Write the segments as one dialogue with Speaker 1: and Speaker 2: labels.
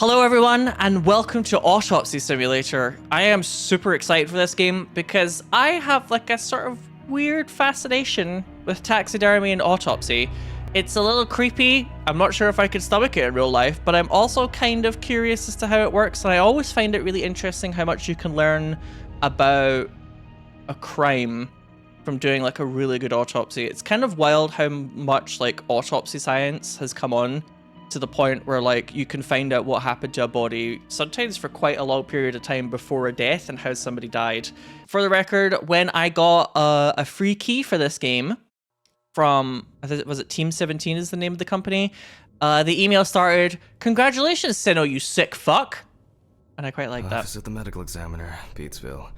Speaker 1: Hello everyone, and welcome to Autopsy Simulator. I am super excited for this game because I have like a sort of weird fascination with taxidermy and autopsy. It's a little creepy. I'm not sure if I could stomach it in real life, but I'm also kind of curious as to how it works, and I always find it really interesting how much you can learn about a crime from doing like a really good autopsy. It's kind of wild how much like autopsy science has come on to the point where like you can find out what happened to a body sometimes for quite a long period of time before a death and how somebody died. For the record, when I got a free key for this game from, was it Team 17 is the name of the company, the email started, "Congratulations, Sinow, you sick fuck." And I quite like that.
Speaker 2: Office of the Medical Examiner, Beatsville.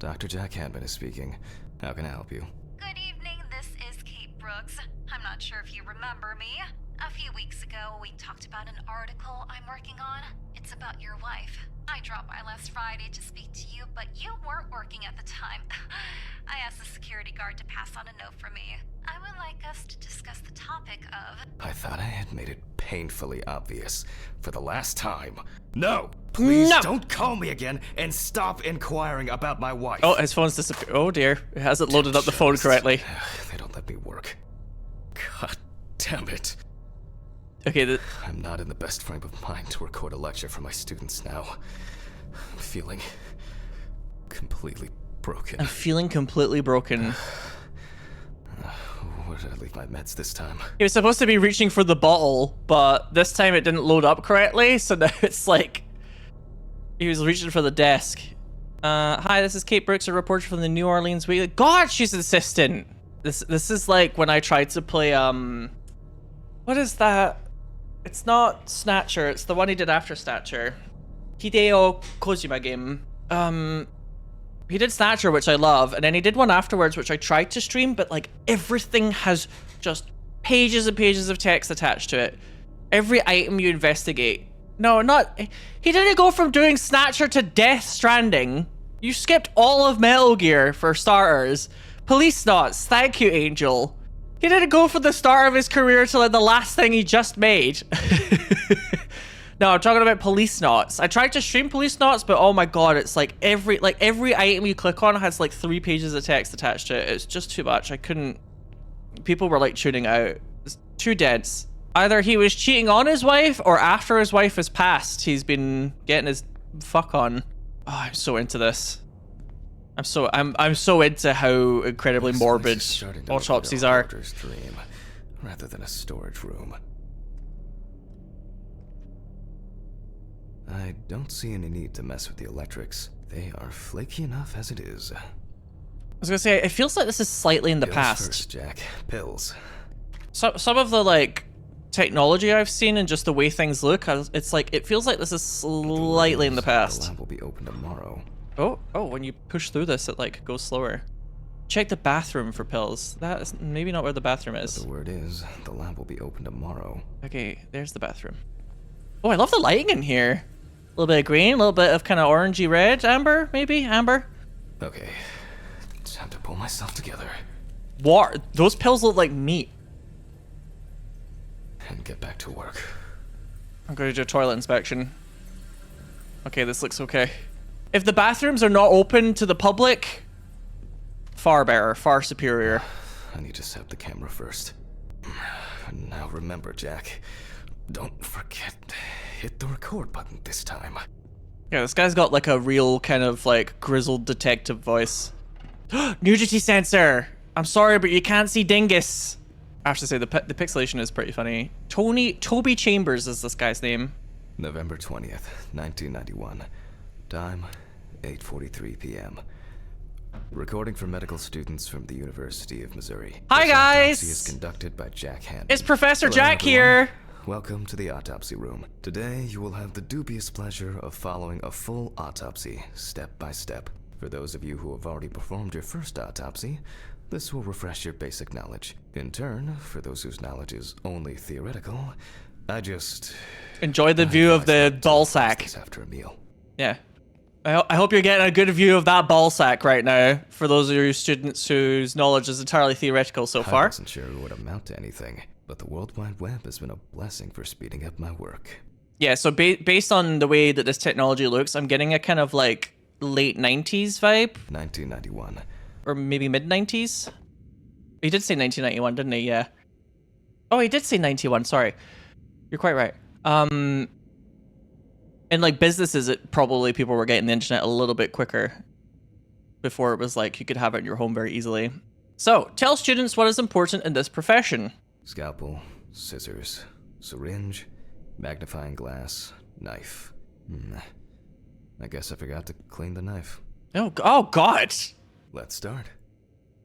Speaker 2: Dr. Jack Hanman is speaking. How can I help you?
Speaker 3: Good evening, this is Kate Brooks. I'm not sure if you remember me. A few weeks ago, we talked about an article I'm working on. It's about your wife. I dropped by last Friday to speak to you, but you weren't working at the time. I asked the security guard to pass on a note for me. I would like us to discuss the topic of...
Speaker 2: I thought I had made it painfully obvious for the last time. No! Please don't call me again and stop inquiring about my wife.
Speaker 1: Oh, his phone's disappeared. Oh dear, it hasn't loaded up the phone correctly.
Speaker 2: They don't let me work. God damn it.
Speaker 1: Okay,
Speaker 2: I'm not in the best frame of mind to record a lecture for my students now. I'm feeling completely broken.
Speaker 1: I'm feeling completely broken.
Speaker 2: Where did I leave my meds this time?
Speaker 1: He was supposed to be reaching for the bottle, but this time it didn't load up correctly, so now it's like he was reaching for the desk. Hi, this is Kate Brooks, a reporter from the New Orleans Weekly. God, she's insistent. This is like when I tried to play what is that? It's not Snatcher, it's the one he did after Snatcher. Hideo Kojima game. He did Snatcher, which I love, and then he did one afterwards, which I tried to stream, but like everything has just pages and pages of text attached to it. Every item you investigate. No, not... He didn't go from doing Snatcher to Death Stranding. You skipped all of Metal Gear, for starters. Police Knots, thank you, Angel. He didn't go from the start of his career to like the last thing he just made. No, I'm talking about Police Knots. I tried to stream Police Knots, but oh my god, it's like every item you click on has like 3 pages of text attached to it. It's just too much. I couldn't... People were like tuning out. It's too dense. Either he was cheating on his wife, or after his wife has passed, he's been getting his fuck on. Oh, I'm so into this. I'm so into how incredibly morbid autopsies are.
Speaker 2: Dream, rather than a storage room. I don't see any need to mess with the electrics. They are flaky enough as it is.
Speaker 1: I was gonna say, it feels like this is slightly in the past.
Speaker 2: First, Jack. Pills.
Speaker 1: Some of the like technology I've seen and just the way things look, it's like it feels like this is slightly in the past.
Speaker 2: The lab will be open tomorrow.
Speaker 1: Oh, when you push through this, it like goes slower. Check the bathroom for pills. That is maybe not where the bathroom is.
Speaker 2: But the word is, the lab will be open tomorrow.
Speaker 1: Okay, there's the bathroom. Oh, I love the lighting in here. A little bit of green, a little bit of kind of orangey red, amber, maybe? Amber?
Speaker 2: Okay, time to pull myself together.
Speaker 1: What? Those pills look like meat.
Speaker 2: And get back to work.
Speaker 1: I'm going to do a toilet inspection. Okay, this looks okay. If the bathrooms are not open to the public, far better, far superior.
Speaker 2: I need to set up the camera first. Now remember, Jack, don't forget, hit the record button this time.
Speaker 1: Yeah, this guy's got like a real kind of like grizzled detective voice. Nudity sensor! I'm sorry, but you can't see Dingus. I have to say, the pixelation is pretty funny. Toby Chambers is this guy's name.
Speaker 2: November 20th, 1991. Time, 8:43 p.m. Recording for medical students from the University of Missouri.
Speaker 1: Hi, guys!
Speaker 2: This autopsy is conducted by Jack Hanman.
Speaker 1: It's Professor
Speaker 2: Hello,
Speaker 1: Jack
Speaker 2: everyone.
Speaker 1: here!
Speaker 2: Welcome to the autopsy room. Today, you will have the dubious pleasure of following a full autopsy, step by step. For those of you who have already performed your first autopsy, this will refresh your basic knowledge. In turn, for those whose knowledge is only theoretical, I just...
Speaker 1: Enjoy the view of the ball sack.
Speaker 2: After a meal.
Speaker 1: Yeah. I hope you're getting a good view of that ball sack right now, for those of you students whose knowledge is entirely theoretical so far.
Speaker 2: I wasn't sure it would amount to anything, but the World Wide Web has been a blessing for speeding up my work.
Speaker 1: Yeah, so based on the way that this technology looks, I'm getting a kind of like late 90s vibe.
Speaker 2: 1991.
Speaker 1: Or maybe mid 90s. He did say 1991, didn't he? Yeah. Oh, he did say 91. Sorry. You're quite right. In like businesses, probably people were getting the internet a little bit quicker before it was like you could have it in your home very easily. So, tell students what is important in this profession.
Speaker 2: Scalpel, scissors, syringe, magnifying glass, knife. I guess I forgot to clean the knife.
Speaker 1: Oh God.
Speaker 2: Let's start.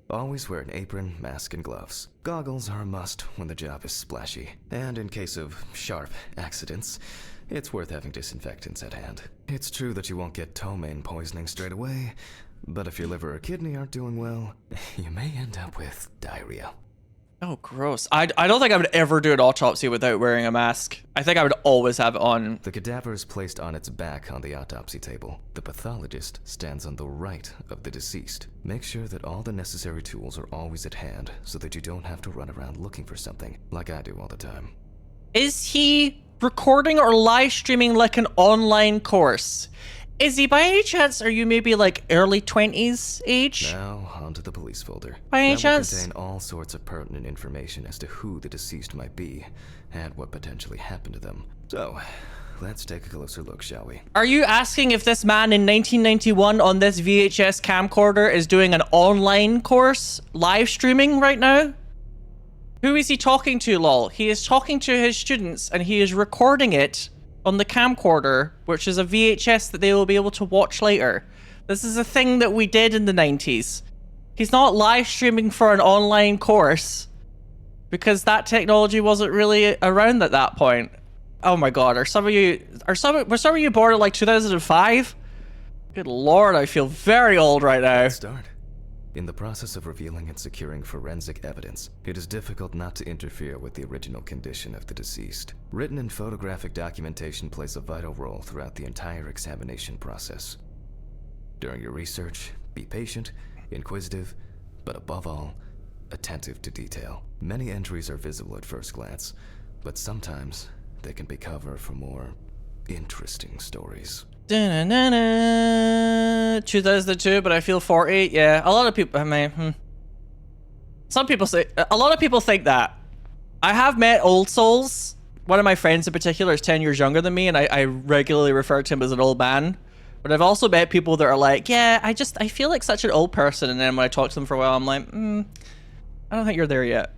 Speaker 2: Always wear an apron, mask, and gloves. Goggles are a must when the job is splashy. And in case of sharp accidents, it's worth having disinfectants at hand. It's true that you won't get ptomaine poisoning straight away, but if your liver or kidney aren't doing well, you may end up with diarrhea.
Speaker 1: Oh, gross. I don't think I would ever do an autopsy without wearing a mask. I think I would always have it on.
Speaker 2: The cadaver is placed on its back on the autopsy table. The pathologist stands on the right of the deceased. Make sure that all the necessary tools are always at hand so that you don't have to run around looking for something, like I do all the time.
Speaker 1: Is he recording or live streaming like an online course? Is he, by any chance, are you maybe like early 20s age?
Speaker 2: Now, onto the police folder.
Speaker 1: By any
Speaker 2: That will
Speaker 1: chance?
Speaker 2: contain all sorts of pertinent information as to who the deceased might be and what potentially happened to them. So, let's take a closer look, shall we?
Speaker 1: Are you asking if this man in 1991 on this VHS camcorder is doing an online course, live streaming right now? Who is he talking to, lol? He is talking to his students and he is recording it on the camcorder, which is a VHS that they will be able to watch later. This is a thing that we did in the 90s. He's not live streaming for an online course because that technology wasn't really around at that point. Oh my god, were some of you born in like 2005? Good lord, I feel very old right now.
Speaker 2: Let's start. In the process of revealing and securing forensic evidence, it is difficult not to interfere with the original condition of the deceased. Written and photographic documentation plays a vital role throughout the entire examination process. During your research, be patient, inquisitive, but above all, attentive to detail. Many entries are visible at first glance, but sometimes they can be cover for more interesting stories.
Speaker 1: 2002, but I feel 40. Yeah, a lot of people, some people say, a lot of people think that. I have met old souls. One of my friends in particular is 10 years younger than me, and I regularly refer to him as an old man. But I've also met people that are like, yeah, I feel like such an old person. And then when I talk to them for a while, I'm like, I don't think you're there yet,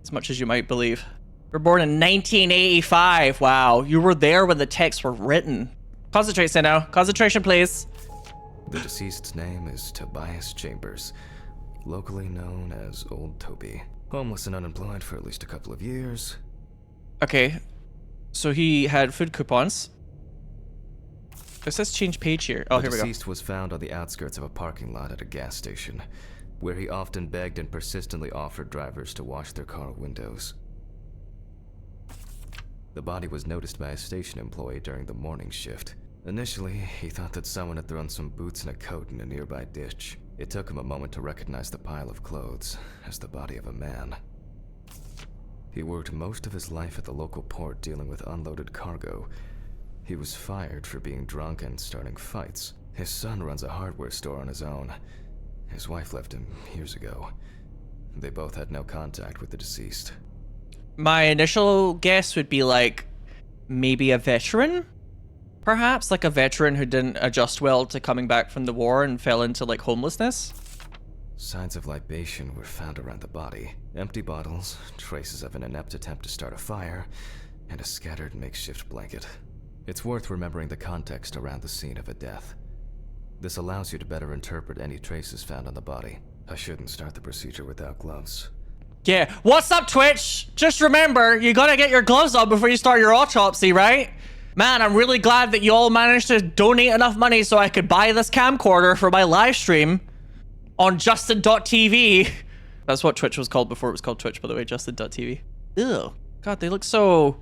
Speaker 1: as much as you might believe. You're born in 1985. Wow, you were there when the texts were written. Concentrate, Sinow. Concentration, please.
Speaker 2: The deceased's name is Tobias Chambers, locally known as Old Toby. Homeless and unemployed for at least a couple of years.
Speaker 1: Okay, so he had food coupons. It says change page here. Oh, here we go.
Speaker 2: The deceased was found on the outskirts of a parking lot at a gas station, where he often begged and persistently offered drivers to wash their car windows. The body was noticed by a station employee during the morning shift. Initially, he thought that someone had thrown some boots and a coat in a nearby ditch. It took him a moment to recognize the pile of clothes as the body of a man. He worked most of his life at the local port dealing with unloaded cargo. He was fired for being drunk and starting fights. His son runs a hardware store on his own. His wife left him years ago. They both had no contact with the deceased.
Speaker 1: My initial guess would be like maybe a veteran, perhaps like a veteran who didn't adjust well to coming back from the war and fell into like homelessness.
Speaker 2: Signs of libation were found around the body. Empty bottles, traces of an inept attempt to start a fire, and a scattered makeshift blanket. It's worth remembering the context around the scene of a death. This allows you to better interpret any traces found on the body. I shouldn't start the procedure without gloves.
Speaker 1: Yeah, what's up, Twitch? Just remember, you gotta get your gloves on before you start your autopsy, right? Man, I'm really glad that you all managed to donate enough money so I could buy this camcorder for my live stream on Justin.tv. That's what Twitch was called before it was called Twitch, by the way, Justin.tv. Ew. God, they look so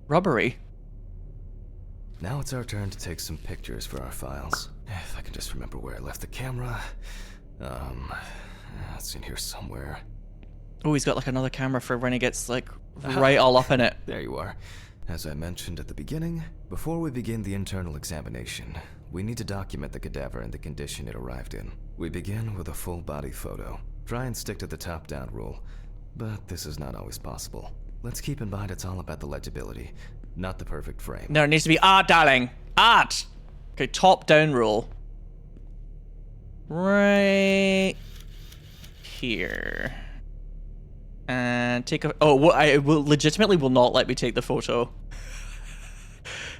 Speaker 1: rubbery.
Speaker 2: Now it's our turn to take some pictures for our files. If I can just remember where I left the camera. It's in here somewhere.
Speaker 1: Oh, he's got like another camera for when he gets like right all up in it.
Speaker 2: There you are. As I mentioned at the beginning, before we begin the internal examination, we need to document the cadaver and the condition it arrived in. We begin with a full body photo. Try and stick to the top-down rule, but this is not always possible. Let's keep in mind it's all about the legibility, not the perfect frame.
Speaker 1: No, it needs to be art, darling. Art! Okay, top-down rule. Right here. And take a... Oh, well, I will legitimately will not let me take the photo.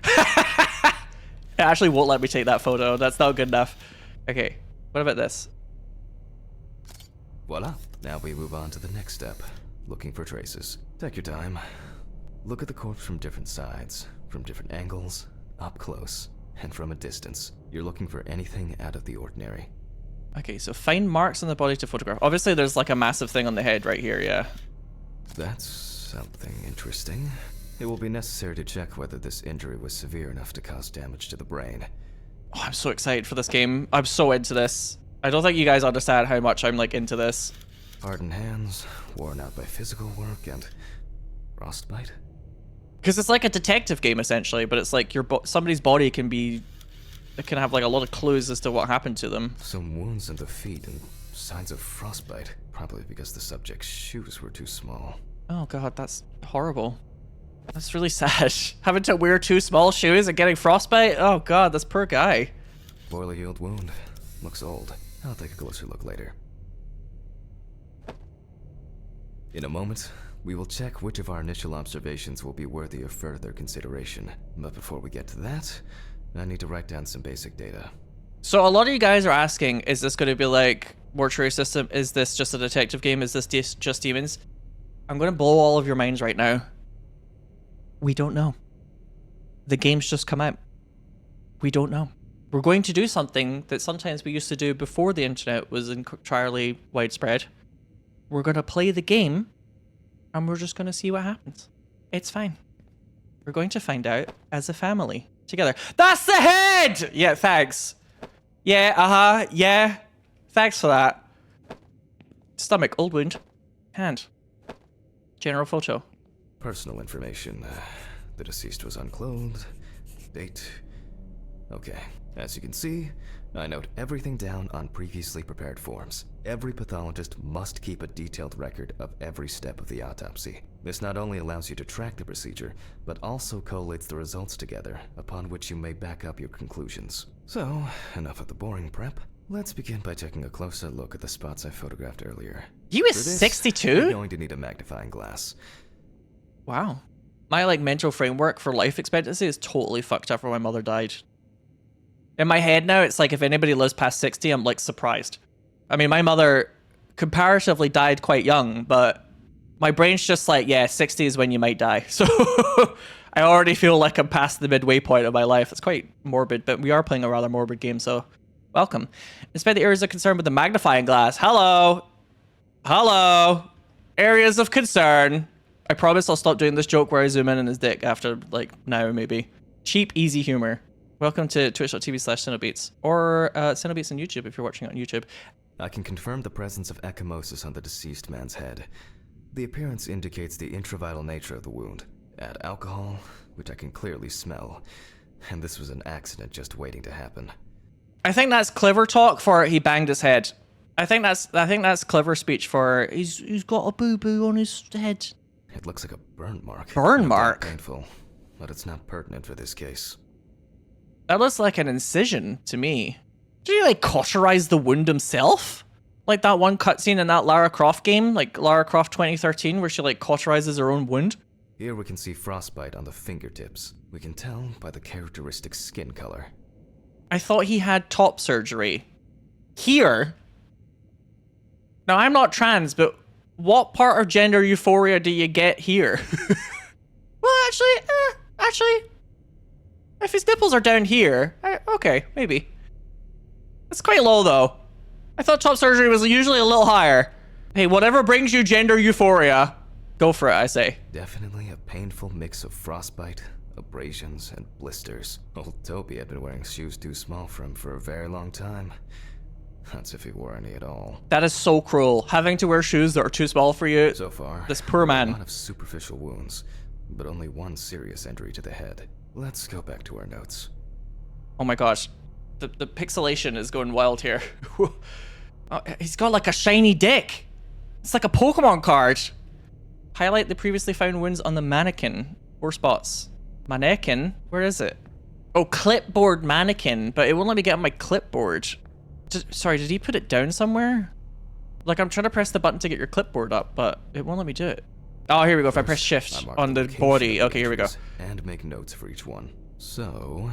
Speaker 1: It actually won't let me take that photo. That's not good enough. Okay, what about this?
Speaker 2: Voila. Now we move on to the next step. Looking for traces. Take your time. Look at the corpse from different sides, from different angles, up close, and from a distance. You're looking for anything out of the ordinary.
Speaker 1: Okay, so find marks on the body to photograph. Obviously, there's like a massive thing on the head right here, yeah.
Speaker 2: That's something interesting. It will be necessary to check whether this injury was severe enough to cause damage to the brain.
Speaker 1: Oh, I'm so excited for this game. I'm so into this. I don't think you guys understand how much I'm like into this.
Speaker 2: Hardened hands, worn out by physical work, and frostbite?
Speaker 1: Because it's like a detective game essentially, but it's like somebody's body can have like a lot of clues as to what happened to them.
Speaker 2: Some wounds in the feet and signs of frostbite, probably because the subject's shoes were too small.
Speaker 1: Oh god, that's horrible. That's really sad. Having to wear too small shoes and getting frostbite? Oh god, this poor guy.
Speaker 2: Poorly healed wound. Looks old. I'll take a closer look later. In a moment, we will check which of our initial observations will be worthy of further consideration. But before we get to that, I need to write down some basic data.
Speaker 1: So a lot of you guys are asking, is this going to be like mortuary system? Is this just a detective game? Is this just demons? I'm going to blow all of your minds right now. We don't know. The game's just come out. We don't know. We're going to do something that sometimes we used to do before the internet was entirely widespread. We're going to play the game and we're just going to see what happens. It's fine. We're going to find out as a family together. That's the head! Yeah, thanks. Yeah, yeah. Thanks for that. Stomach, old wound. Hand. General photo.
Speaker 2: Personal information. The deceased was unclothed. Date. Okay. As you can see, I note everything down on previously prepared forms. Every pathologist must keep a detailed record of every step of the autopsy. This not only allows you to track the procedure, but also collates the results together, upon which you may back up your conclusions. So, enough of the boring prep. Let's begin by taking a closer look at the spots I photographed earlier.
Speaker 1: He was
Speaker 2: For this,
Speaker 1: 62?
Speaker 2: You're going to need a magnifying glass.
Speaker 1: Wow. My like mental framework for life expectancy is totally fucked up when my mother died. In my head now, it's like if anybody lives past 60, I'm like surprised. I mean, my mother comparatively died quite young, but my brain's just like, yeah, 60 is when you might die. So I already feel like I'm past the midway point of my life. It's quite morbid, but we are playing a rather morbid game, so welcome. Inspect the areas of concern with the magnifying glass. Hello. Hello. Areas of concern. I promise I'll stop doing this joke where I zoom in on his dick after, like, now, maybe. Cheap, easy humor. Welcome to twitch.tv/Sinowbeats, or Sinowbeats on YouTube if you're watching on YouTube.
Speaker 2: I can confirm the presence of ecchymosis on the deceased man's head. The appearance indicates the intravital nature of the wound. Add alcohol, which I can clearly smell, and this was an accident just waiting to happen.
Speaker 1: I think that's clever talk for he banged his head. I think that's clever speech for he's got a boo-boo on his head.
Speaker 2: It looks like a burn mark.
Speaker 1: Burn mark?
Speaker 2: Painful, but it's not pertinent for this case.
Speaker 1: That looks like an incision to me. Did he like cauterize the wound himself? Like that one cutscene in that Lara Croft game, like Lara Croft 2013, where she like cauterizes her own wound?
Speaker 2: Here we can see frostbite on the fingertips. We can tell by the characteristic skin color.
Speaker 1: I thought he had top surgery. Here? Now I'm not trans, but what part of gender euphoria do you get here? Well, actually, if his nipples are down here, okay, maybe. It's quite low though. I thought top surgery was usually a little higher. Hey, whatever brings you gender euphoria, go for it, I say.
Speaker 2: Definitely a painful mix of frostbite, abrasions, and blisters. Old Toby had been wearing shoes too small for him for a very long time. That's if he wore any at all.
Speaker 1: That is so cruel. Having to wear shoes that are too small for you.
Speaker 2: So far,
Speaker 1: this poor man.
Speaker 2: A lot of superficial wounds. but only one serious injury to the head. Let's go back to our notes.
Speaker 1: Oh my gosh. The pixelation is going wild here. Oh, he's got like a shiny dick. It's like a Pokemon card. Highlight the previously found wounds on the mannequin. 4 spots. Mannequin? Where is it? Oh, clipboard mannequin, but it won't let me get on my clipboard. Sorry, did he put it down somewhere? Like, I'm trying to press the button to get your clipboard up, but it won't let me do it. Oh, here we go. If I press shift on the body. Okay, here we go.
Speaker 2: And make notes for each one. So...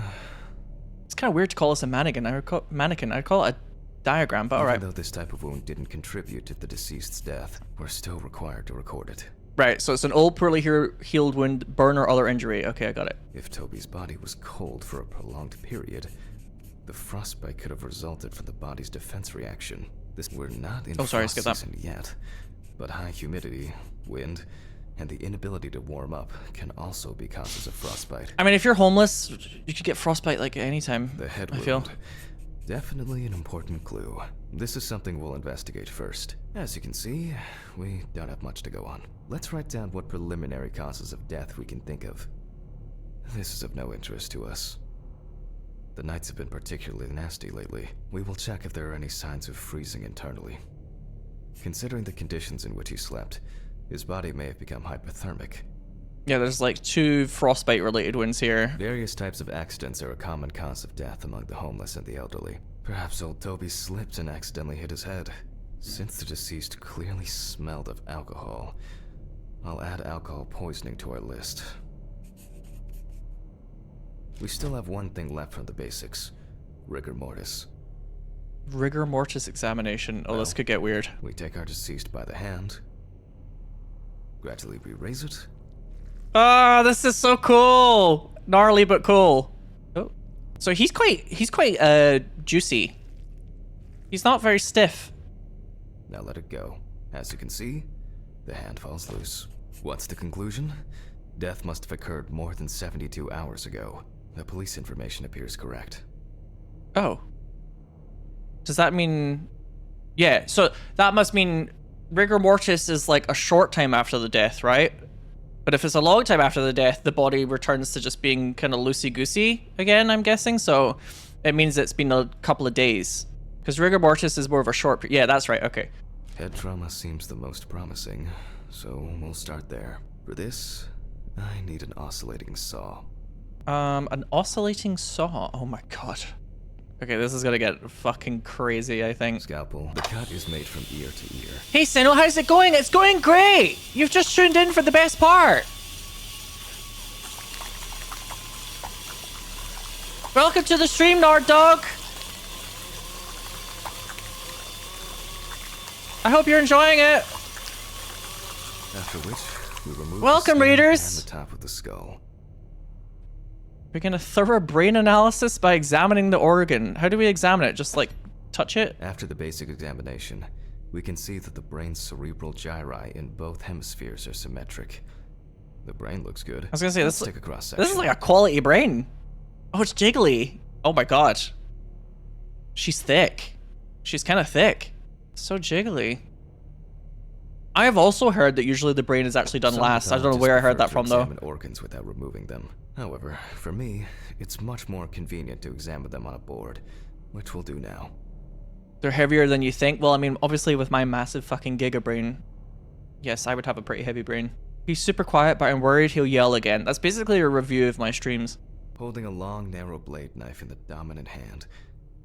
Speaker 1: It's kind of weird to call this a mannequin. I call it a diagram, but alright.
Speaker 2: Even though this type of wound didn't contribute to the deceased's death, we're still required to record it.
Speaker 1: Right, so it's an old, poorly healed wound, burn or other injury. Okay, I got it.
Speaker 2: If Toby's body was cold for a prolonged period, the frostbite could have resulted from the body's defense reaction. We're not in frost season yet, but high humidity, wind, and the inability to warm up can also be causes of frostbite.
Speaker 1: I mean, if you're homeless, you could get frostbite like anytime.
Speaker 2: The head wound.
Speaker 1: I feel.
Speaker 2: Definitely an important clue. This is something we'll investigate first. As you can see, we don't have much to go on. Let's write down what preliminary causes of death we can think of. This is of no interest to us. The nights have been particularly nasty lately. We will check if there are any signs of freezing internally. Considering the conditions in which he slept, his body may have become hypothermic.
Speaker 1: Yeah, there's like 2 frostbite-related wounds here.
Speaker 2: Various types of accidents are a common cause of death among the homeless and the elderly. Perhaps old Toby slipped and accidentally hit his head. Since the deceased clearly smelled of alcohol, I'll add alcohol poisoning to our list. We still have one thing left from the basics. Rigor mortis.
Speaker 1: Rigor mortis examination. Oh, this could get weird.
Speaker 2: We take our deceased by the hand. Gradually we raise it.
Speaker 1: Ah, this is so cool. Gnarly but cool. Oh. So he's quite juicy. He's not very stiff.
Speaker 2: Now let it go. As you can see, the hand falls loose. What's the conclusion? Death must have occurred more than 72 hours ago. The police information appears correct.
Speaker 1: Oh. Does that mean... Yeah, so that must mean rigor mortis is like a short time after the death, right? But if it's a long time after the death, the body returns to just being kind of loosey-goosey again, I'm guessing. So it means it's been a couple of days. Because rigor mortis is more of a short... Yeah, that's right, okay.
Speaker 2: Head trauma seems the most promising, so we'll start there. For this, I need an oscillating saw.
Speaker 1: An oscillating saw? Oh my god. Okay, this is gonna get fucking crazy, I think.
Speaker 2: Scalpel. The cut is made from ear to ear.
Speaker 1: Hey, Sinow, how's it going? It's going great! You've just tuned in for the best part! Welcome to the stream, Nard Dog! I hope you're enjoying it!
Speaker 2: After which, we remove
Speaker 1: Welcome,
Speaker 2: the skin
Speaker 1: readers!
Speaker 2: and the top of the skull.
Speaker 1: Begin a thorough brain analysis by examining the organ. How do we examine it? Just like touch it?
Speaker 2: After the basic examination, we can see that the brain's cerebral gyri in both hemispheres are symmetric. The brain looks good.
Speaker 1: I was gonna say,
Speaker 2: Let's
Speaker 1: this
Speaker 2: take a cross section.
Speaker 1: is like a quality brain. Oh, it's jiggly. Oh my god. She's thick. She's kind of thick. So jiggly. I have also heard that usually the brain is actually done last. I don't know where I heard that from though.
Speaker 2: Examine organs without removing them. However, for me, it's much more convenient to examine them on a board, which we'll do now.
Speaker 1: They're heavier than you think. Well, I mean, obviously with my massive fucking giga brain, yes, I would have a pretty heavy brain. He's super quiet, but I'm worried he'll yell again. That's basically a review of my streams.
Speaker 2: Holding a long, narrow blade knife in the dominant hand,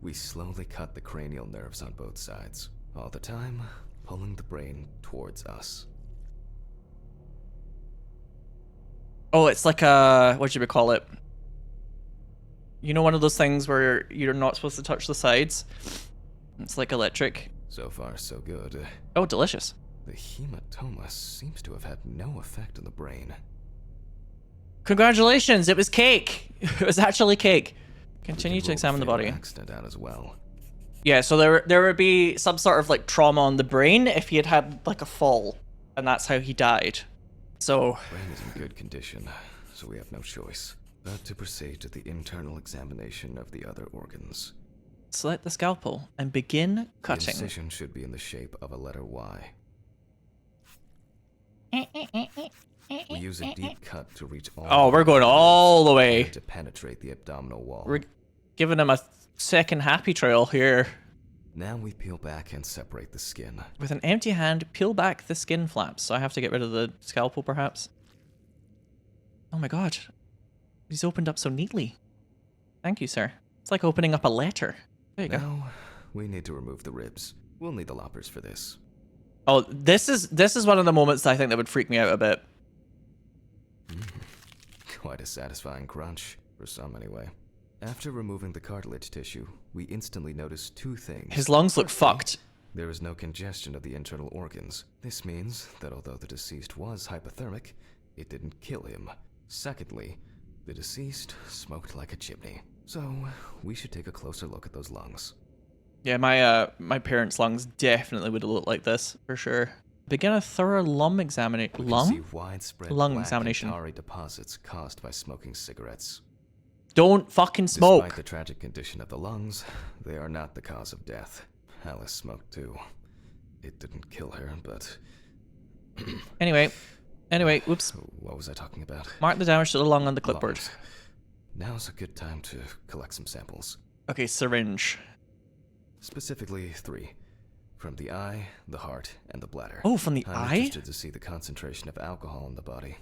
Speaker 2: we slowly cut the cranial nerves on both sides, all the time pulling the brain towards us.
Speaker 1: Oh, it's like a, what should we call it? You know, one of those things where you're not supposed to touch the sides? It's like electric.
Speaker 2: So far, so good.
Speaker 1: Oh, delicious.
Speaker 2: The hematoma seems to have had no effect on the brain.
Speaker 1: Congratulations, it was cake. It was actually cake. Continue to examine the body.
Speaker 2: Accident out as well.
Speaker 1: Yeah, so there would be some sort of like trauma on the brain if he had had like a fall, and that's how he died. So
Speaker 2: Brain is in good condition, so we have no choice but to proceed to the internal examination of the other organs.
Speaker 1: Select the scalpel and begin cutting.
Speaker 2: The incision should be in the shape of a letter Y. We use a deep cut to reach all.
Speaker 1: Oh, we're going all the way.
Speaker 2: To penetrate the abdominal wall.
Speaker 1: We're giving him a second happy trail here.
Speaker 2: Now we peel back and separate the skin.
Speaker 1: With an empty hand, peel back the skin flaps. So I have to get rid of the scalpel, perhaps. Oh my god. He's opened up so neatly. Thank you, sir. It's like opening up a letter. There you go.
Speaker 2: Now, we need to remove the ribs. We'll need the loppers for this.
Speaker 1: Oh, this is one of the moments I think that would freak me out a bit.
Speaker 2: Quite a satisfying crunch, for some anyway. After removing the cartilage tissue, we instantly notice two things.
Speaker 1: His lungs look fucked.
Speaker 2: There is no congestion of the internal organs. This means that although the deceased was hypothermic, it didn't kill him. Secondly, the deceased smoked like a chimney. So, we should take a closer look at those lungs.
Speaker 1: Yeah, my parents' lungs definitely would have looked like this, for sure. Begin a thorough lung examination.
Speaker 2: We can see widespread
Speaker 1: lung
Speaker 2: black
Speaker 1: examination.
Speaker 2: and tarry deposits caused by smoking cigarettes.
Speaker 1: Don't fucking smoke.
Speaker 2: Despite the tragic condition of the lungs, they are not the cause of death. Alice smoked too. It didn't kill her, but...
Speaker 1: Anyway, whoops.
Speaker 2: What was I talking about?
Speaker 1: Mark the damage to the lung on the clipboard.
Speaker 2: Lungs. Now's a good time to collect some samples.
Speaker 1: Okay, syringe.
Speaker 2: Specifically 3. From the eye, the heart, and the bladder.
Speaker 1: Oh, from the
Speaker 2: I'm
Speaker 1: eye?
Speaker 2: interested to see the concentration of alcohol in the body.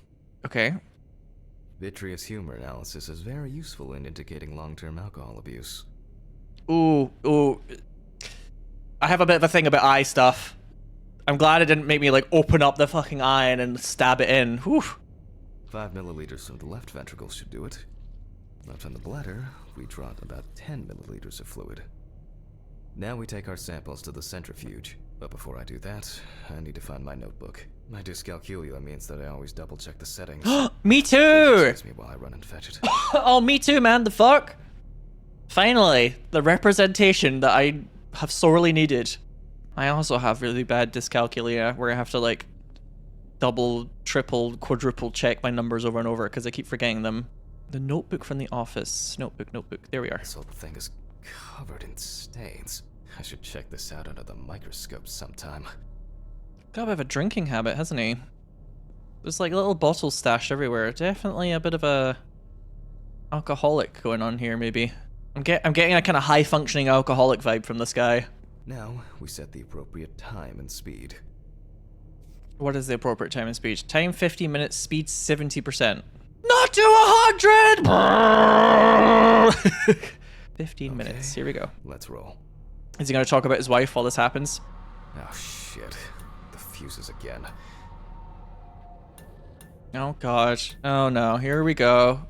Speaker 1: Okay.
Speaker 2: Vitreous humor analysis is very useful in indicating long-term alcohol abuse.
Speaker 1: Ooh. I have a bit of a thing about eye stuff. I'm glad it didn't make me, like, open up the fucking eye and then stab it in. Whew.
Speaker 2: 5 milliliters from the left ventricle should do it. Now from the bladder, we draw about 10 milliliters of fluid. Now we take our samples to the centrifuge. But before I do that, I need to find my notebook. My dyscalculia means that I always double-check the settings.
Speaker 1: Me too!
Speaker 2: Excuse me while I run and fetch it.
Speaker 1: Oh, me too, man. The fuck? Finally, the representation that I have sorely needed. I also have really bad dyscalculia where I have to, like, double, triple, quadruple check my numbers over and over because I keep forgetting them. The notebook from the office. Notebook. There we are.
Speaker 2: This whole thing is covered in stains. I should check this out under the microscope sometime.
Speaker 1: Got a bit of a drinking habit, hasn't he? There's like little bottles stashed everywhere. Definitely a bit of a alcoholic going on here, maybe. I'm getting a kind of high-functioning alcoholic vibe from this guy.
Speaker 2: Now, we set the appropriate time and speed.
Speaker 1: What is the appropriate time and speed? Time 50 minutes, speed 70%. Not to 100! 15 minutes. Here we go.
Speaker 2: Let's roll.
Speaker 1: Is he going to talk about his wife while this happens?
Speaker 2: Oh shit. The fuses again.
Speaker 1: Oh god. Oh no. Here we go.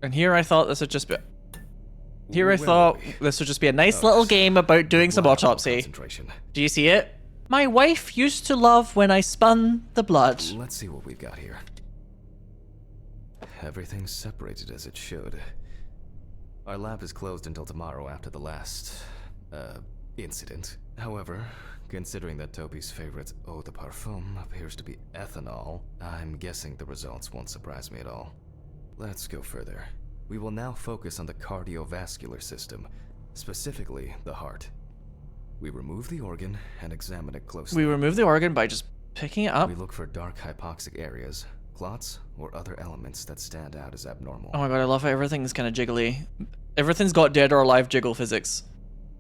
Speaker 1: And here I thought this would just be... Here I thought this would just be a nice little game about doing some autopsy.
Speaker 2: Concentration.
Speaker 1: Do you see it? My wife used to love when I spun the blood.
Speaker 2: Let's see what we've got here. Everything's separated as it should. Our lab is closed until tomorrow after the last, incident. However, considering that Toby's favorite eau de parfum appears to be ethanol, I'm guessing the results won't surprise me at all. Let's go further. We will now focus on the cardiovascular system, specifically the heart. We remove the organ and examine it closely.
Speaker 1: We remove the organ by just picking it up.
Speaker 2: We look for dark hypoxic areas, clots, or other elements that stand out as abnormal.
Speaker 1: Oh my god, I love how everything's kind of jiggly. Everything's got dead or alive jiggle physics.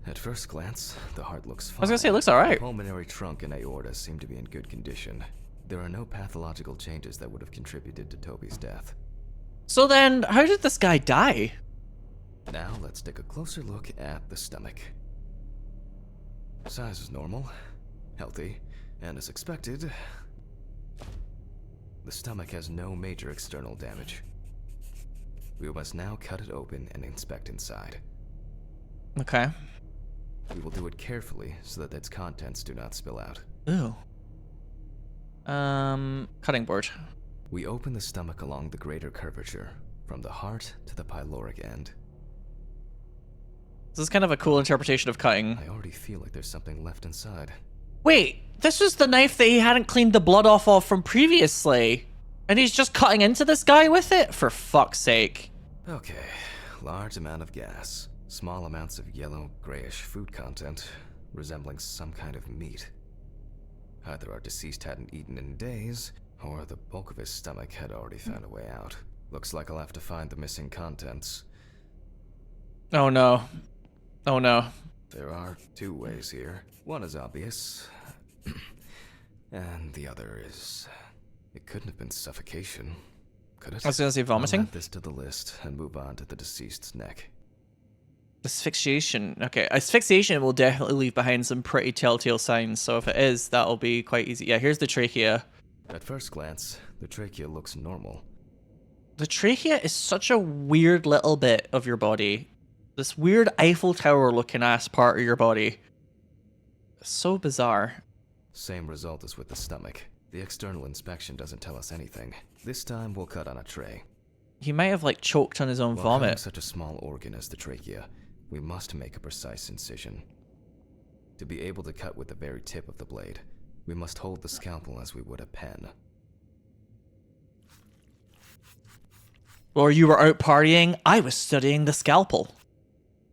Speaker 2: At first glance, the heart looks fine.
Speaker 1: I was gonna say, it looks alright.
Speaker 2: The pulmonary trunk and aorta seem to be in good condition. There are no pathological changes that would have contributed to Toby's death.
Speaker 1: So then, how did this guy die?
Speaker 2: Now let's take a closer look at the stomach. Size is normal, healthy, and as expected, the stomach has no major external damage. We must now cut it open and inspect inside.
Speaker 1: Okay.
Speaker 2: We will do it carefully so that its contents do not spill out.
Speaker 1: Ooh. Cutting board.
Speaker 2: We open the stomach along the greater curvature, from the heart to the pyloric end.
Speaker 1: This is kind of a cool interpretation of cutting.
Speaker 2: I already feel like there's something left inside.
Speaker 1: Wait, this was the knife that he hadn't cleaned the blood off of from previously. And he's just cutting into this guy with it? For fuck's sake.
Speaker 2: Okay, large amount of gas, small amounts of yellow, grayish food content, resembling some kind of meat. Either our deceased hadn't eaten in days, or the bulk of his stomach had already found a way out. Looks like I'll have to find the missing contents.
Speaker 1: Oh no. Oh no.
Speaker 2: There are two ways here. One is obvious, and the other is... It couldn't have been suffocation, could it?
Speaker 1: I was gonna say vomiting.
Speaker 2: I'll add this to the list and move on to the deceased's neck.
Speaker 1: Asphyxiation. Okay, asphyxiation will definitely leave behind some pretty telltale signs, so if it is, that'll be quite easy. Yeah, here's the trachea.
Speaker 2: At first glance, the trachea looks normal.
Speaker 1: The trachea is such a weird little bit of your body. This weird Eiffel Tower looking ass part of your body. So bizarre.
Speaker 2: Same result as with the stomach. The external inspection doesn't tell us anything. This time we'll cut on a tray.
Speaker 1: He might have like choked on his own
Speaker 2: While cutting
Speaker 1: vomit.
Speaker 2: such a small organ as the trachea, we must make a precise incision. To be able to cut with the very tip of the blade, we must hold the scalpel as we would a pen.
Speaker 1: While you were out partying, I was studying the scalpel.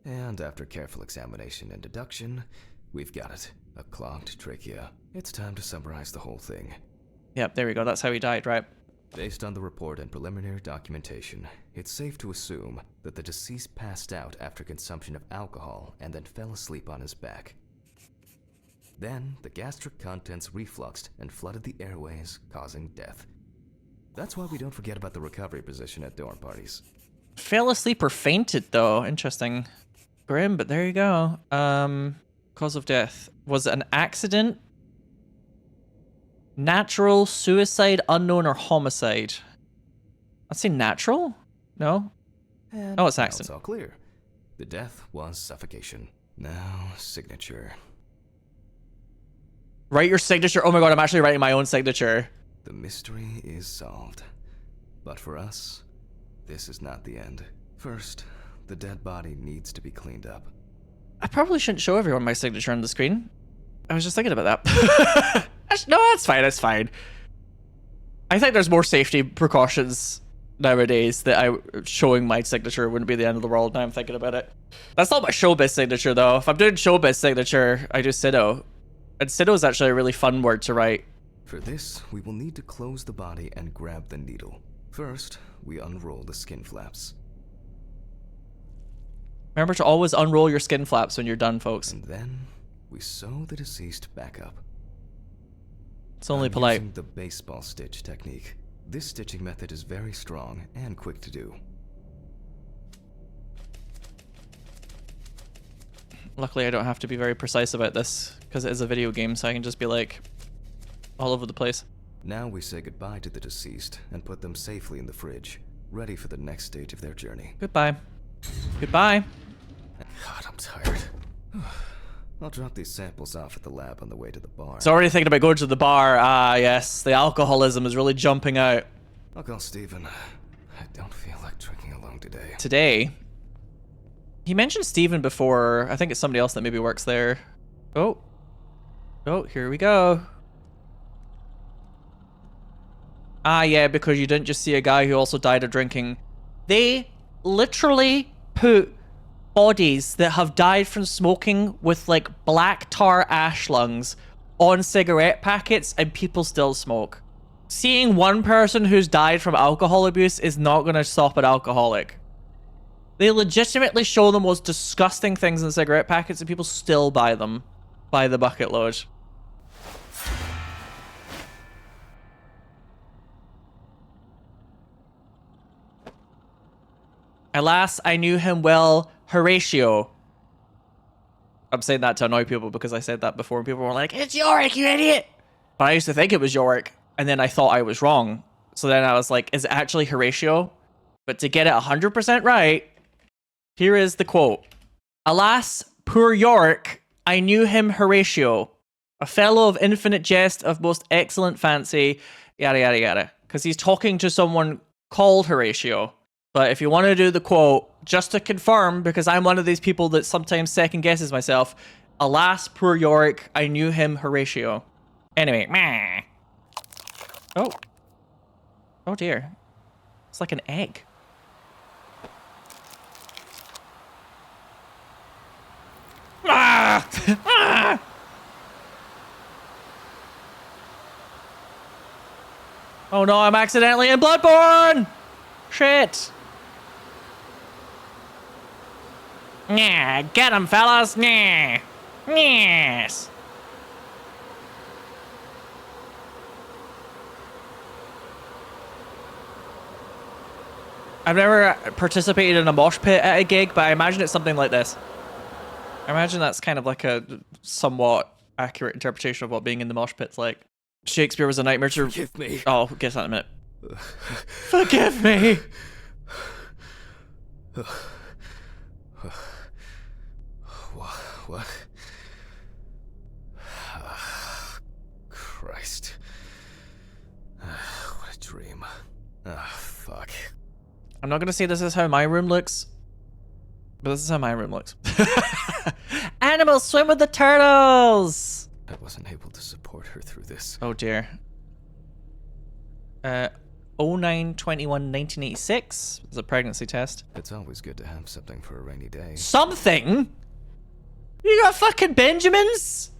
Speaker 2: And after careful examination and deduction, we've got it. A clogged trachea. It's time to summarize the whole thing.
Speaker 1: Yep, there we go. That's how he died, right?
Speaker 2: Based on the report and preliminary documentation, it's safe to assume that the deceased passed out after consumption of alcohol and then fell asleep on his back. Then, the gastric contents refluxed and flooded the airways, causing death. That's why we don't forget about the recovery position at dorm parties.
Speaker 1: Fell asleep or fainted, though. Interesting. Grim, but there you go. Cause of death. Was it an accident? Natural, suicide, unknown, or homicide? I'd say natural? No?
Speaker 2: And
Speaker 1: Oh, it's
Speaker 2: now
Speaker 1: accident.
Speaker 2: It's all clear. The death was suffocation. Now, signature.
Speaker 1: Write your signature. Oh my god, I'm actually writing my own signature.
Speaker 2: The mystery is solved. But for us, this is not the end. First, the dead body needs to be cleaned up.
Speaker 1: I probably shouldn't show everyone my signature on the screen. I was just thinking about that. No, that's fine, that's fine. I think there's more safety precautions nowadays that showing my signature wouldn't be the end of the world now I'm thinking about it. That's not my showbiz signature though. If I'm doing showbiz signature, I do Sinow. And Sinow is actually a really fun word to write.
Speaker 2: For this, we will need to close the body and grab the needle. First, we unroll the skin flaps.
Speaker 1: Remember to always unroll your skin flaps when you're done, folks.
Speaker 2: And then, we sew the deceased back up.
Speaker 1: It's only
Speaker 2: I'm
Speaker 1: polite.
Speaker 2: using the baseball stitch technique. This stitching method is very strong and quick to do.
Speaker 1: Luckily, I don't have to be very precise about this, because it is a video game, so I can just be like, all over the place.
Speaker 2: Now we say goodbye to the deceased and put them safely in the fridge, ready for the next stage of their journey.
Speaker 1: Goodbye. Goodbye.
Speaker 2: God, I'm tired. I'll drop these samples off at the lab on the way to the bar.
Speaker 1: It's already thinking about going to the bar. Ah, yes. The alcoholism is really jumping out.
Speaker 2: I'll call Steven. I don't feel like drinking alone today.
Speaker 1: Today, he mentioned Steven before. I think it's somebody else that maybe works there. Oh. Oh, here we go. Ah, yeah, because you didn't just see a guy who also died of drinking. They literally put bodies that have died from smoking with like black tar ash lungs on cigarette packets and people still smoke. Seeing one person who's died from alcohol abuse is not going to stop an alcoholic. They legitimately show the most disgusting things in cigarette packets and people still buy them by the bucket load. Alas, I knew him well, Horatio. I'm saying that to annoy people because I said that before and people were like, it's Yorick, you idiot! But I used to think it was Yorick, and then I thought I was wrong. So then I was like, is it actually Horatio? But to get it 100% right, here is the quote. Alas, poor Yorick, I knew him Horatio, a fellow of infinite jest, of most excellent fancy, yada yada yada. Because he's talking to someone called Horatio. But if you want to do the quote, just to confirm, because I'm one of these people that sometimes second guesses myself, alas, poor Yorick, I knew him Horatio. Anyway, meh. Oh. Oh dear. It's like an egg. Ah! Ah! Oh no, I'm accidentally in Bloodborne! Shit! Yeah, get him, fellas! Yeah! Yes! I've never participated in a mosh pit at a gig, but I imagine it's something like this. I imagine that's kind of like a somewhat accurate interpretation of what being in the mosh pit's like. Shakespeare was a nightmare to...
Speaker 2: Forgive me.
Speaker 1: Oh, we'll get to that in a minute. Forgive me!
Speaker 2: What? Christ. What a dream. Fuck.
Speaker 1: I'm not gonna say this is how my room looks, but this is how my room looks. Animals swim with the turtles!
Speaker 2: I wasn't able to support her through this.
Speaker 1: Oh dear. 09/21/1986 was a pregnancy test.
Speaker 2: It's always good to have something for a rainy day.
Speaker 1: Something? You got fucking Benjamins?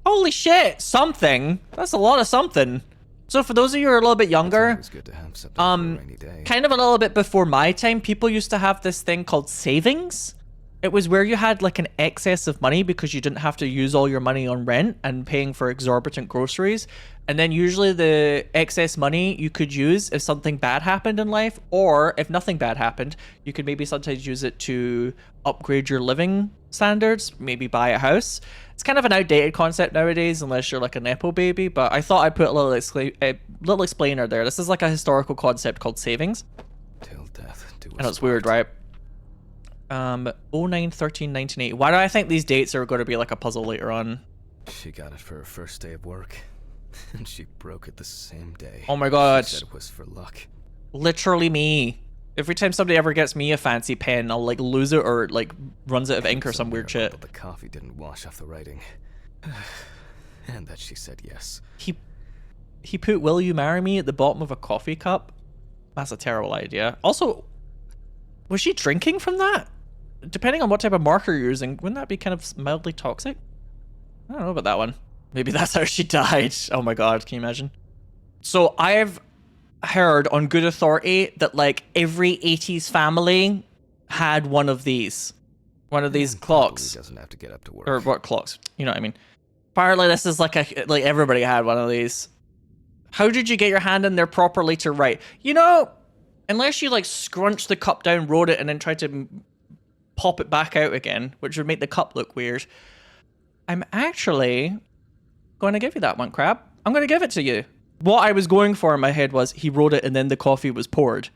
Speaker 1: Holy shit, something. That's a lot of something. So for those of you who are a little bit younger,
Speaker 2: It's always good to have something for a rainy day.
Speaker 1: kind of a little bit before my time, people used to have this thing called savings. It was where you had like an excess of money because you didn't have to use all your money on rent and paying for exorbitant groceries. And then usually the excess money you could use if something bad happened in life, or if nothing bad happened, you could maybe sometimes use it to upgrade your living standards, maybe buy a house. It's kind of an outdated concept nowadays unless you're like a Nepo baby, but I thought I'd put a little, little explainer there. This is like a historical concept called savings.
Speaker 2: Till death do us
Speaker 1: I know it's weird, right? 09/13/1980. Why do I think these dates are going to be like a puzzle later on?
Speaker 2: She got it for her first day of work, and she broke it the same day.
Speaker 1: Oh my god.
Speaker 2: She said it was for luck.
Speaker 1: Literally me. Every time somebody ever gets me a fancy pen, I'll like lose it or like runs out of ink or some weird shit.
Speaker 2: But the coffee didn't wash off the writing. And that she said yes.
Speaker 1: He put "Will you marry me" at the bottom of a coffee cup. That's a terrible idea. Also, was she drinking from that? Depending on what type of marker you're using, wouldn't that be kind of mildly toxic? I don't know about that one. Maybe that's how she died. Oh my god, can you imagine? So I've heard on good authority that like every 80s family had one of these. One of these clocks.
Speaker 2: Doesn't have to get up to work.
Speaker 1: Or what clocks? You know what I mean. Apparently this is like like everybody had one of these. How did you get your hand in there properly to write? You know, unless you like scrunch the cup down, wrote it, and then tried to pop it back out again, which would make the cup look weird. I'm actually going to give you that one, Crab. I'm going to give it to you. What I was going for in my head was he wrote it and then the coffee was poured.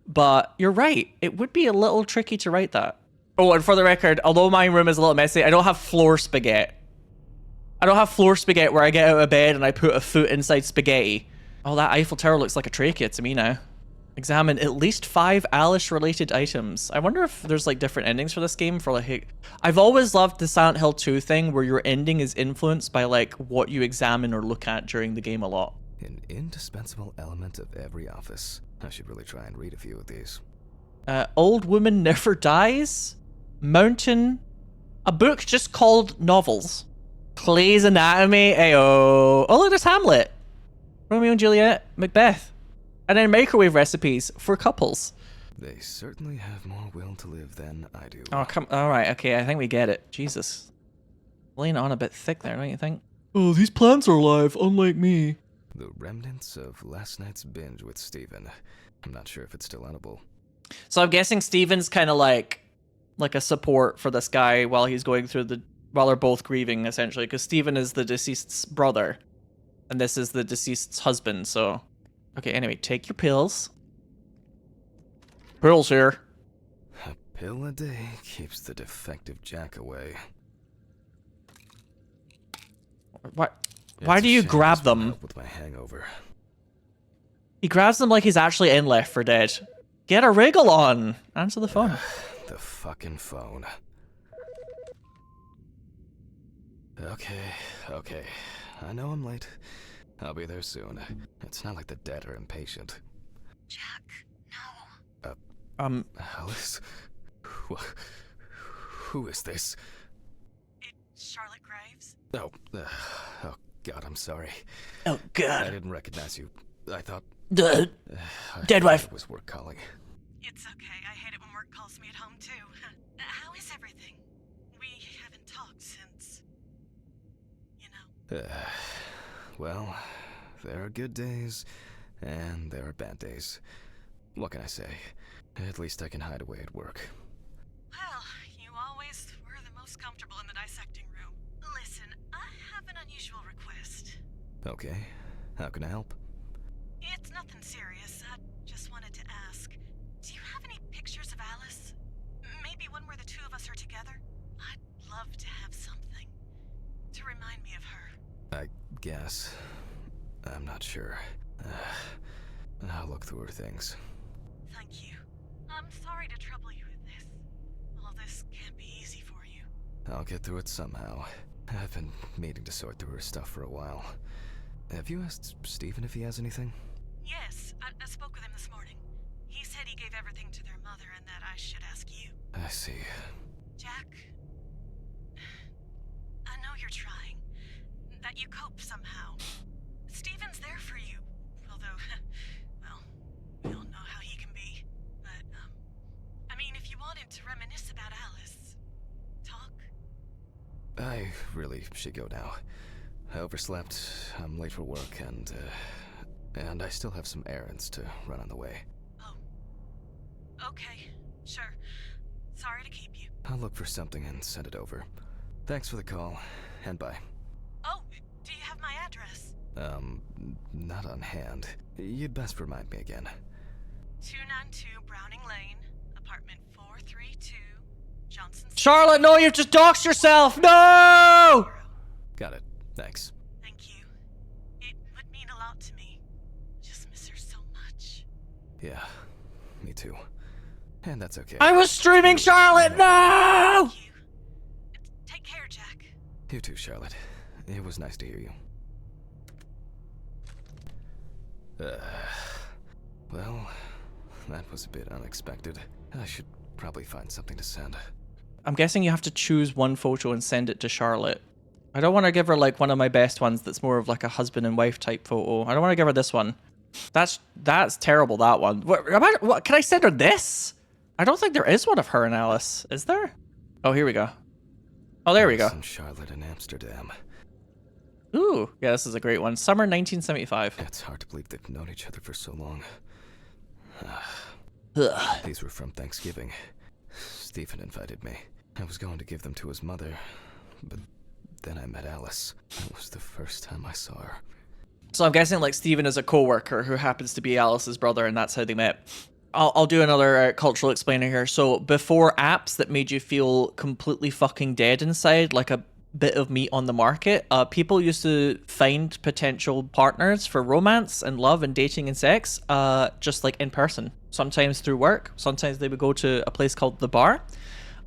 Speaker 1: But you're right. It would be a little tricky to write that. Oh, and for the record, although my room is a little messy, I don't have floor spaghetti. I don't have floor spaghetti where I get out of bed and I put a foot inside spaghetti. Oh, that Eiffel Tower looks like a trachea to me now. Examine at least 5 Alice-related items. I wonder if there's like different endings for this game for like... I've always loved the Silent Hill 2 thing where your ending is influenced by like what you examine or look at during the game a lot.
Speaker 2: An indispensable element of every office. I should really try and read a few of these.
Speaker 1: Old Woman Never Dies. Mountain. A book just called Novels. Clay's Anatomy. Ayo. Oh, look, there's Hamlet. Romeo and Juliet. Macbeth. And then microwave recipes for couples.
Speaker 2: They certainly have more will to live than I do.
Speaker 1: Oh, come... Alright, okay, I think we get it. Jesus. Laying it on a bit thick there, don't you think? Oh, these plants are alive, unlike me.
Speaker 2: The remnants of last night's binge with Steven. I'm not sure if it's still edible.
Speaker 1: So I'm guessing Steven's kind of like a support for this guy while he's going through the... While they're both grieving, essentially. Because Steven is the deceased's brother. And this is the deceased's husband, so... Okay, anyway, take your pills. Pills here.
Speaker 2: A pill a day keeps the defective Jack away.
Speaker 1: What? Why do you grab them?
Speaker 2: With my hangover.
Speaker 1: He grabs them like he's actually in Left 4 Dead. Get a wriggle on. Answer the phone.
Speaker 2: The fucking phone. Okay. I know I'm late. I'll be there soon. It's not like the dead are impatient.
Speaker 3: Jack, no.
Speaker 2: Alice? Who is this?
Speaker 3: It's Charlotte Graves.
Speaker 2: Oh God, I'm sorry.
Speaker 1: Oh,
Speaker 2: I
Speaker 1: God.
Speaker 2: didn't recognize you. I thought
Speaker 1: The
Speaker 2: I
Speaker 1: dead
Speaker 2: thought
Speaker 1: wife.
Speaker 2: It was work calling.
Speaker 4: It's okay. I hate it when work calls me at home, too. How is everything? We haven't talked since... you know.
Speaker 2: Well, there are good days, and there are bad days. What can I say? At least I can hide away at work.
Speaker 4: Well, you always were the most comfortable in the dissecting room. Listen, I have an unusual request.
Speaker 2: Okay, how can I help?
Speaker 4: It's nothing serious. I just wanted to ask. Do you have any pictures of Alice? Maybe one where the two of us are together? I'd love to have something to remind me of her.
Speaker 2: I guess. I'm not sure. I'll look through her things.
Speaker 4: Thank you. I'm sorry to trouble you with this. All this can't be easy for you.
Speaker 2: I'll get through it somehow. I've been meaning to sort through her stuff for a while. Have you asked Stephen if he has anything?
Speaker 4: Yes, I spoke with him this morning. He said he gave everything to their mother and that I should ask you.
Speaker 2: I see.
Speaker 4: Jack, I know you're trying. That you cope somehow. Stephen's there for you. Although, well, we all know how he can be. But, I mean, if you wanted to reminisce about Alice, talk.
Speaker 2: I really should go now. I overslept, I'm late for work, and I still have some errands to run on the way.
Speaker 4: Oh. Okay, sure. Sorry to keep you.
Speaker 2: I'll look for something and send it over. Thanks for the call, and bye.
Speaker 4: Oh, do you have my address?
Speaker 2: Not on hand. You'd best remind me again.
Speaker 4: 292 Browning Lane, apartment 432, Johnson.
Speaker 1: Charlotte, no, you've just doxed yourself. No!
Speaker 2: Got it. Thanks.
Speaker 4: Thank you. It would mean a lot to me. Just miss her so much.
Speaker 2: Yeah, me too. And that's okay.
Speaker 1: I was streaming Charlotte. No!
Speaker 4: Thank you. Take care, Jack.
Speaker 2: You too, Charlotte. It was nice to hear you. Well, that was a bit unexpected. I should probably find something to send.
Speaker 1: I'm guessing you have to choose one photo and send it to Charlotte. I don't want to give her like one of my best ones that's more of like a husband and wife type photo. I don't want to give her this one. That's terrible, that one. What can I send her this? I don't think there is one of her and Alice. Is there? Oh, here we go. Oh, there we go.
Speaker 2: And Charlotte in Amsterdam.
Speaker 1: Ooh, yeah, this is a great one. Summer 1975.
Speaker 2: It's hard to believe they've known each other for so long.
Speaker 1: Ugh.
Speaker 2: These were from Thanksgiving. Stephen invited me. I was going to give them to his mother, but then I met Alice. It was the first time I saw her.
Speaker 1: So I'm guessing like Stephen is a co-worker who happens to be Alice's brother, and that's how they met. I'll do another cultural explainer here. So before apps that made you feel completely fucking dead inside, like a bit of meat on the market, people used to find potential partners for romance and love and dating and sex just like in person. Sometimes through work, sometimes they would go to a place called the bar.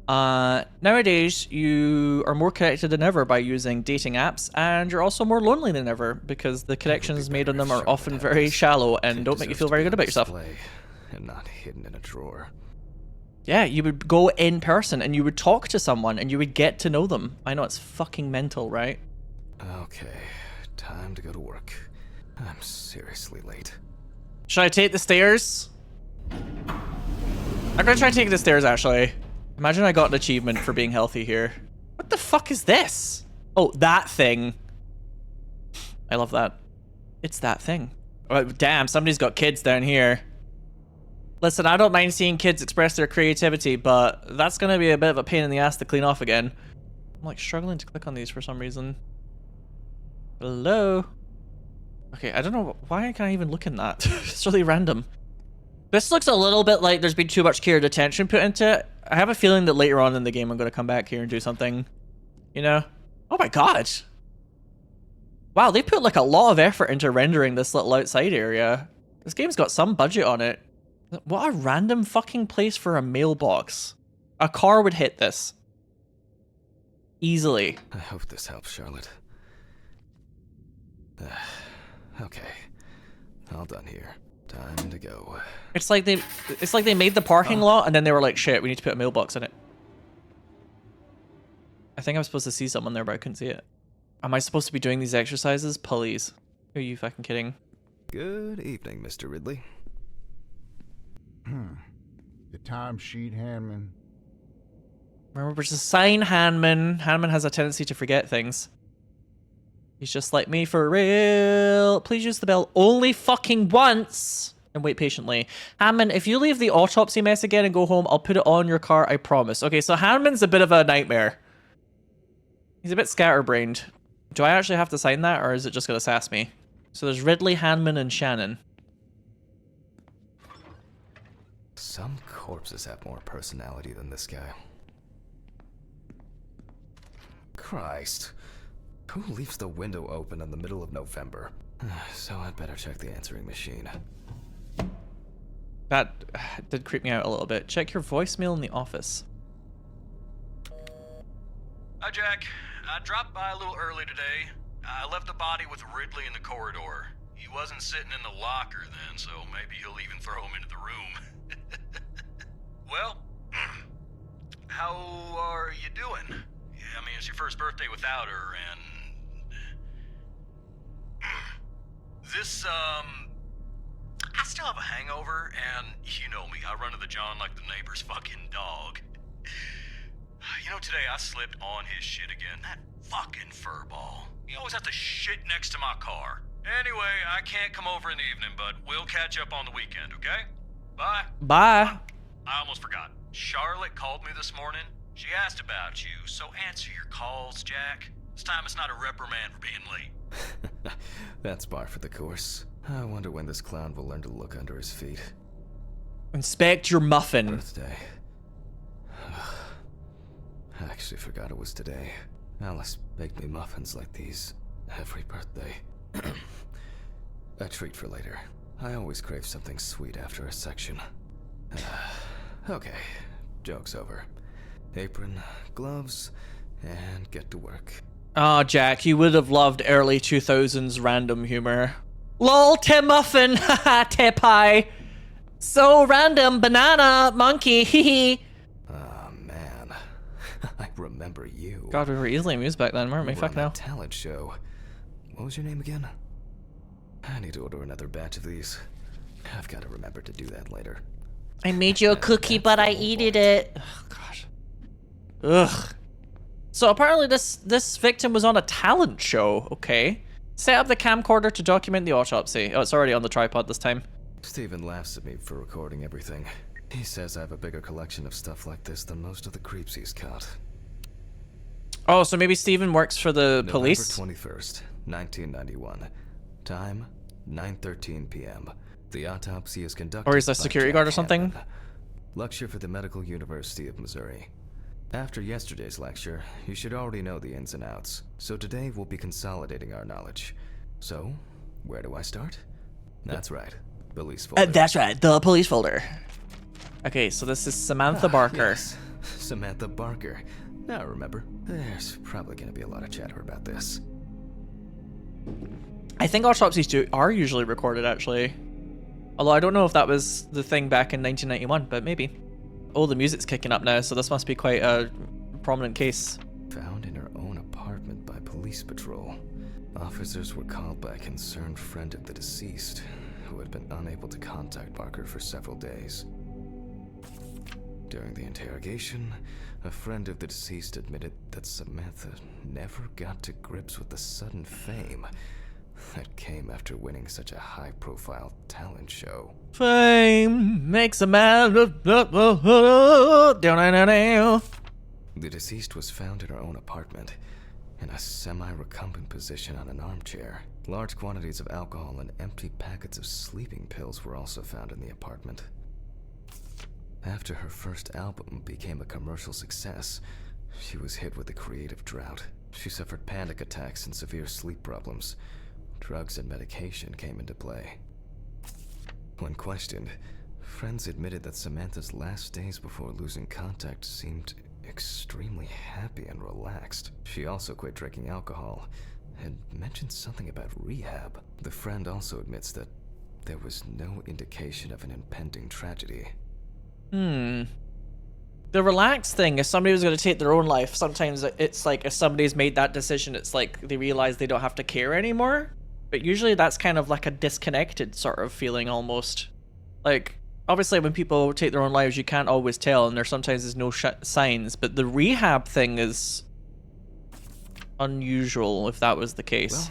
Speaker 1: Nowadays, you are more connected than ever by using dating apps, and you're also more lonely than ever because the connections made on them are often very shallow and don't make you feel very good about yourself.
Speaker 2: And not hidden in a drawer.
Speaker 1: Yeah, you would go in person and you would talk to someone and you would get to know them. I know, it's fucking mental, right?
Speaker 2: Okay, time to go to work. I'm seriously late.
Speaker 1: Should I take the stairs? I'm gonna try taking the stairs, actually. Imagine I got an achievement for being healthy here. What the fuck is this? Oh, that thing. I love that. It's that thing. Oh, damn, somebody's got kids down here. Listen, I don't mind seeing kids express their creativity, but that's gonna be a bit of a pain in the ass to clean off again. I'm like struggling to click on these for some reason. Hello? Okay, I don't know, why can I even look in that? It's really random. This looks a little bit like there's been too much care and attention put into it. I have a feeling that later on in the game I'm gonna come back here and do something, you know? Oh my god! Wow, they put like a lot of effort into rendering this little outside area. This game's got some budget on it. What a random fucking place for a mailbox. A car would hit this. Easily.
Speaker 2: I hope this helps, Charlotte. Okay. All done here. Time to go.
Speaker 1: It's like they made the parking lot and then they were like, shit, we need to put a mailbox in it. I think I was supposed to see someone there, but I couldn't see it. Am I supposed to be doing these exercises? Please. Are you fucking kidding?
Speaker 2: Good evening, Mr. Ridley.
Speaker 5: The timesheet, Handman.
Speaker 1: Remember to sign Hanman. Hanman has a tendency to forget things. He's just like me for real. Please use the bell only fucking once. And wait patiently. Hanman, if you leave the autopsy mess again and go home, I'll put it on your car, I promise. Okay, so Hanman's a bit of a nightmare. He's a bit scatterbrained. Do I actually have to sign that, or is it just gonna sass me? So there's Ridley, Hanman, and Shannon.
Speaker 2: Some corpses have more personality than this guy. Christ. Who leaves the window open in the middle of November? So I'd better check the answering machine.
Speaker 1: That did creep me out a little bit. Check your voicemail in the office.
Speaker 6: Hi, Jack. I dropped by a little early today. I left the body with Ridley in the corridor. He wasn't sitting in the locker then, so maybe he'll even throw him into the room. Well, how are you doing? Yeah, I mean, it's your first birthday without her, and... This, I still have a hangover, and you know me, I run to the John like the neighbor's fucking dog. You know, today I slipped on his shit again. That fucking furball. He always has to shit next to my car. Anyway, I can't come over in the evening, but we'll catch up on the weekend, okay? Bye.
Speaker 1: Bye.
Speaker 6: I almost forgot. Charlotte called me this morning. She asked about you, so answer your calls, Jack. This time it's not a reprimand for being late.
Speaker 2: That's par for the course. I wonder when this clown will learn to look under his feet.
Speaker 1: Inspect your muffin.
Speaker 2: Birthday. I actually forgot it was today. Alice baked me muffins like these every birthday. A treat for later. I always crave something sweet after a section. Okay, joke's over. Apron, gloves, and get to work.
Speaker 1: Oh, Jack, you would have loved early 2000s random humor. LOL, Tim Muffin, haha, Te Pie. So random, banana, monkey, hee.
Speaker 2: Oh man, I remember you.
Speaker 1: God, we were easily amused back then, weren't we?
Speaker 2: You were
Speaker 1: Fuck
Speaker 2: on
Speaker 1: now.
Speaker 2: that talent show. What was your name again? I need to order another batch of these. I've got to remember to do that later.
Speaker 1: I made you a cookie, but I eated it. Oh, gosh. Ugh. So apparently this victim was on a talent show. Okay. Set up the camcorder to document the autopsy. Oh, it's already on the tripod this time.
Speaker 2: Stephen laughs at me for recording everything. He says I have a bigger collection of stuff like this than most of the creeps he's caught.
Speaker 1: Oh, so maybe Steven works for the police?
Speaker 2: November 21st, 1991. Time, 9:13 p.m. The autopsy is conducted
Speaker 1: Or he's a
Speaker 2: by
Speaker 1: security
Speaker 2: Jack
Speaker 1: guard or something?
Speaker 2: Hanman, lecture for the Medical University of Missouri. After yesterday's lecture, you should already know the ins and outs, so today we'll be consolidating our knowledge. So, where do I start? That's right, police folder.
Speaker 1: That's right, the police folder. Okay, so this is Samantha Barker.
Speaker 2: Yes, Samantha Barker. Now remember, there's probably going to be a lot of chatter about this.
Speaker 1: I think autopsies are usually recorded, actually. Although I don't know if that was the thing back in 1991, but maybe. Oh, the music's kicking up now, so this must be quite a prominent case.
Speaker 2: Found in her own apartment by police patrol. Officers were called by a concerned friend of the deceased, who had been unable to contact Barker for several days. During the interrogation, a friend of the deceased admitted that Samantha never got to grips with the sudden fame that came after winning such a high-profile talent show.
Speaker 1: Fame makes a man.
Speaker 2: The deceased was found in her own apartment, in a semi-recumbent position on an armchair. Large quantities of alcohol and empty packets of sleeping pills were also found in the apartment. After her first album became a commercial success, she was hit with a creative drought. She suffered panic attacks and severe sleep problems. Drugs and medication came into play. When questioned, friends admitted that Samantha's last days before losing contact seemed extremely happy and relaxed. She also quit drinking alcohol and mentioned something about rehab. The friend also admits that there was no indication of an impending tragedy.
Speaker 1: The relaxed thing, if somebody was going to take their own life, sometimes it's like if somebody's made that decision, it's like they realize they don't have to care anymore. But usually that's kind of like a disconnected sort of feeling almost. Like, obviously when people take their own lives, you can't always tell, and there sometimes is no signs, but the rehab thing is unusual if that was the case.
Speaker 2: Well,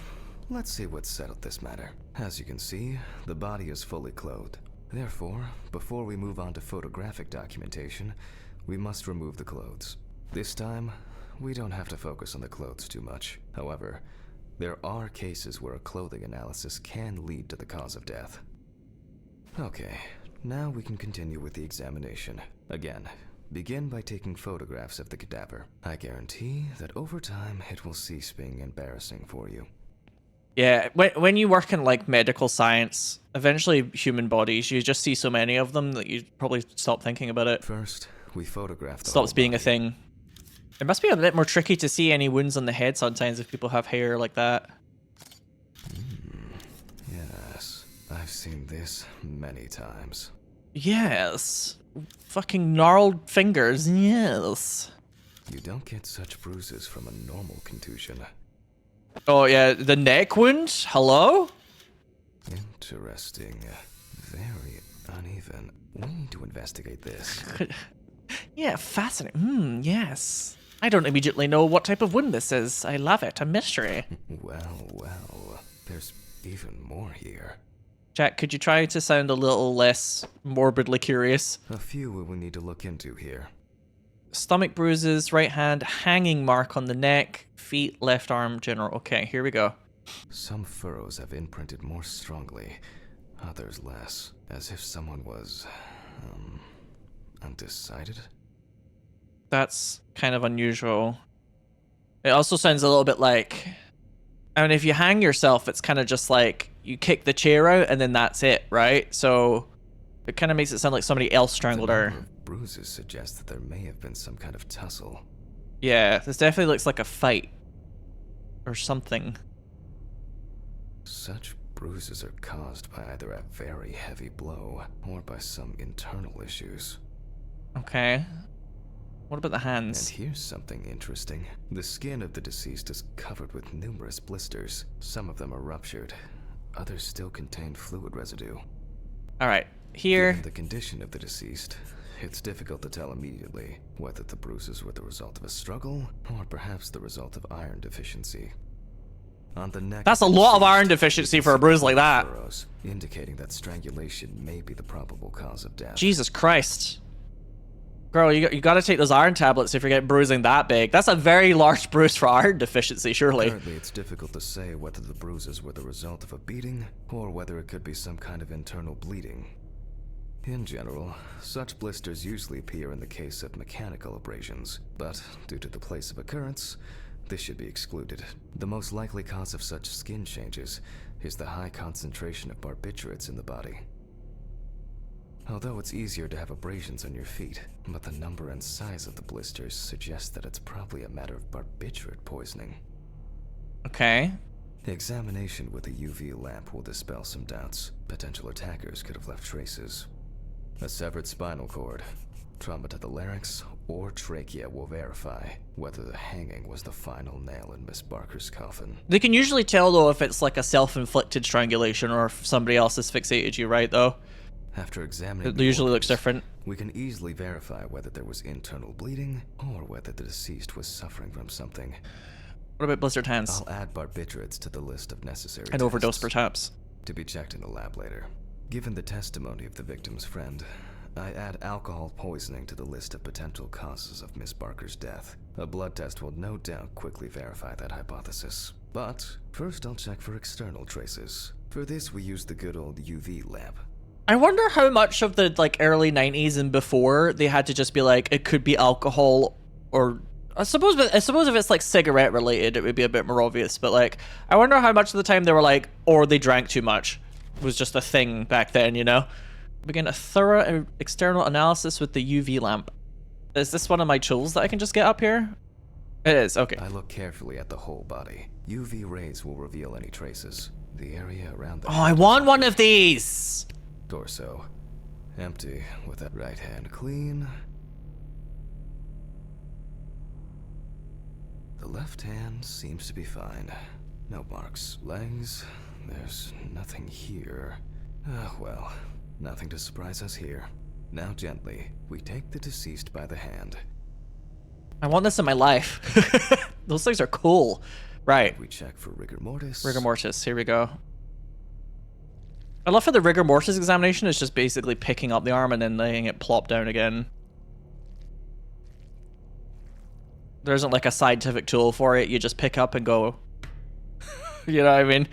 Speaker 2: let's see what settled this matter. As you can see, the body is fully clothed. Therefore, before we move on to photographic documentation, we must remove the clothes. This time, we don't have to focus on the clothes too much. However, there are cases where a clothing analysis can lead to the cause of death. Okay, now we can continue with the examination. Again, begin by taking photographs of the cadaver. I guarantee that over time it will cease being embarrassing for you.
Speaker 1: Yeah, when you work in like medical science, eventually human bodies, you just see so many of them that you probably stop thinking about it.
Speaker 2: First, we photograph the
Speaker 1: Stops
Speaker 2: whole
Speaker 1: being a
Speaker 2: body.
Speaker 1: thing. It must be a bit more tricky to see any wounds on the head sometimes if people have hair like that.
Speaker 2: Yes, I've seen this many times.
Speaker 1: Yes. Fucking gnarled fingers, yes.
Speaker 2: You don't get such bruises from a normal contusion.
Speaker 1: Oh yeah, the neck wound? Hello?
Speaker 2: Interesting. Very uneven. We need to investigate this.
Speaker 1: Yeah, fascinating. Yes. I don't immediately know what type of wound this is. I love it. A mystery.
Speaker 2: Well, there's even more here.
Speaker 1: Jack, could you try to sound a little less morbidly curious?
Speaker 2: A few we will need to look into here.
Speaker 1: Stomach bruises, right hand, hanging mark on the neck, feet, left arm, general. Okay, here we go.
Speaker 2: Some furrows have imprinted more strongly, others less, as if someone was, undecided.
Speaker 1: That's kind of unusual. It also sounds a little bit like, I mean, if you hang yourself, it's kind of just like you kick the chair out and then that's it, right? So it kind of makes it sound like somebody else strangled
Speaker 2: The
Speaker 1: her.
Speaker 2: number of bruises suggest that there may have been some kind of tussle.
Speaker 1: Yeah, this definitely looks like a fight or something.
Speaker 2: Such bruises are caused by either a very heavy blow or by some internal issues.
Speaker 1: Okay. What about the
Speaker 2: And
Speaker 1: hands?
Speaker 2: here's something interesting. The skin of the deceased is covered with numerous blisters. Some of them are ruptured. Others still contain fluid residue.
Speaker 1: All right, here.
Speaker 2: Given the condition of the deceased, it's difficult to tell immediately whether the bruises were the result of a struggle or perhaps the result of iron deficiency. On the neck,
Speaker 1: That's a lot of iron deficiency for a bruise like that.
Speaker 2: furrows, indicating that strangulation may be the probable cause of death.
Speaker 1: Jesus Christ. Girl, you got to take those iron tablets if you're getting bruising that big. That's a very large bruise for iron deficiency, surely.
Speaker 2: Currently, it's difficult to say whether the bruises were the result of a beating or whether it could be some kind of internal bleeding. In general, such blisters usually appear in the case of mechanical abrasions, but due to the place of occurrence, this should be excluded. The most likely cause of such skin changes is the high concentration of barbiturates in the body. Although it's easier to have abrasions on your feet, but the number and size of the blisters suggests that it's probably a matter of barbiturate poisoning.
Speaker 1: Okay.
Speaker 2: The examination with a UV lamp will dispel some doubts. Potential attackers could have left traces. A severed spinal cord, trauma to the larynx, or trachea will verify whether the hanging was the final nail in Miss Barker's coffin.
Speaker 1: They can usually tell, though, if it's like a self-inflicted strangulation or if somebody else has fixated you, right, though?
Speaker 2: After examining
Speaker 1: It
Speaker 2: the
Speaker 1: usually looks
Speaker 2: organs,
Speaker 1: different.
Speaker 2: we can easily verify whether there was internal bleeding or whether the deceased was suffering from something.
Speaker 1: What about blistered hands?
Speaker 2: I'll add barbiturates to the list of necessary
Speaker 1: An overdose,
Speaker 2: tests,
Speaker 1: perhaps.
Speaker 2: to be checked in the lab later. Given the testimony of the victim's friend, I add alcohol poisoning to the list of potential causes of Miss Barker's death. A blood test will no doubt quickly verify that hypothesis. But first I'll check for external traces. For this we use the good old UV lamp.
Speaker 1: I wonder how much of the like early 90s and before they had to just be like, it could be alcohol or I suppose if it's like cigarette related, it would be a bit more obvious. But like, I wonder how much of the time they were like, or they drank too much was just a thing back then, you know? Begin a thorough external analysis with the UV lamp. Is this one of my tools that I can just get up here? It is, okay.
Speaker 2: I look carefully at the whole body. UV rays will reveal any traces. The area around the
Speaker 1: Oh, I want one of these!
Speaker 2: torso. Empty, with that right hand clean. The left hand seems to be fine. No marks. Legs, There's nothing here. Ah, well, nothing to surprise us here. Now gently, we take the deceased by the hand.
Speaker 1: I want this in my life. Those things are cool. Right.
Speaker 2: We check for rigor mortis.
Speaker 1: Rigor mortis. Here we go. I love how the rigor mortis examination is just basically picking up the arm and then letting it plop down again. There isn't like a scientific tool for it. You just pick up and go. You know what I mean?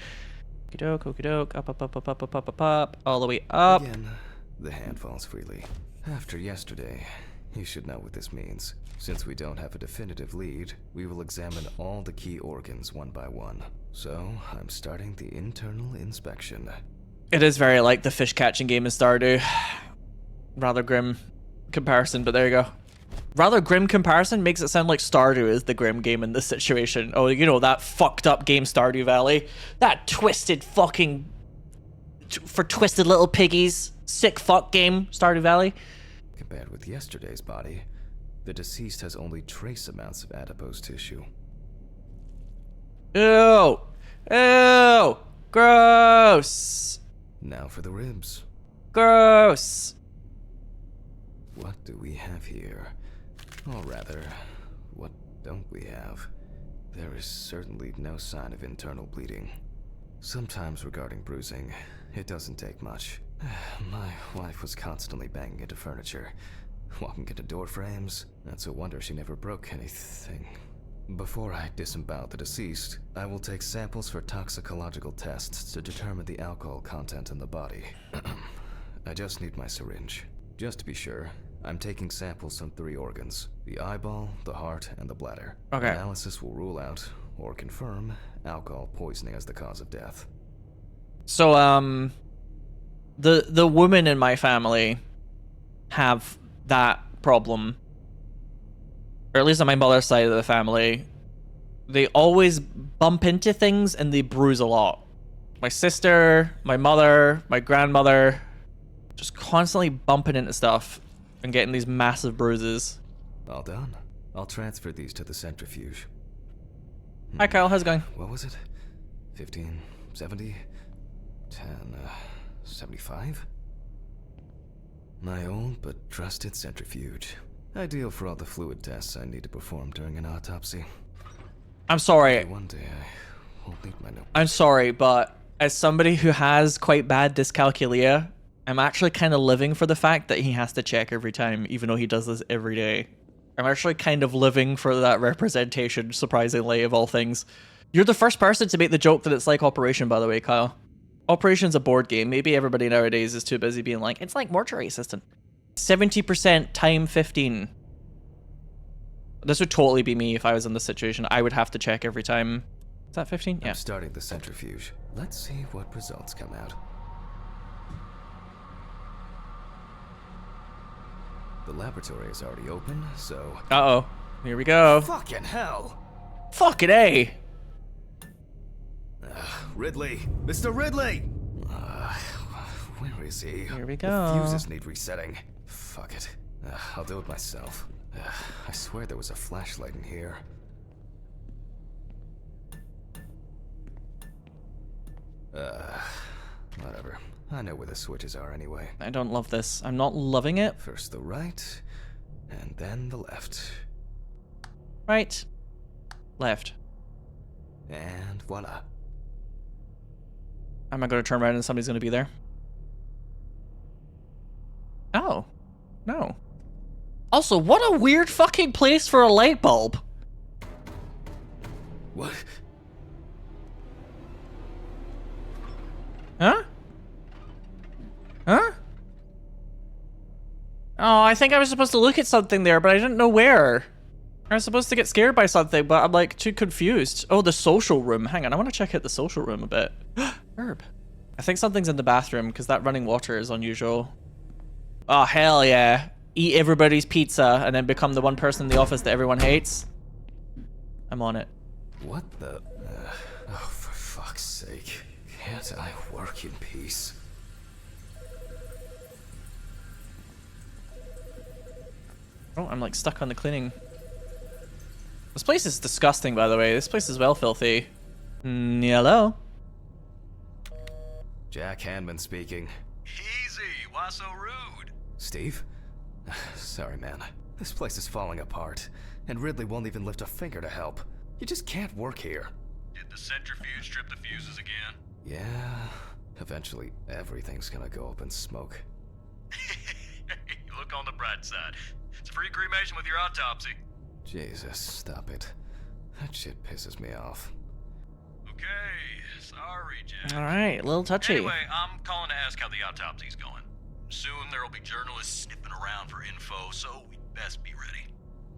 Speaker 1: Okey doke, up, all the way up.
Speaker 2: Again, the hand falls freely. After yesterday, you should know what this means. Since we don't have a definitive lead, we will examine all the key organs one by one. So, I'm starting the internal inspection.
Speaker 1: It is very like the fish catching game in Stardew. Rather grim comparison, but there you go. Rather grim comparison makes it sound like Stardew is the grim game in this situation. Oh, you know, that fucked up game Stardew Valley. That twisted fucking... for twisted little piggies. Sick fuck game, Stardew Valley.
Speaker 2: Compared with yesterday's body, the deceased has only trace amounts of adipose tissue.
Speaker 1: Ew! Ew! Gross!
Speaker 2: Now for the ribs.
Speaker 1: Gross!
Speaker 2: What do we have here? Or rather, what don't we have? There is certainly no sign of internal bleeding. Sometimes regarding bruising, it doesn't take much. My wife was constantly banging into furniture, walking into door frames. That's a wonder she never broke anything. Before I disembowel the deceased, I will take samples for toxicological tests to determine the alcohol content in the body. I just need my syringe. Just to be sure, I'm taking samples from 3 organs: the eyeball, the heart, and the bladder.
Speaker 1: Okay.
Speaker 2: Analysis will rule out, or confirm, alcohol poisoning as the cause of death.
Speaker 1: So, the women in my family have that problem. Or at least on my mother's side of the family. They always bump into things and they bruise a lot. My sister, my mother, my grandmother, just constantly bumping into stuff and getting these massive bruises.
Speaker 2: All done. I'll transfer these to the centrifuge.
Speaker 1: Hi Kyle, how's it going?
Speaker 2: What was it? 15, 70, 10, 75? My old but trusted centrifuge. Ideal for all the fluid tests I need to perform during an autopsy.
Speaker 1: I'm sorry.
Speaker 2: One day I won't need my note.
Speaker 1: I'm sorry, but as somebody who has quite bad dyscalculia, I'm actually kind of living for the fact that he has to check every time, even though he does this every day. I'm actually kind of living for that representation, surprisingly, of all things. You're the first person to make the joke that it's like Operation, by the way, Kyle. Operation's a board game. Maybe everybody nowadays is too busy being like, it's like Mortuary Assistant. 70% time 15. This would totally be me if I was in this situation. I would have to check every time. Is that 15? Yeah.
Speaker 2: I'm starting the centrifuge. Let's see what results come out. The laboratory is already open, so...
Speaker 1: Uh-oh. Here we go.
Speaker 2: Fucking hell!
Speaker 1: Fucking A!
Speaker 2: Ridley! Mr. Ridley! Where is he?
Speaker 1: Here we
Speaker 2: The
Speaker 1: go.
Speaker 2: fuses need resetting. Fuck it. I'll do it myself. I swear there was a flashlight in here. Whatever. I know where the switches are anyway.
Speaker 1: I don't love this. I'm not loving it.
Speaker 2: First the right, and then the left.
Speaker 1: Right. Left.
Speaker 2: And voila.
Speaker 1: Am I going to turn around and somebody's going to be there? Oh. No. Also, what a weird fucking place for a light bulb.
Speaker 2: What?
Speaker 1: Huh? Huh? Oh, I think I was supposed to look at something there, but I didn't know where. I was supposed to get scared by something, but I'm like too confused. Oh, the social room. Hang on, I want to check out the social room a bit. Herb. I think something's in the bathroom because that running water is unusual. Oh, hell yeah. Eat everybody's pizza and then become the one person in the office that everyone hates. I'm on it.
Speaker 2: What the? Oh, for fuck's sake. Can't I work in peace?
Speaker 1: Oh, I'm like stuck on the cleaning. This place is disgusting, by the way. This place is well filthy. Hello?
Speaker 2: Jack Hanman speaking.
Speaker 6: Easy, why so rude?
Speaker 2: Steve? Sorry, man. This place is falling apart, and Ridley won't even lift a finger to help. You just can't work here.
Speaker 6: Did the centrifuge strip the fuses again?
Speaker 2: Yeah, eventually everything's gonna go up in smoke.
Speaker 6: Look on the bright side. It's a free cremation with your autopsy.
Speaker 2: Jesus, stop it. That shit pisses me off.
Speaker 6: Okay, sorry, Jack.
Speaker 1: Alright, a little touchy.
Speaker 6: Anyway, I'm calling to ask how the autopsy's going. Soon there'll be journalists sniffing around for info, so we'd best be ready.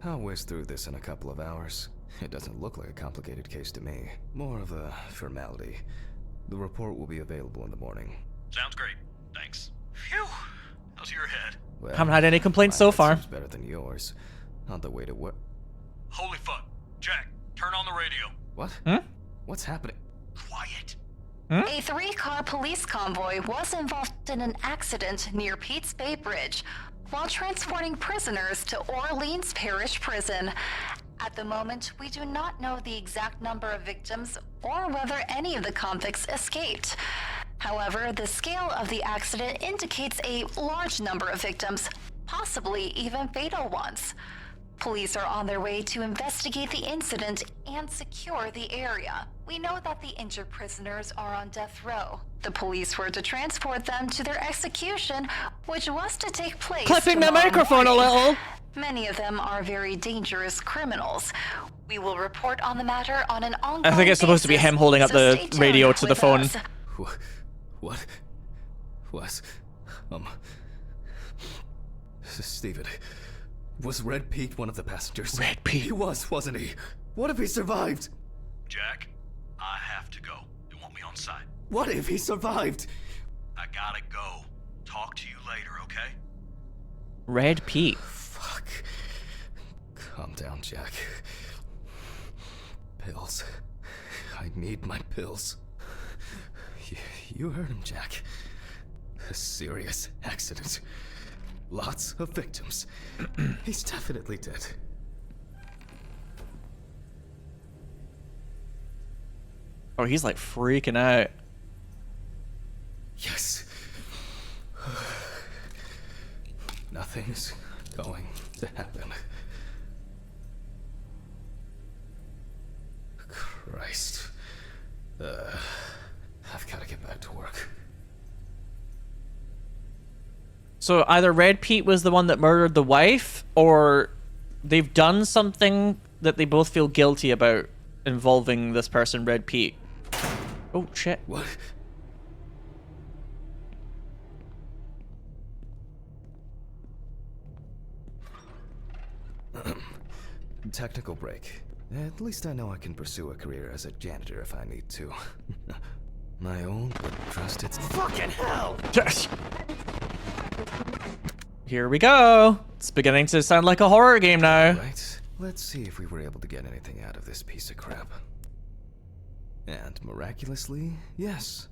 Speaker 2: I'll whiz through this in a couple of hours. It doesn't look like a complicated case to me. More of a formality. The report will be available in the morning.
Speaker 6: Sounds great. Thanks. Phew. How's your head?
Speaker 2: Well,
Speaker 1: Haven't had any complaints so
Speaker 2: mine
Speaker 1: far.
Speaker 2: seems better than yours. On the way to work.
Speaker 6: Holy fuck. Jack, turn on the radio.
Speaker 2: What?
Speaker 1: Hmm?
Speaker 2: What's happening?
Speaker 6: Quiet.
Speaker 3: A 3-car police convoy was involved in an accident near Pete's Bay Bridge while transporting prisoners to Orleans Parish Prison. At the moment, we do not know the exact number of victims or whether any of the convicts escaped. However, the scale of the accident indicates a large number of victims, possibly even fatal ones. Police are on their way to investigate the incident and secure the area. We know that the injured prisoners are on death row. The police were to transport them to their execution, which was to take place
Speaker 1: Clipping the
Speaker 3: tomorrow
Speaker 1: microphone a
Speaker 3: morning.
Speaker 1: little.
Speaker 3: Many of them are very dangerous criminals. We will report on the matter on an ongoing
Speaker 1: I think it's supposed to be
Speaker 3: basis,
Speaker 1: him holding up
Speaker 3: so
Speaker 1: the
Speaker 3: stay tuned
Speaker 1: radio to the
Speaker 3: with
Speaker 1: phone.
Speaker 3: us.
Speaker 2: What? Was, Steven, was Red Pete one of the passengers?
Speaker 1: Red Pete.
Speaker 2: He was, wasn't he? What if he survived?
Speaker 6: Jack, I have to go. They want me on site.
Speaker 2: What if he survived?
Speaker 6: I gotta go. Talk to you later, okay?
Speaker 1: Red Pete.
Speaker 2: Fuck. Calm down, Jack. Pills. I need my pills. You heard him, Jack. A serious accident. Lots of victims. He's definitely dead.
Speaker 1: Oh, he's like freaking out.
Speaker 2: Yes. Nothing's going to happen. Christ. I've got to get back to work.
Speaker 1: So either Red Pete was the one that murdered the wife, or they've done something that they both feel guilty about involving this person, Red Pete. Oh, shit.
Speaker 2: What? Technical break. At least I know I can pursue a career as a janitor if I need to. My old but trusted... Fucking hell!
Speaker 1: Here we go. It's beginning to sound like a horror game now.
Speaker 2: Right, let's see if we were able to get anything out of this piece of crap. And miraculously, yes.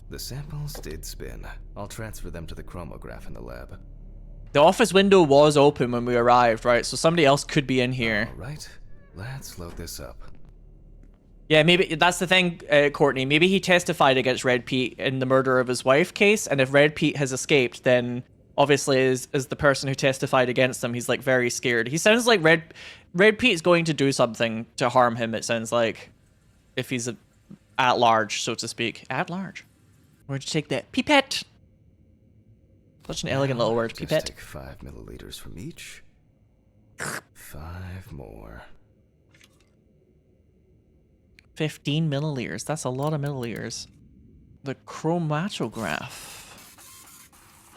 Speaker 2: The samples did spin. I'll transfer them to the chromograph in the lab.
Speaker 1: The office window was open when we arrived, right? So somebody else could be in here.
Speaker 2: Alright, let's load this up.
Speaker 1: Yeah, maybe that's the thing, Courtney. Maybe he testified against Red Pete in the murder of his wife case, and if Red Pete has escaped, then obviously as the person who testified against him, he's like very scared. He sounds like Red Pete's going to do something to harm him, it sounds like. If he's at large, so to speak. At large. Where'd you take that? Pipette! Such an elegant little word,
Speaker 2: Just
Speaker 1: pipette.
Speaker 2: take 5 milliliters from each. 5 more.
Speaker 1: 15 milliliters. That's a lot of milliliters. The chromatograph.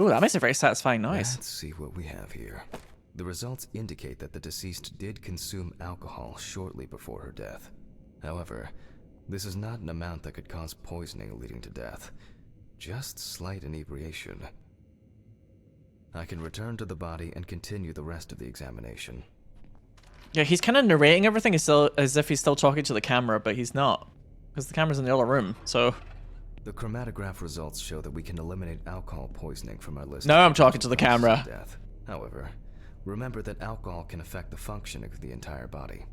Speaker 1: Ooh, that makes a very satisfying noise.
Speaker 2: Let's see what we have here. The results indicate that the deceased did consume alcohol shortly before her death. However, this is not an amount that could cause poisoning leading to death. Just slight inebriation. I can return to the body and continue the rest of the examination.
Speaker 1: Yeah, he's kind of narrating everything as if he's still talking to the camera, but he's not. Because the camera's in the other room, so...
Speaker 2: The chromatograph results show that we can eliminate alcohol poisoning from our list.
Speaker 1: Now I'm talking to the camera.
Speaker 2: Death. However, remember that alcohol can affect the functioning of the entire body.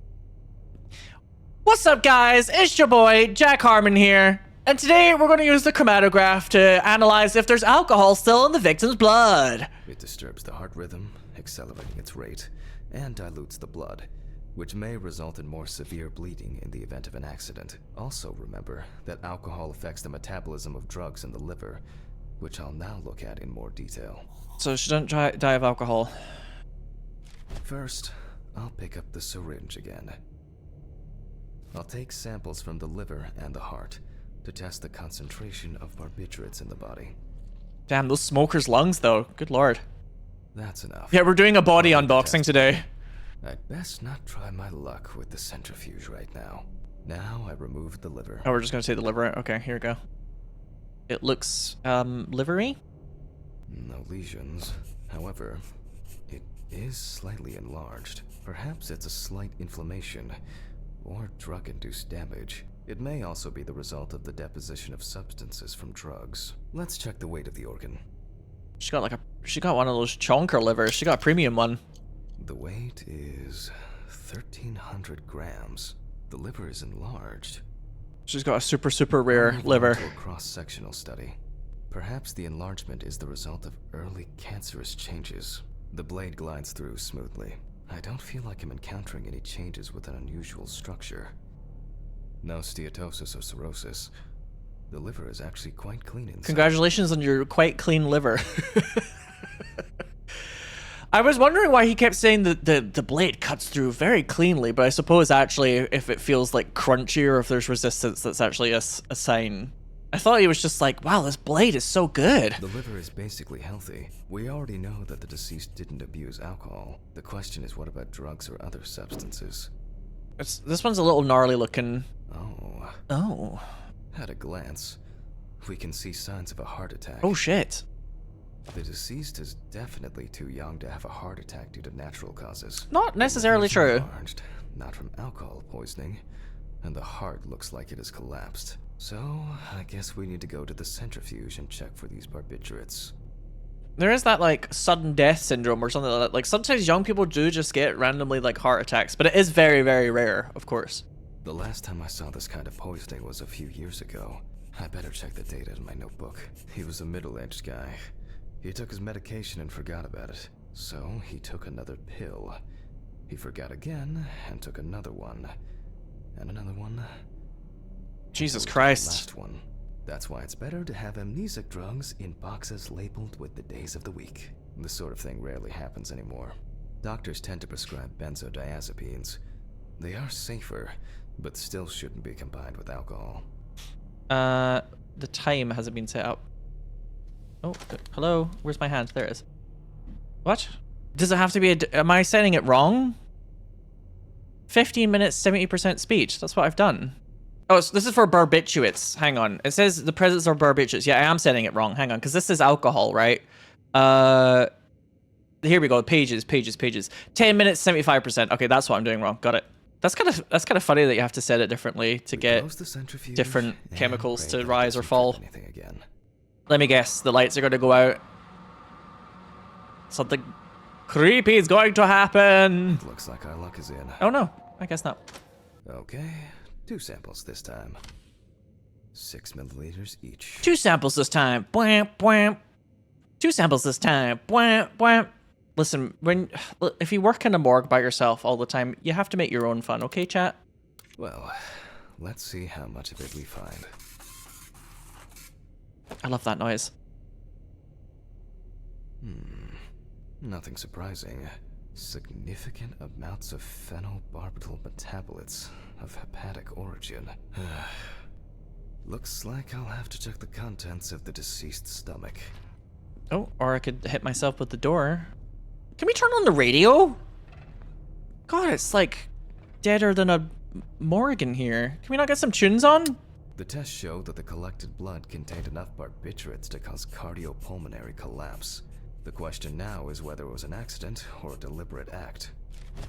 Speaker 1: What's up, guys? It's your boy, Jack Harmon here. And today we're going to use the chromatograph to analyze if there's alcohol still in the victim's blood.
Speaker 2: It disturbs the heart rhythm, accelerating its rate, and dilutes the blood, which may result in more severe bleeding in the event of an accident. Also remember that alcohol affects the metabolism of drugs in the liver, which I'll now look at in more detail.
Speaker 1: So she doesn't die of alcohol.
Speaker 2: First, I'll pick up the syringe again. I'll take samples from the liver and the heart to test the concentration of barbiturates in the body.
Speaker 1: Damn, those smokers' lungs, though. Good lord.
Speaker 2: That's enough.
Speaker 1: Yeah, we're doing a body unboxing today.
Speaker 2: I'd best not try my luck with the centrifuge right now. Now I removed the liver.
Speaker 1: Oh, we're just gonna take the liver out? Okay, here we go. It looks, livery?
Speaker 2: No lesions. However, it is slightly enlarged. Perhaps it's a slight inflammation or drug-induced damage. It may also be the result of the deposition of substances from drugs. Let's check the weight of the organ.
Speaker 1: She got one of those chonker livers. She got a premium one.
Speaker 2: The weight is 1,300 grams. The liver is enlarged.
Speaker 1: She's got a super rare liver.
Speaker 2: To a cross-sectional study. Perhaps the enlargement is the result of early cancerous changes. The blade glides through smoothly. I don't feel like I'm encountering any changes with an unusual structure. No steatosis or cirrhosis. The liver is actually quite clean inside.
Speaker 1: Congratulations on your quite clean liver. I was wondering why he kept saying that the blade cuts through very cleanly, but I suppose actually if it feels like crunchy or if there's resistance, that's actually a sign. I thought he was just like, wow, this blade is so good.
Speaker 2: The liver is basically healthy. We already know that the deceased didn't abuse alcohol. The question is, what about drugs or other substances?
Speaker 1: This one's a little gnarly looking. Oh.
Speaker 2: At a glance, we can see signs of a heart attack.
Speaker 1: Oh shit.
Speaker 2: The deceased is definitely too young to have a heart attack due to natural causes.
Speaker 1: Not necessarily true.
Speaker 2: Enlarged, not from alcohol poisoning, and the heart looks like it has collapsed. So, I guess we need to go to the centrifuge and check for these barbiturates.
Speaker 1: There is that, like, sudden death syndrome or something like that. Like, sometimes young people do just get randomly, like, heart attacks, but it is very, very rare, of course.
Speaker 2: The last time I saw this kind of poisoning was a few years ago. I better check the data in my notebook. He was a middle-aged guy. He took his medication and forgot about it. So, he took another pill. He forgot again and took another one. And another one.
Speaker 1: Jesus
Speaker 2: The
Speaker 1: Christ.
Speaker 2: last one. That's why it's better to have amnesic drugs in boxes labeled with the days of the week. This sort of thing rarely happens anymore. Doctors tend to prescribe benzodiazepines. They are safer, but still shouldn't be combined with alcohol.
Speaker 1: The time hasn't been set up. Oh, hello? Where's my hand? There it is. What? Does it have to be am I setting it wrong? 15 minutes, 70% speech. That's what I've done. Oh, so this is for barbiturates. Hang on. It says the presence of barbiturates. Yeah, I am setting it wrong. Hang on, because this is alcohol, right? Here we go. Pages. 10 minutes, 75%. Okay, that's what I'm doing wrong. Got it. That's kind of funny that you have to set it differently to get different chemicals to rise or fall.
Speaker 2: Again.
Speaker 1: Let me guess. The lights are going to go out. Something creepy is going to happen.
Speaker 2: Looks like our luck is in.
Speaker 1: Oh no, I guess not.
Speaker 2: Okay, 2 samples this time. 6 milliliters each.
Speaker 1: 2 samples this time. Bwamp, bwamp. 2 samples this time. Bwamp, bwamp. Listen, if you work in a morgue by yourself all the time, you have to make your own fun, okay, chat?
Speaker 2: Well, let's see how much of it we find.
Speaker 1: I love that noise.
Speaker 2: Nothing surprising. Significant amounts of phenobarbital metabolites of hepatic origin. Looks like I'll have to check the contents of the deceased's stomach.
Speaker 1: Oh, or I could hit myself with the door. Can we turn on the radio? God, it's like deader than a morgue in here. Can we not get some tunes on?
Speaker 2: The tests showed that the collected blood contained enough barbiturates to cause cardiopulmonary collapse. The question now is whether it was an accident or a deliberate act.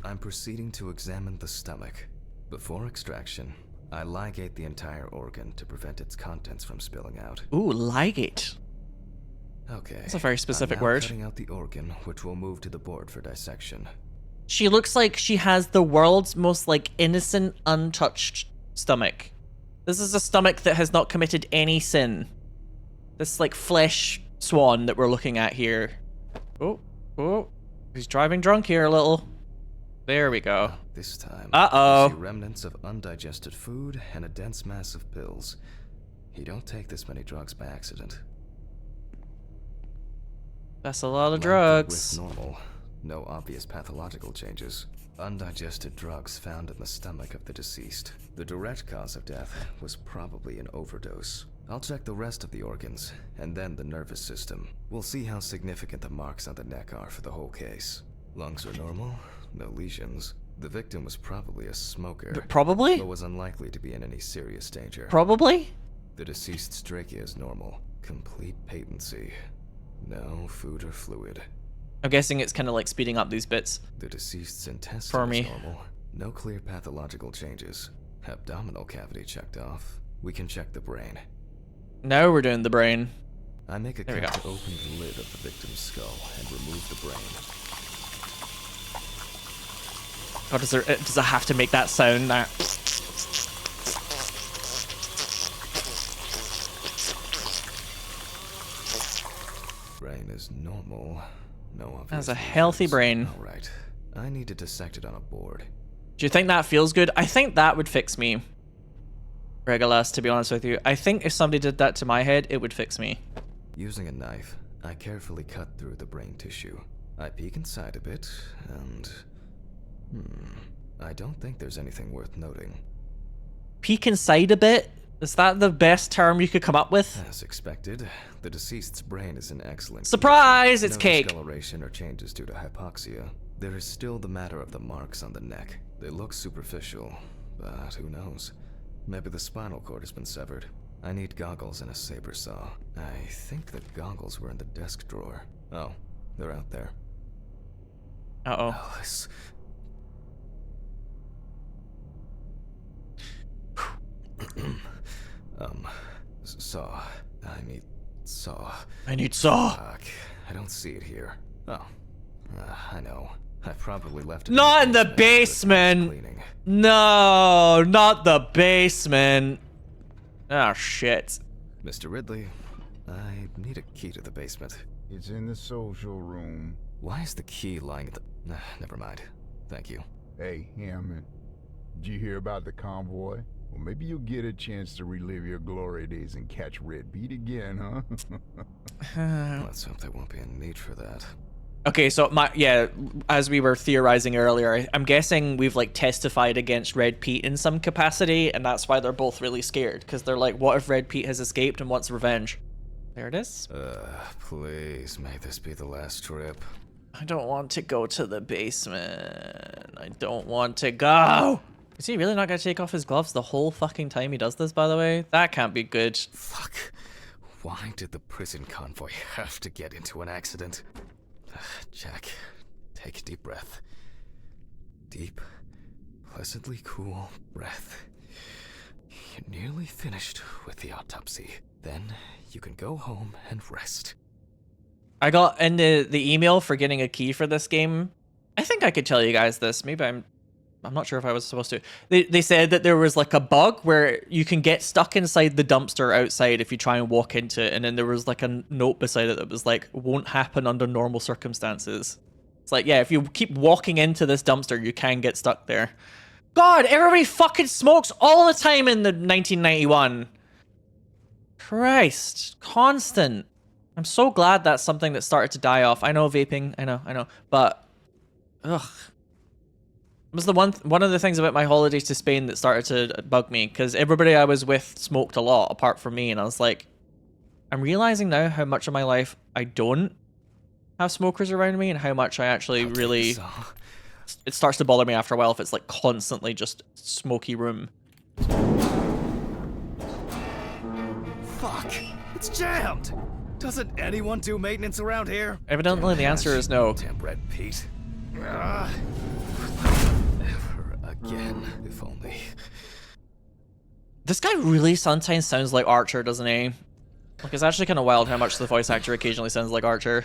Speaker 2: I'm proceeding to examine the stomach. Before extraction, I ligate the entire organ to prevent its contents from spilling out.
Speaker 1: Ooh, ligate.
Speaker 2: Okay.
Speaker 1: That's a very specific
Speaker 2: I'm now
Speaker 1: word.
Speaker 2: cutting out the organ, which will move to the board for dissection.
Speaker 1: She looks like she has the world's most, like, innocent, untouched stomach. This is a stomach that has not committed any sin. This, like, flesh swan that we're looking at here. Oh, oh. He's driving drunk here a little. There we go.
Speaker 2: This time,
Speaker 1: Uh-oh.
Speaker 2: you see remnants of undigested food and a dense mass of pills. You don't take this many drugs by accident.
Speaker 1: That's a lot of
Speaker 2: Like the
Speaker 1: drugs.
Speaker 2: With normal, no obvious pathological changes. Undigested drugs found in the stomach of the deceased. The direct cause of death was probably an overdose. I'll check the rest of the organs, and then the nervous system. We'll see how significant the marks on the neck are for the whole case. Lungs are normal, no lesions. The victim was probably a smoker,
Speaker 1: Probably?
Speaker 2: but was unlikely to be in any serious danger.
Speaker 1: Probably?
Speaker 2: The deceased's trachea is normal. Complete patency. No food or fluid.
Speaker 1: I'm guessing it's kind of like speeding up these bits.
Speaker 2: The deceased's intestine
Speaker 1: For me.
Speaker 2: is normal. No clear pathological changes. Abdominal cavity checked off. We can check the brain.
Speaker 1: Now we're doing the brain.
Speaker 2: I make a
Speaker 1: There we
Speaker 2: cut
Speaker 1: go.
Speaker 2: to open the lid of the victim's skull and remove the brain.
Speaker 1: God, does it have to make that sound? That
Speaker 2: Brain is normal. No obvious
Speaker 1: That's a healthy
Speaker 2: lesions.
Speaker 1: brain.
Speaker 2: All right. I need to dissect it on a board.
Speaker 1: Do you think that feels good? I think that would fix me. Regulus, to be honest with you. I think if somebody did that to my head, it would fix me.
Speaker 2: Using a knife, I carefully cut through the brain tissue. I peek inside a bit, and... I don't think there's anything worth noting.
Speaker 1: Peek inside a bit? Is that the best term you could come up with?
Speaker 2: As expected, the deceased's brain is in excellent
Speaker 1: Surprise!
Speaker 2: condition.
Speaker 1: It's
Speaker 2: No
Speaker 1: cake!
Speaker 2: discoloration or changes due to hypoxia. There is still the matter of the marks on the neck. They look superficial, but who knows? Maybe the spinal cord has been severed. I need goggles and a saber saw. I think the goggles were in the desk drawer. Oh, they're out there.
Speaker 1: Uh-oh.
Speaker 2: Alice. Saw. I need saw.
Speaker 1: I need saw.
Speaker 2: Fuck. I don't see it here. Oh. I know. I probably left it
Speaker 1: Not in the
Speaker 2: but it's
Speaker 1: basement.
Speaker 2: cleaning.
Speaker 1: No, not the basement. Oh, shit.
Speaker 2: Mr. Ridley, I need a key to the basement.
Speaker 5: It's in the social room.
Speaker 2: Why is the key lying at the... never mind. Thank you.
Speaker 5: Hey, Hammond. Did you hear about the convoy? Well, maybe you'll get a chance to relive your glory days and catch Red Beat again, huh?
Speaker 2: Let's hope there won't be a need for that.
Speaker 1: Okay, so as we were theorizing earlier, I'm guessing we've like testified against Red Pete in some capacity, and that's why they're both really scared, because they're like, what if Red Pete has escaped and wants revenge? There it is.
Speaker 2: Please, may this be the last trip.
Speaker 1: I don't want to go to the basement. I don't want to go. Is he really not going to take off his gloves the whole fucking time he does this, by the way? That can't be good.
Speaker 2: Fuck. Why did the prison convoy have to get into an accident? Jack, take a deep breath. Deep, pleasantly cool breath. You're nearly finished with the autopsy. Then you can go home and rest.
Speaker 1: I got into the email for getting a key for this game. I think I could tell you guys this. Maybe I'm not sure if I was supposed to. They said that there was like a bug where you can get stuck inside the dumpster outside if you try and walk into it, and then there was like a note beside it that was like, won't happen under normal circumstances. It's like, yeah, if you keep walking into this dumpster, you can get stuck there. God, everybody fucking smokes all the time in the 1991. Christ, constant. I'm so glad that's something that started to die off. I know vaping, I know, but ugh. It was the one of the things about my holidays to Spain that started to bug me, because everybody I was with smoked a lot apart from me, and I was like, I'm realizing now how much of my life I don't have smokers around me and how much I actually really... It starts to bother me after a while if it's like constantly just smoky room.
Speaker 2: Fuck! It's jammed! Doesn't anyone do maintenance around here?
Speaker 1: Evidently the answer is no.
Speaker 2: Damn Red Pete. Never again, if only.
Speaker 1: This guy really sometimes sounds like Archer, doesn't he? Like, it's actually kind of wild how much the voice actor occasionally sounds like Archer.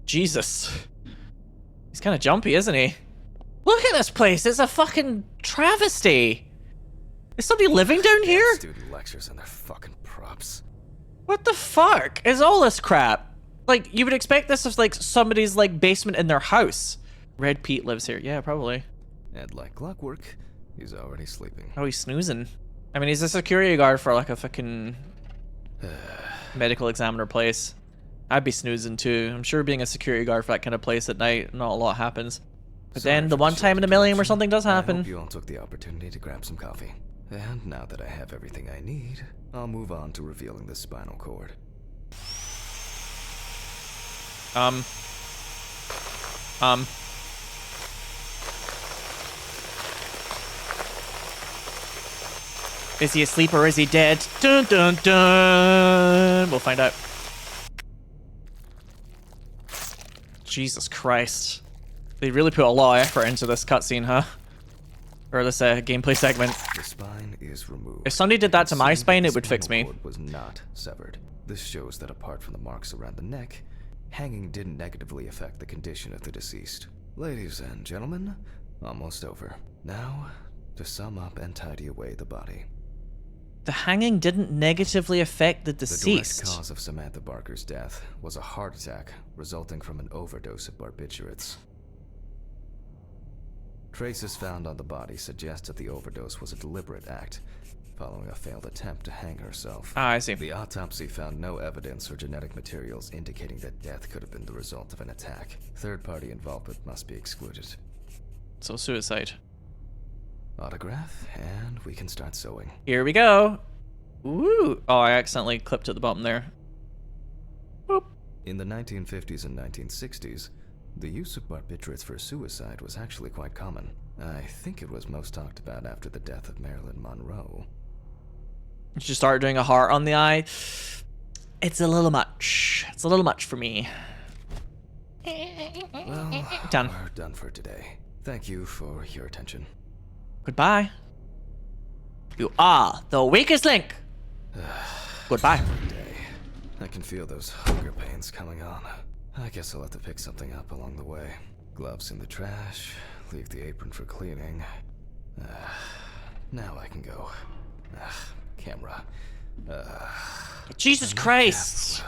Speaker 1: Jesus. He's kind of jumpy, isn't he? Look at this place. It's a fucking travesty. Is somebody living down here?
Speaker 2: Student lectures and their fucking props.
Speaker 1: What the fuck is all this crap? Like, you would expect this as like somebody's like basement in their house. Red Pete lives here. Yeah, probably.
Speaker 2: And like clockwork, he's already sleeping.
Speaker 1: Oh, he's snoozing. I mean, he's a security guard for like a fucking medical examiner place. I'd be snoozing too. I'm sure being a security guard for that kind of place at night, not a lot happens. But
Speaker 2: Sorry
Speaker 1: then the
Speaker 2: for
Speaker 1: one
Speaker 2: short
Speaker 1: time in a million where
Speaker 2: introduction.
Speaker 1: something does
Speaker 2: I
Speaker 1: happen.
Speaker 2: hope you all took the opportunity to grab some coffee. And now that I have everything I need, I'll move on to revealing the spinal cord.
Speaker 1: Is he asleep or is he dead? Dun dun dun. We'll find out. Jesus Christ. They really put a lot of effort into this cutscene, huh? Or this gameplay segment.
Speaker 2: The spine is removed.
Speaker 1: If somebody did that to my
Speaker 2: See,
Speaker 1: spine,
Speaker 2: the
Speaker 1: it would fix
Speaker 2: spinal
Speaker 1: me.
Speaker 2: cord was not severed. This shows that apart from the marks around the neck, hanging didn't negatively affect the condition of the deceased. Ladies and gentlemen, almost over. Now, to sum up and tidy away the body.
Speaker 1: The hanging didn't negatively affect the
Speaker 2: The
Speaker 1: deceased.
Speaker 2: direct cause of Samantha Barker's death was a heart attack resulting from an overdose of barbiturates. Traces found on the body suggest that the overdose was a deliberate act, following a failed attempt to hang herself.
Speaker 1: Ah, I see.
Speaker 2: The autopsy found no evidence or genetic materials indicating that death could have been the result of an attack. Third-party involvement must be excluded.
Speaker 1: So suicide.
Speaker 2: Autograph, and we can start sewing.
Speaker 1: Here we go. Ooh. Oh, I accidentally clipped at the bottom there. Boop.
Speaker 2: In the 1950s and 1960s, the use of barbiturates for suicide was actually quite common. I think it was most talked about after the death of Marilyn Monroe.
Speaker 1: She started doing a heart on the eye. It's a little much. It's a little much for me.
Speaker 2: Well,
Speaker 1: Done.
Speaker 2: we're done for today. Thank you for your attention.
Speaker 1: Goodbye. You are the weakest link. Goodbye.
Speaker 2: Day. I can feel those hunger pains coming on. I guess I'll have to pick something up along the way. Gloves in the trash. Leave the apron for cleaning. Now I can go. Camera.
Speaker 1: Jesus Christ.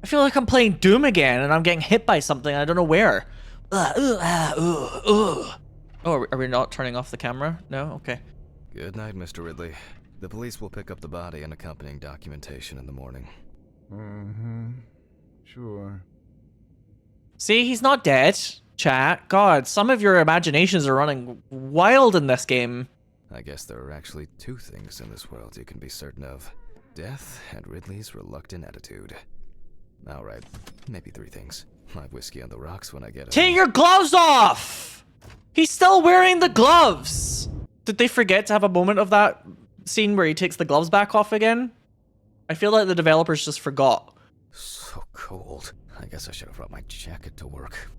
Speaker 1: I feel like I'm playing Doom again and I'm getting hit by something. I don't know where. Oh, are we not turning off the camera? No? Okay.
Speaker 2: Good night, Mr. Ridley. The police will pick up the body and accompanying documentation in the morning.
Speaker 5: Sure.
Speaker 1: See, he's not dead. Chat. God, some of your imaginations are running wild in this game.
Speaker 2: I guess there are actually two things in this world you can be certain of. Death and Ridley's reluctant attitude. Alright, maybe three things. My whiskey on the rocks when I get
Speaker 1: Take
Speaker 2: home.
Speaker 1: your gloves off! He's still wearing the gloves! Did they forget to have a moment of that scene where he takes the gloves back off again? I feel like the developers just forgot.
Speaker 2: So cold. I guess I should have brought my jacket to work.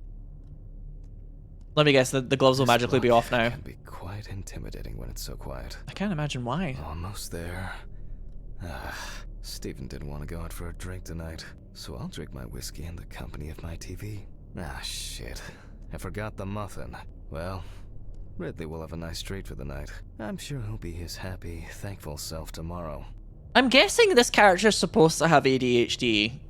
Speaker 1: Let me guess, the gloves will
Speaker 2: This
Speaker 1: magically be
Speaker 2: block
Speaker 1: off now.
Speaker 2: can be quite intimidating when it's so quiet.
Speaker 1: I can't imagine why.
Speaker 2: Almost there. Stephen didn't want to go out for a drink tonight, so I'll drink my whiskey in the company of my TV. Shit. I forgot the muffin. Well, Ridley will have a nice treat for the night. I'm sure he'll be his happy, thankful self tomorrow.
Speaker 1: I'm guessing this character's supposed to have ADHD.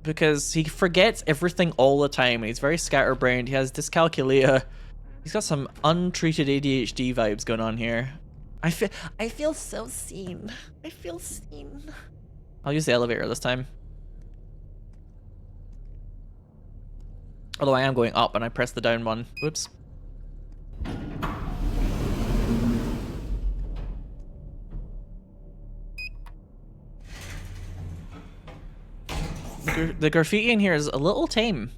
Speaker 1: Because he forgets everything all the time. He's very scatterbrained. He has dyscalculia. He's got some untreated ADHD vibes going on here. I feel so seen. I feel seen. I'll use the elevator this time. Although I am going up and I pressed the down one. Whoops. The graffiti in here is a little tame.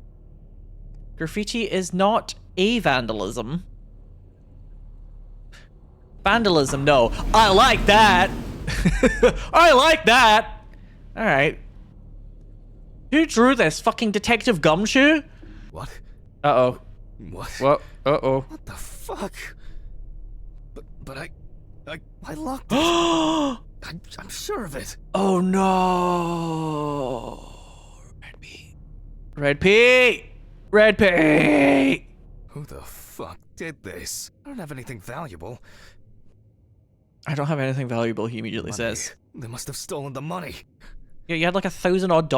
Speaker 1: Graffiti is not a vandalism. Vandalism, no. I like that. I like that. All right. Who drew this? Fucking Detective Gumshoe?
Speaker 2: What?
Speaker 1: Uh-oh.
Speaker 2: What?
Speaker 1: What? Uh-oh.
Speaker 2: What the fuck? But I locked it.
Speaker 1: Oh
Speaker 2: I'm sure of it.
Speaker 1: no. Red Pete. Red Pete. Red Pete!
Speaker 2: Who the fuck did this? I don't have anything valuable.
Speaker 1: I don't have anything valuable, he immediately
Speaker 2: Money.
Speaker 1: says.
Speaker 2: They must have stolen the money.
Speaker 1: Yeah, you had like $1,000 odd.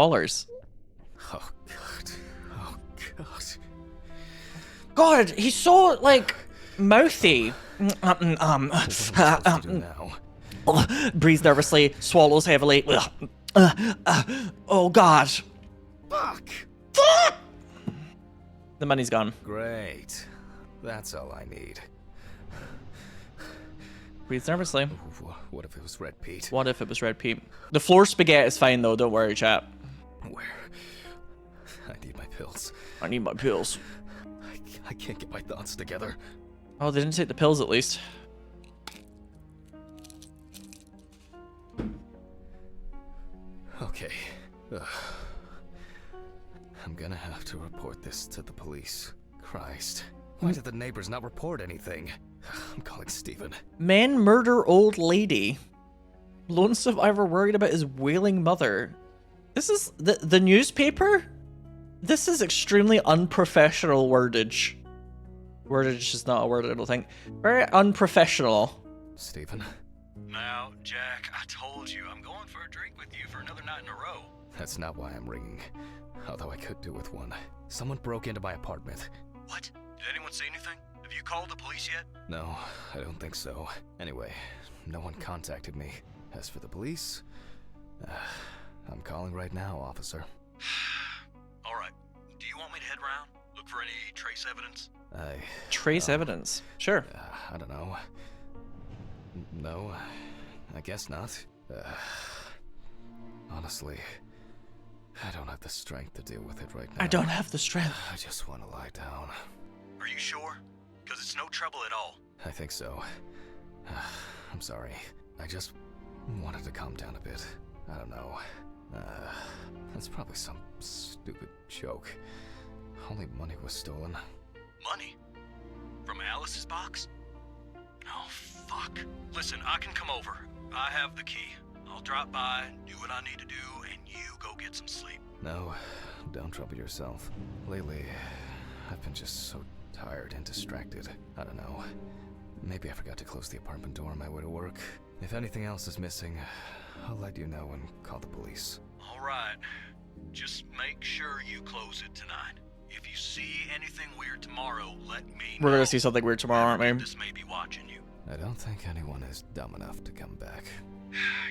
Speaker 2: Oh god. Oh god.
Speaker 1: God, he's so like mouthy.
Speaker 2: What am I supposed to do now?
Speaker 1: Breathes nervously, swallows heavily. Oh god.
Speaker 2: Fuck!
Speaker 1: The money's gone.
Speaker 2: Great. That's all I need.
Speaker 1: Breathes nervously.
Speaker 2: What if it was Red Pete?
Speaker 1: What if it was Red Pete? The floor spaghetti is fine though, don't worry, chap.
Speaker 2: Where? I need my pills.
Speaker 1: I need my pills.
Speaker 2: I can't get my thoughts together.
Speaker 1: Oh, they didn't take the pills at least.
Speaker 2: Okay. I'm gonna have to report this to the police. Christ. Why did the neighbors not report anything? I'm calling Steven.
Speaker 1: Men murder old lady. Lone survivor worried about his wailing mother. This is the newspaper? This is extremely unprofessional wordage. Wordage is not a word, I don't think. Very unprofessional.
Speaker 2: Steven?
Speaker 6: Now, Jack, I told you I'm going for a drink with you for another night in a row.
Speaker 2: That's not why I'm ringing. Although I could do with one. Someone broke into my apartment.
Speaker 6: What? Did anyone see anything? Have you called the police yet?
Speaker 2: No, I don't think so. Anyway, no one contacted me. As for the police, I'm calling right now, officer.
Speaker 6: All right. Do you want me to head around? Look for any trace evidence?
Speaker 1: Trace evidence. Sure.
Speaker 2: I don't know. No, I guess not. Honestly, I don't have the strength to deal with it right now.
Speaker 1: I don't have the strength.
Speaker 2: I just want to lie down.
Speaker 6: Are you sure? Because it's no trouble at all.
Speaker 2: I think so. I'm sorry. I just wanted to calm down a bit. I don't know. That's probably some stupid joke. Only money was stolen.
Speaker 6: Money? From Alice's box? Oh, fuck. Listen, I can come over. I have the key. I'll drop by, do what I need to do, and you go get some sleep.
Speaker 2: No, don't trouble yourself. Lately, I've been just so tired and distracted. I don't know. Maybe I forgot to close the apartment door on my way to work. If anything else is missing, I'll let you know and call the police.
Speaker 6: All right. Just make sure you close it tonight. If you see anything weird tomorrow, let me know.
Speaker 1: We're gonna see something weird tomorrow, aren't we?
Speaker 6: This may be watching you.
Speaker 2: I don't think anyone is dumb enough to come back.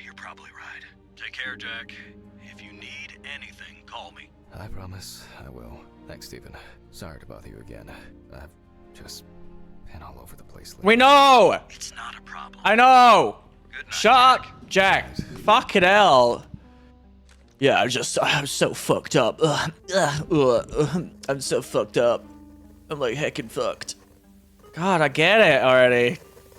Speaker 6: You're probably right. Take care, Jack. If you need anything, call me.
Speaker 2: I promise I will. Thanks, Steven. Sorry to bother you again. I've just been all over the place lately.
Speaker 1: We know!
Speaker 6: It's not a problem.
Speaker 1: I know!
Speaker 6: Good night,
Speaker 1: Shut up, Jack. Fucking hell. Yeah, I'm so fucked up. I'm so fucked up. I'm like heckin' fucked. God, I get it already.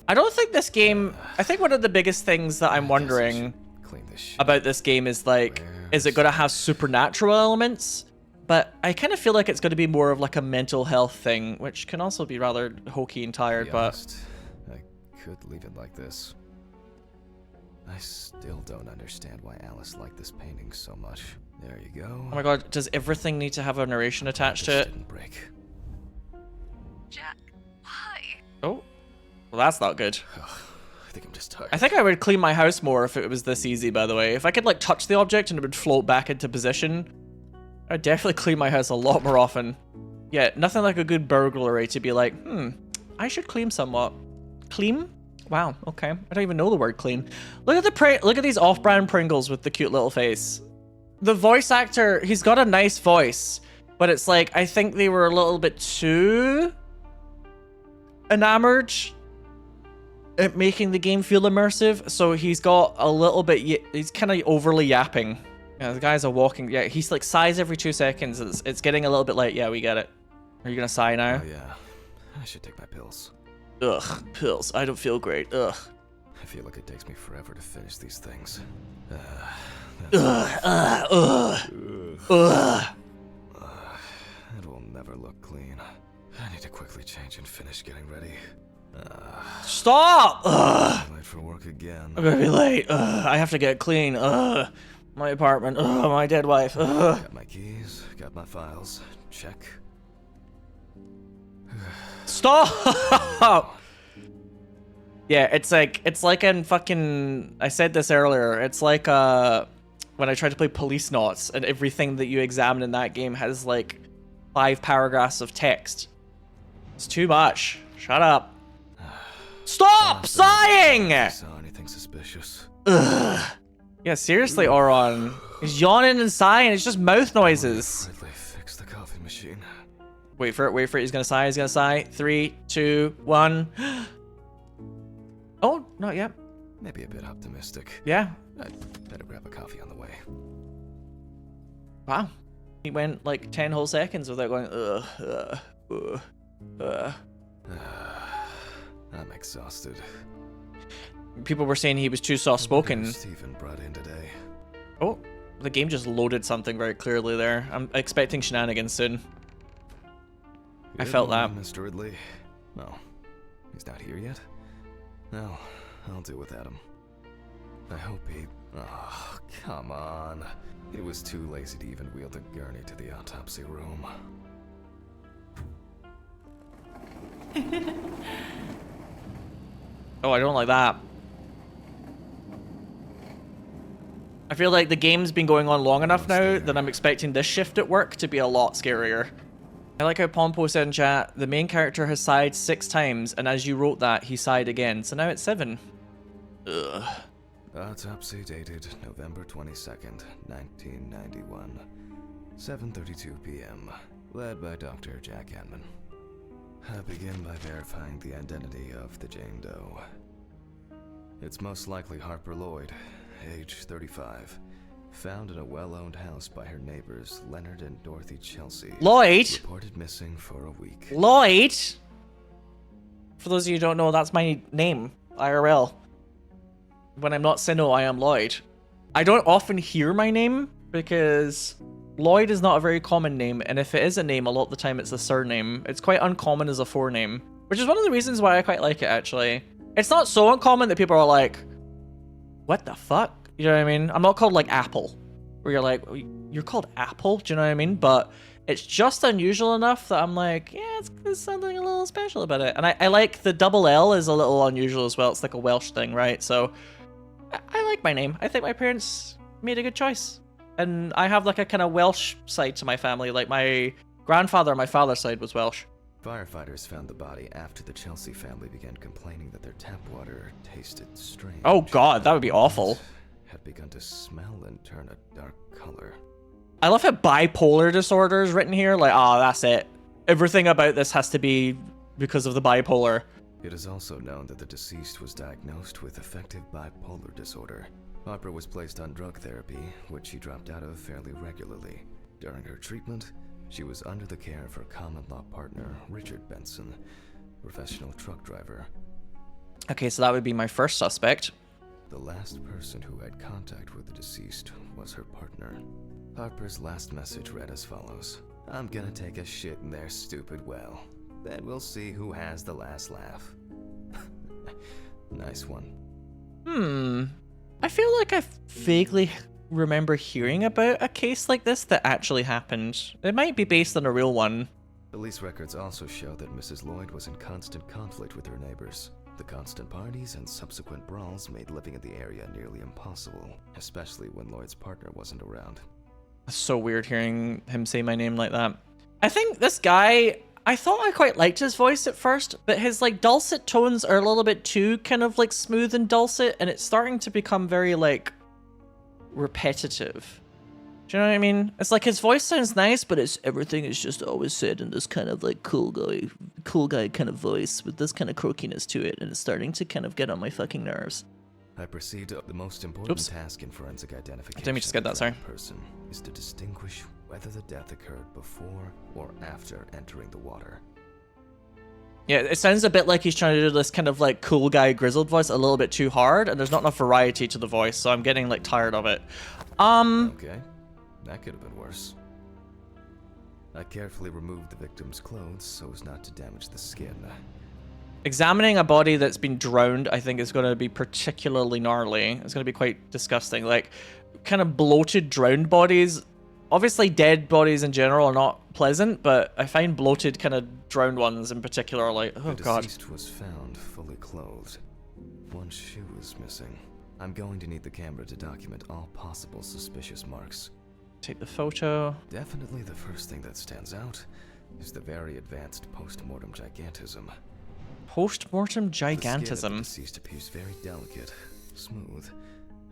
Speaker 1: I don't think this game... I think one of the biggest things that I'm wondering
Speaker 2: Clean this shit.
Speaker 1: about this game is like, is it gonna have supernatural elements? But I kind of feel like it's gonna be more of like a mental health thing, which can also be rather hokey and
Speaker 2: To
Speaker 1: tired,
Speaker 2: be
Speaker 1: but...
Speaker 2: honest, I could leave it like this. I still don't understand why Alice liked this painting so much. There you go.
Speaker 1: Oh my god, does everything need to have a narration attached to it?
Speaker 2: Didn't break.
Speaker 3: Jack, why?
Speaker 1: Oh. Well, that's not good.
Speaker 2: I think I'm just tired.
Speaker 1: I think I would clean my house more if it was this easy, by the way. If I could, like, touch the object and it would float back into position, I'd definitely clean my house a lot more often. Yeah, nothing like a good burglary to be like, I should clean somewhat. Clean? Wow, okay. I don't even know the word clean. Look at these off-brand Pringles with the cute little face. The voice actor, he's got a nice voice, but it's like, I think they were a little bit too enamored at making the game feel immersive, so he's got a little bit, he's kind of overly yapping. Yeah, the guy's a walking, yeah, he's like sighs every 2 seconds. It's getting a little bit like, yeah, we get it. Are you gonna sigh now?
Speaker 2: Oh yeah, I should take my pills.
Speaker 1: Ugh, pills. I don't feel great. Ugh.
Speaker 2: I feel like it takes me forever to finish these things.
Speaker 1: Ugh, ugh.
Speaker 2: It will never look clean. I need to quickly change and finish getting ready.
Speaker 1: Stop! Ugh.
Speaker 2: I'm late for work again.
Speaker 1: I'm gonna be late. Ugh. I have to get clean. Ugh. My apartment. Ugh. My dead wife. Ugh.
Speaker 2: Got my keys, got my files. Check.
Speaker 1: Stop! Yeah, it's like in fucking, I said this earlier, it's like when I tried to play Police Knots and everything that you examine in that game has like 5 paragraphs of text. It's too much. Shut up. Stop sighing!
Speaker 2: Saw anything suspicious?
Speaker 1: Ugh. Yeah, seriously, Oron. He's yawning and sighing. It's just mouth noises.
Speaker 2: Ridley, fix the coffee machine.
Speaker 1: Wait for it. Wait for it. He's gonna sigh. He's gonna sigh. 3, 2, 1. Oh, not yet.
Speaker 2: Maybe a bit optimistic.
Speaker 1: Yeah.
Speaker 2: I'd better grab a coffee on the way.
Speaker 1: Wow. He went like 10 whole seconds without going,
Speaker 2: I'm exhausted.
Speaker 1: People were saying he was too soft-spoken.
Speaker 2: Stephen brought in today.
Speaker 1: Oh, the game just loaded something very clearly there. I'm expecting shenanigans soon. I felt that.
Speaker 2: Mr. Ridley. No, he's not here yet. No, I'll deal with Adam. I hope he... Oh, come on. He was too lazy to even wheel the gurney to the autopsy room.
Speaker 1: Oh, I don't like that. I feel like the game's been going on long enough now that I'm expecting this shift at work to be a lot scarier. I like how Pompo said in chat, the main character has sighed 6 times, and as you wrote that, he sighed again, so now it's 7. Ugh.
Speaker 2: Autopsy dated November 22nd, 1991. 7:32 p.m. Led by Dr. Jack Hanman. I begin by verifying the identity of the Jane Doe. It's most likely Harper Lloyd, age 35. Found in a well-owned house by her neighbors, Leonard and Dorothy Chelsea.
Speaker 1: Lloyd?
Speaker 2: Reported missing for a week.
Speaker 1: Lloyd? For those of you who don't know, that's my name, IRL. When I'm not Sinow, I am Lloyd. I don't often hear my name because Lloyd is not a very common name, and if it is a name, a lot of the time it's a surname. It's quite uncommon as a forename, which is one of the reasons why I quite like it, actually. It's not so uncommon that people are like, what the fuck? You know what I mean? I'm not called like Apple, where you're like, you're called Apple? Do you know what I mean? But it's just unusual enough that I'm like, yeah, there's something a little special about it. And I like the double L is a little unusual as well. It's like a Welsh thing, right? So I like my name. I think my parents made a good choice. And I have like a kind of Welsh side to my family. Like my grandfather on my father's side was Welsh.
Speaker 2: Firefighters found the body after the Chelsea family began complaining that their tap water tasted strange.
Speaker 1: Oh god, that would be awful.
Speaker 2: Had begun to smell and turn a dark color.
Speaker 1: I love how bipolar disorder is written here. Like, oh, that's it. Everything about this has to be because of the bipolar.
Speaker 2: It is also known that the deceased was diagnosed with affective bipolar disorder. Harper was placed on drug therapy, which she dropped out of fairly regularly. During her treatment, she was under the care of her common-law partner, Richard Benson, professional truck driver.
Speaker 1: Okay, so that would be my first suspect.
Speaker 2: The last person who had contact with the deceased was her partner. Harper's last message read as follows. I'm gonna take a shit in their stupid well. Then we'll see who has the last laugh. Nice one.
Speaker 1: I feel like I vaguely remember hearing about a case like this that actually happened. It might be based on a real one.
Speaker 2: Police records also show that Mrs. Lloyd was in constant conflict with her neighbors. The constant parties and subsequent brawls made living in the area nearly impossible, especially when Lloyd's partner wasn't around.
Speaker 1: It's so weird hearing him say my name like that. I think this guy, I thought I quite liked his voice at first, but his like dulcet tones are a little bit too kind of like smooth and dulcet, and it's starting to become very like repetitive. Do you know what I mean? It's like his voice sounds nice, but it's everything is just always said in this kind of like cool guy kind of voice with this kind of croakiness to it, and it's starting to kind of get on my fucking nerves.
Speaker 2: I proceed to the most important task in forensic identification.
Speaker 1: Let me just get that, sorry.
Speaker 2: Person is to distinguish whether the death occurred before or after entering the water.
Speaker 1: Yeah, it sounds a bit like he's trying to do this kind of like cool guy grizzled voice a little bit too hard, and there's not enough variety to the voice, so I'm getting like tired of it.
Speaker 2: Okay, that could have been worse. I carefully removed the victim's clothes so as not to damage the skin.
Speaker 1: Examining a body that's been drowned, I think, is going to be particularly gnarly. It's going to be quite disgusting. Like, kind of bloated drowned bodies obviously dead bodies in general are not pleasant, but I find bloated kind of drowned ones in particular are like, oh
Speaker 2: the
Speaker 1: god.
Speaker 2: deceased was found fully clothed. One shoe is missing. I'm going to need the camera to document all possible suspicious marks.
Speaker 1: Take the photo.
Speaker 2: Definitely the first thing that stands out is the very advanced post-mortem gigantism.
Speaker 1: Post-mortem
Speaker 2: The skin of the
Speaker 1: gigantism.
Speaker 2: deceased appears very delicate, smooth,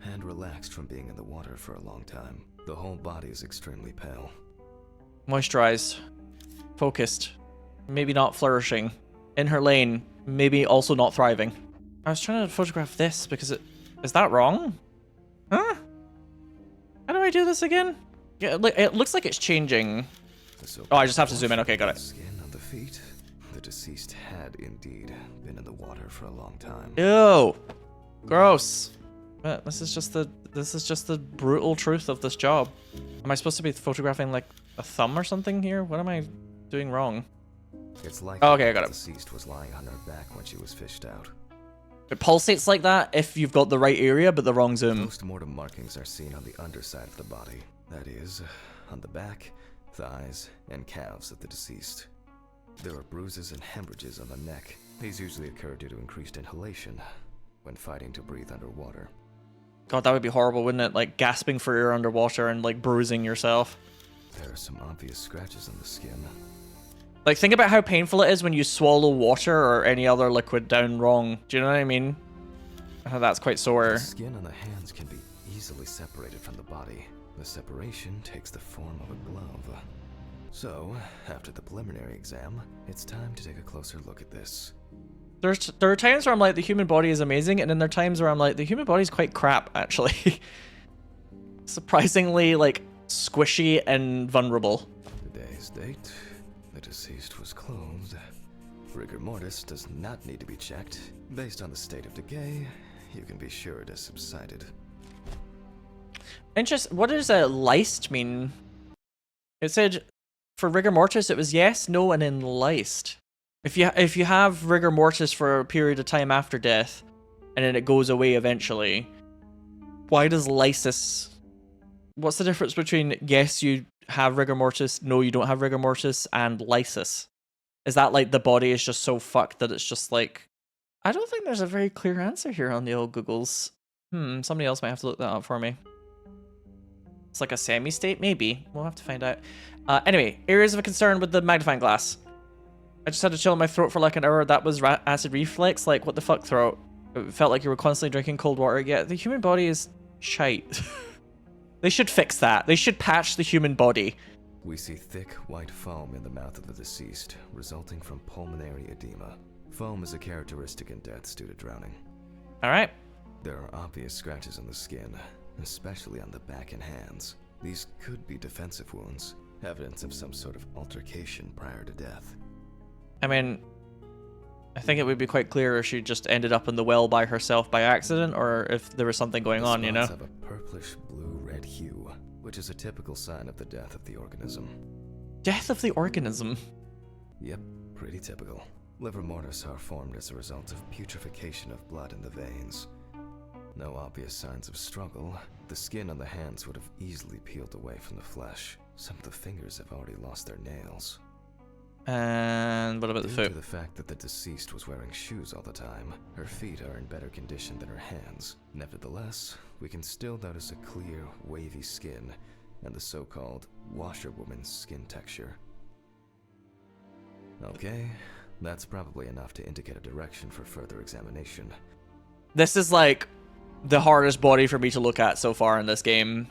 Speaker 2: and relaxed from being in the water for a long time. The whole body is extremely pale.
Speaker 1: Moisturized. Focused. Maybe not flourishing. In her lane. Maybe also not thriving. I was trying to photograph this because it... Is that wrong? Huh? How do I do this again? Yeah, it looks like it's changing. Oh, I just have to zoom in. Okay, got it.
Speaker 2: Skin on the feet. The deceased had indeed been in the water for a long time.
Speaker 1: Ew. Gross. But this is just the brutal truth of this job. Am I supposed to be photographing like a thumb or something here? What am I doing wrong?
Speaker 2: It's like
Speaker 1: Okay, I got
Speaker 2: the
Speaker 1: it.
Speaker 2: deceased was lying on her back when she was fished out.
Speaker 1: It pulsates like that if you've got the right area but the wrong zoom.
Speaker 2: Post-mortem markings are seen on the underside of the body. That is, on the back, thighs, and calves of the deceased. There are bruises and hemorrhages on the neck. These usually occur due to increased inhalation when fighting to breathe underwater.
Speaker 1: God, that would be horrible, wouldn't it? Like gasping for air underwater and like bruising yourself.
Speaker 2: There are some obvious scratches on the skin.
Speaker 1: Like, think about how painful it is when you swallow water or any other liquid down wrong. Do you know what I mean? Oh, that's quite sore.
Speaker 2: The skin on the hands can be easily separated from the body. The separation takes the form of a glove. So, after the preliminary exam, it's time to take a closer look at this.
Speaker 1: There are times where I'm like, the human body is amazing, and then there are times where I'm like, the human body is quite crap, actually. Surprisingly, like, squishy and vulnerable.
Speaker 2: Today's date, the deceased was clothed. Rigor mortis does not need to be checked. Based on the state of decay, you can be sure it has subsided.
Speaker 1: What does lysed mean? It said, for rigor mortis, it was yes, no, and then lysed. If you have rigor mortis for a period of time after death, and then it goes away eventually, why does lysis... What's the difference between yes, you have rigor mortis, no, you don't have rigor mortis, and lysis? Is that like the body is just so fucked that it's just like... I don't think there's a very clear answer here on the old Googles. Somebody else might have to look that up for me. It's like a semi-state? Maybe. We'll have to find out. Anyway, areas of concern with the magnifying glass. I just had to chill in my throat for like an hour. That was acid reflux. Like, what the fuck, throat? It felt like you were constantly drinking cold water. Yeah, the human body is shite. They should fix that. They should patch the human body.
Speaker 2: We see thick, white foam in the mouth of the deceased, resulting from pulmonary edema. Foam is a characteristic in deaths due to drowning.
Speaker 1: Alright.
Speaker 2: There are obvious scratches on the skin, especially on the back and hands. These could be defensive wounds, evidence of some sort of altercation prior to death.
Speaker 1: I mean, I think it would be quite clear if she just ended up in the well by herself by accident, or if there was something going on, you know?
Speaker 2: The spots have a purplish blue-red hue, which is a typical sign of the death of the organism.
Speaker 1: Death of the organism?
Speaker 2: Yep, pretty typical. Liver mortis are formed as a result of putrefaction of blood in the veins. No obvious signs of struggle. The skin on the hands would have easily peeled away from the flesh. Some of the fingers have already lost their nails.
Speaker 1: And what about the
Speaker 2: Due
Speaker 1: foot?
Speaker 2: to the fact that the deceased was wearing shoes all the time, her feet are in better condition than her hands. Nevertheless, we can still notice a clear, wavy skin and the so-called washerwoman's skin texture. Okay, that's probably enough to indicate a direction for further examination.
Speaker 1: This is like the hardest body for me to look at so far in this game.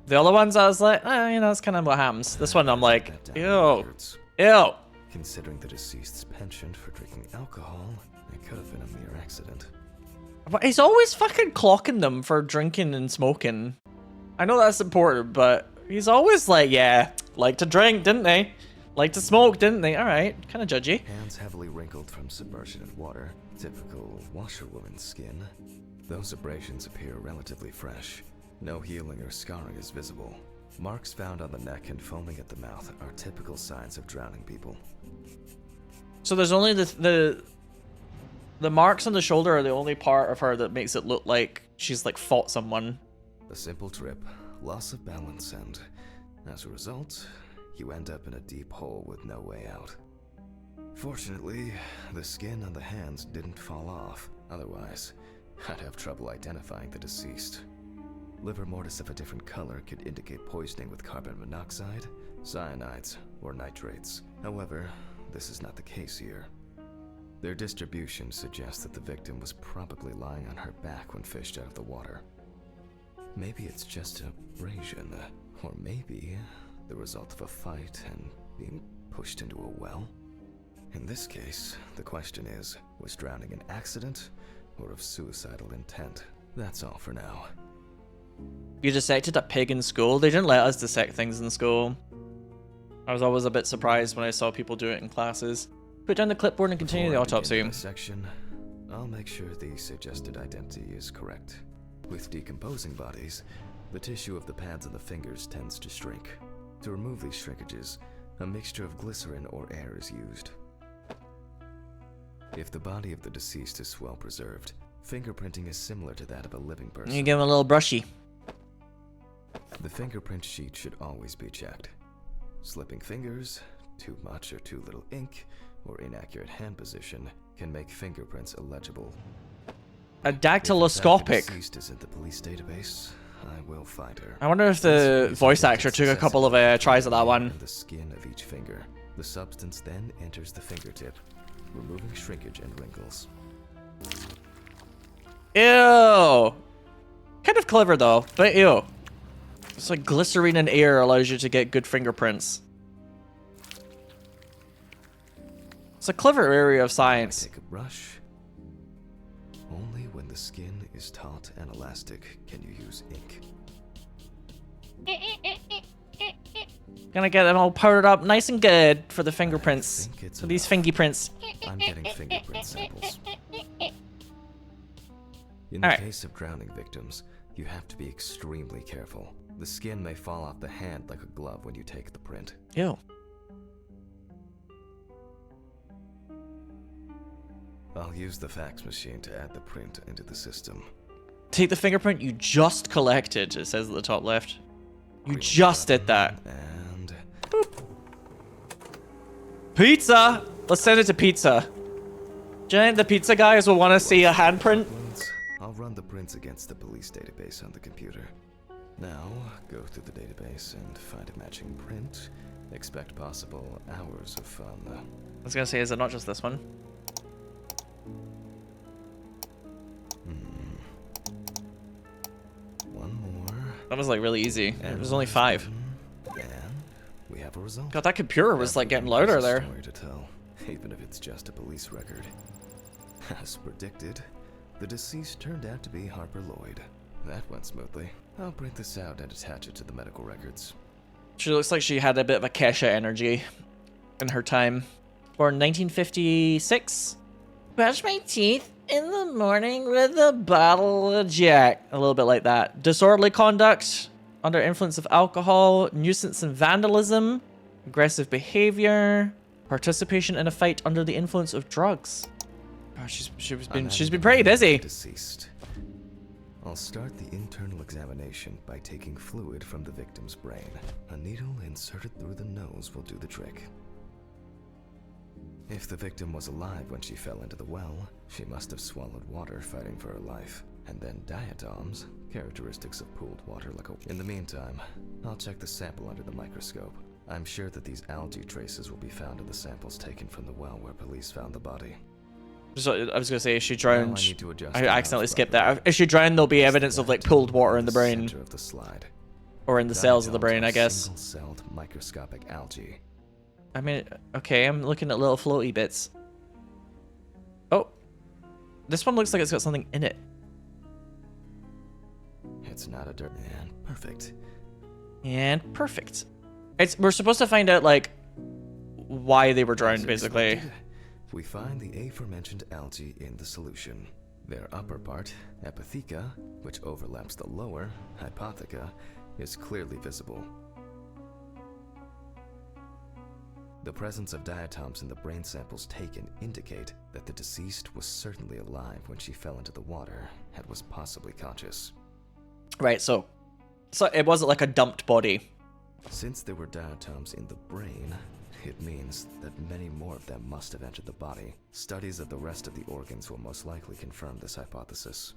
Speaker 1: The other ones I was like, you know, that's kind of what happens. This one I'm like, ew, ew.
Speaker 2: Considering the deceased's penchant for drinking alcohol, it could have been a mere accident.
Speaker 1: But he's always fucking clocking them for drinking and smoking. I know that's important, but he's always like, yeah, like to drink, didn't they? Like to smoke, didn't they? Alright, kind of judgy.
Speaker 2: Hands heavily wrinkled from submersion in water, typical washerwoman's skin. Those abrasions appear relatively fresh. No healing or scarring is visible. Marks found on the neck and foaming at the mouth are typical signs of drowning people.
Speaker 1: So there's only the marks on the shoulder are the only part of her that makes it look like she's like fought someone.
Speaker 2: A simple trip, loss of balance, and as a result, you end up in a deep hole with no way out. Fortunately, the skin on the hands didn't fall off. Otherwise, I'd have trouble identifying the deceased. Liver mortis of a different color could indicate poisoning with carbon monoxide, cyanides, or nitrates. However, this is not the case here. Their distribution suggests that the victim was probably lying on her back when fished out of the water. Maybe it's just an abrasion, or maybe the result of a fight and being pushed into a well. In this case, the question is, was drowning an accident or of suicidal intent? That's all for now.
Speaker 1: You dissected a pig in school? They didn't let us dissect things in school. I was always a bit surprised when I saw people do it in classes. Put down the clipboard and continue the autopsy.
Speaker 2: Section, I'll make sure the suggested identity is correct. With decomposing bodies, the tissue of the pads on the fingers tends to shrink. To remove these shrinkages, a mixture of glycerin or air is used. If the body of the deceased is well preserved, fingerprinting is similar to that of a living person.
Speaker 1: You give him a little brushy.
Speaker 2: The fingerprint sheet should always be checked. Slipping fingers, too much or too little ink, or inaccurate hand position can make fingerprints illegible.
Speaker 1: A dactyloscopic.
Speaker 2: If the deceased is in the police database, I will find her.
Speaker 1: I wonder if the voice actor took a couple of tries at that one.
Speaker 2: The skin of each finger. The substance then enters the fingertip, removing shrinkage and wrinkles.
Speaker 1: Ew. Kind of clever though, but ew. It's like glycerine and air allows you to get good fingerprints. It's a clever area of science.
Speaker 2: Take a brush. Only when the skin is taut and elastic can you use ink.
Speaker 1: Gonna get them all powdered up nice and good for the fingerprints. For these fingerprints.
Speaker 2: I'm getting fingerprint samples. In the
Speaker 1: Alright.
Speaker 2: case of drowning victims, you have to be extremely careful. The skin may fall off the hand like a glove when you take the print.
Speaker 1: Ew.
Speaker 2: I'll use the fax machine to add the print into the system.
Speaker 1: Take the fingerprint you just collected, it says at the top left. You just did that.
Speaker 2: And
Speaker 1: Pizza! Let's send it to pizza. Do you think the pizza guys will want to see a handprint?
Speaker 2: I'll run the prints against the police database on the computer. Now, go through the database and find a matching print. Expect possible hours of fun.
Speaker 1: I was gonna say, is it not just this one?
Speaker 2: One more.
Speaker 1: That was like really easy. It was only 5.
Speaker 2: And we have a result.
Speaker 1: God, that computer was like getting louder
Speaker 2: There's a
Speaker 1: there.
Speaker 2: story to tell, even if it's just a police record. As predicted, the deceased turned out to be Harper Lloyd. That went smoothly. I'll print this out and attach it to the medical records.
Speaker 1: She looks like she had a bit of a Kesha energy in her time. Born 1956. Brush my teeth in the morning with a bottle of Jack. A little bit like that. Disorderly conduct, under influence of alcohol, nuisance and vandalism, aggressive behavior, participation in a fight under the influence of drugs. Oh, she's been pretty busy.
Speaker 2: Deceased. I'll start the internal examination by taking fluid from the victim's brain. A needle inserted through the nose will do the trick. If the victim was alive when she fell into the well, she must have swallowed water fighting for her life, and then diatoms, characteristics of pooled water like a... In the meantime, I'll check the sample under the microscope. I'm sure that these algae traces will be found in the samples taken from the well where police found the body.
Speaker 1: So I was gonna say, if she drowned,
Speaker 2: Now I need to adjust
Speaker 1: I
Speaker 2: the
Speaker 1: accidentally
Speaker 2: mouth
Speaker 1: skipped
Speaker 2: properly.
Speaker 1: that. If she drowned, there'll be evidence of like pooled water in the brain,
Speaker 2: Center of the slide.
Speaker 1: or in the cells of the brain, I guess.
Speaker 2: Single-celled microscopic algae.
Speaker 1: I mean, okay, I'm looking at little floaty bits. Oh, this one looks like it's got something in it.
Speaker 2: It's not a dirt. And perfect.
Speaker 1: And perfect. We're supposed to find out like why they were drowned,
Speaker 2: As
Speaker 1: basically.
Speaker 2: expected, we find the aforementioned algae in the solution. Their upper part, epitheca, which overlaps the lower, hypotheca, is clearly visible. The presence of diatoms in the brain samples taken indicate that the deceased was certainly alive when she fell into the water and was possibly conscious.
Speaker 1: Right, so So it wasn't like a dumped body.
Speaker 2: Since there were diatoms in the brain, it means that many more of them must have entered the body. Studies of the rest of the organs will most likely confirm this hypothesis.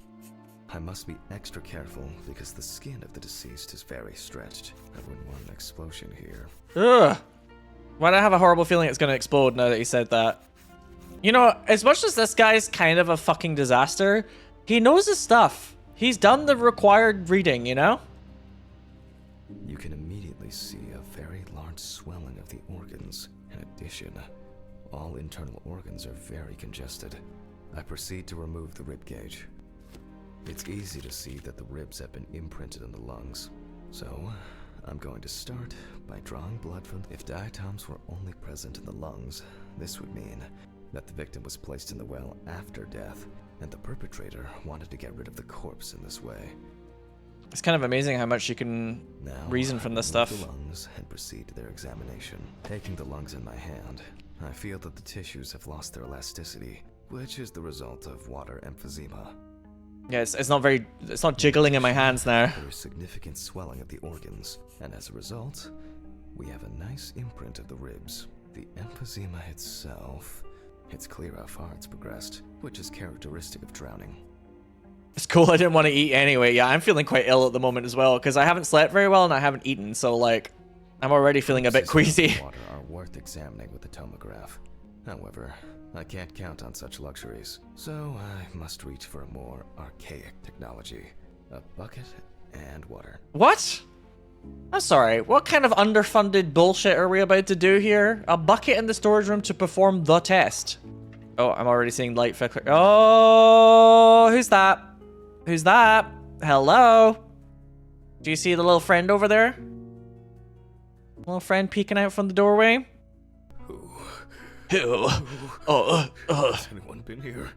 Speaker 2: I must be extra careful because the skin of the deceased is very stretched. I wouldn't want an explosion here.
Speaker 1: Ugh. Why do I have a horrible feeling it's gonna explode now that he said that? You know, as much as this guy's kind of a fucking disaster, he knows his stuff. He's done the required reading, you know?
Speaker 2: You can immediately see a very large swelling of the organs. In addition, all internal organs are very congested. I proceed to remove the rib cage. It's easy to see that the ribs have been imprinted in the lungs. So, I'm going to start by drawing blood from... If diatoms were only present in the lungs, this would mean that the victim was placed in the well after death, and the perpetrator wanted to get rid of the corpse in this way.
Speaker 1: It's kind of amazing how much you can
Speaker 2: Now,
Speaker 1: reason from this
Speaker 2: remove
Speaker 1: stuff.
Speaker 2: the lungs and proceed to their examination. Taking the lungs in my hand, I feel that the tissues have lost their elasticity, which is the result of water emphysema.
Speaker 1: Yeah, it's not jiggling in my hands now.
Speaker 2: There is significant swelling of the organs, and as a result, we have a nice imprint of the ribs. The emphysema itself, it's clear how far it's progressed, which is characteristic of drowning.
Speaker 1: It's cool, I didn't want to eat anyway. Yeah, I'm feeling quite ill at the moment as well, because I haven't slept very well and I haven't eaten, so like, I'm already feeling a bit queasy.
Speaker 2: Water are worth examining with the tomograph. However, I can't count on such luxuries, so I must reach for a more archaic technology. A bucket and water.
Speaker 1: What? I'm sorry, what kind of underfunded bullshit are we about to do here? A bucket in the storage room to perform the test. Oh, I'm already seeing light flicker. Oh, who's that? Who's that? Hello? Do you see the little friend over there? Little friend peeking out from the doorway? Who?
Speaker 2: Has anyone been here?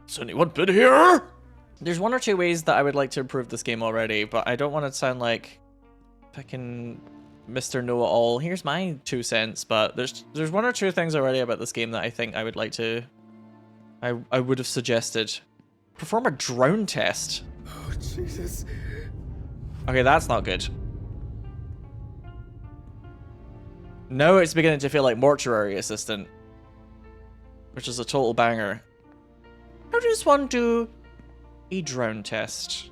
Speaker 1: Has anyone been here? There's one or two ways that I would like to improve this game already, but I don't want to sound like fucking Mr. Know-it-all. Here's my 2 cents, but there's one or two things already about this game that I think I would like to... I would have suggested. Perform a drone test.
Speaker 2: Oh, Jesus.
Speaker 1: Okay, that's not good. Now it's beginning to feel like mortuary assistant, which is a total banger. How does one do a drone test?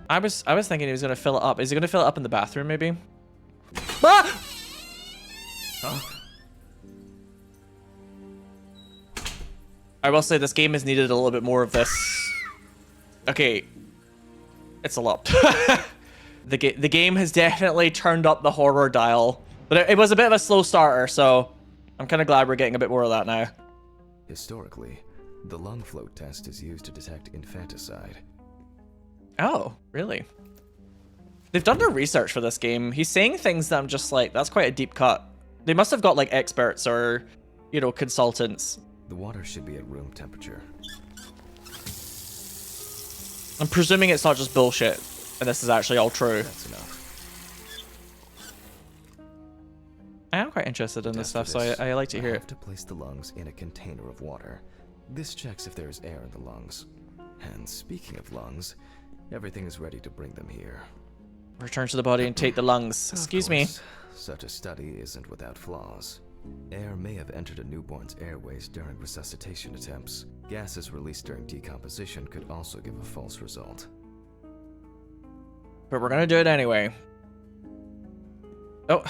Speaker 1: I was thinking he was gonna fill it up. Is he gonna fill it up in the bathroom, maybe? Ah!
Speaker 2: Huh?
Speaker 1: I will say this game has needed a little bit more of this. Okay, it's a lot. The game has definitely turned up the horror dial, but it was a bit of a slow starter, so I'm kind of glad we're getting a bit more of that now.
Speaker 2: Historically, the lung float test is used to detect infanticide.
Speaker 1: Oh, really? They've done their research for this game. He's saying things that I'm just like, that's quite a deep cut. They must have got like experts or, you know, consultants.
Speaker 2: The water should be at room temperature.
Speaker 1: I'm presuming it's not just bullshit, and this is actually all true.
Speaker 2: That's enough.
Speaker 1: I am quite interested in this stuff, so I like to hear
Speaker 2: I
Speaker 1: it.
Speaker 2: have to place the lungs in a container of water. This checks if there is air in the lungs. And speaking of lungs, everything is ready to bring them here.
Speaker 1: Return to the body and take the lungs. Excuse me.
Speaker 2: Such a study isn't without flaws. Air may have entered a newborn's airways during resuscitation attempts. Gases released during decomposition could also give a false result.
Speaker 1: But we're gonna do it anyway. Oh,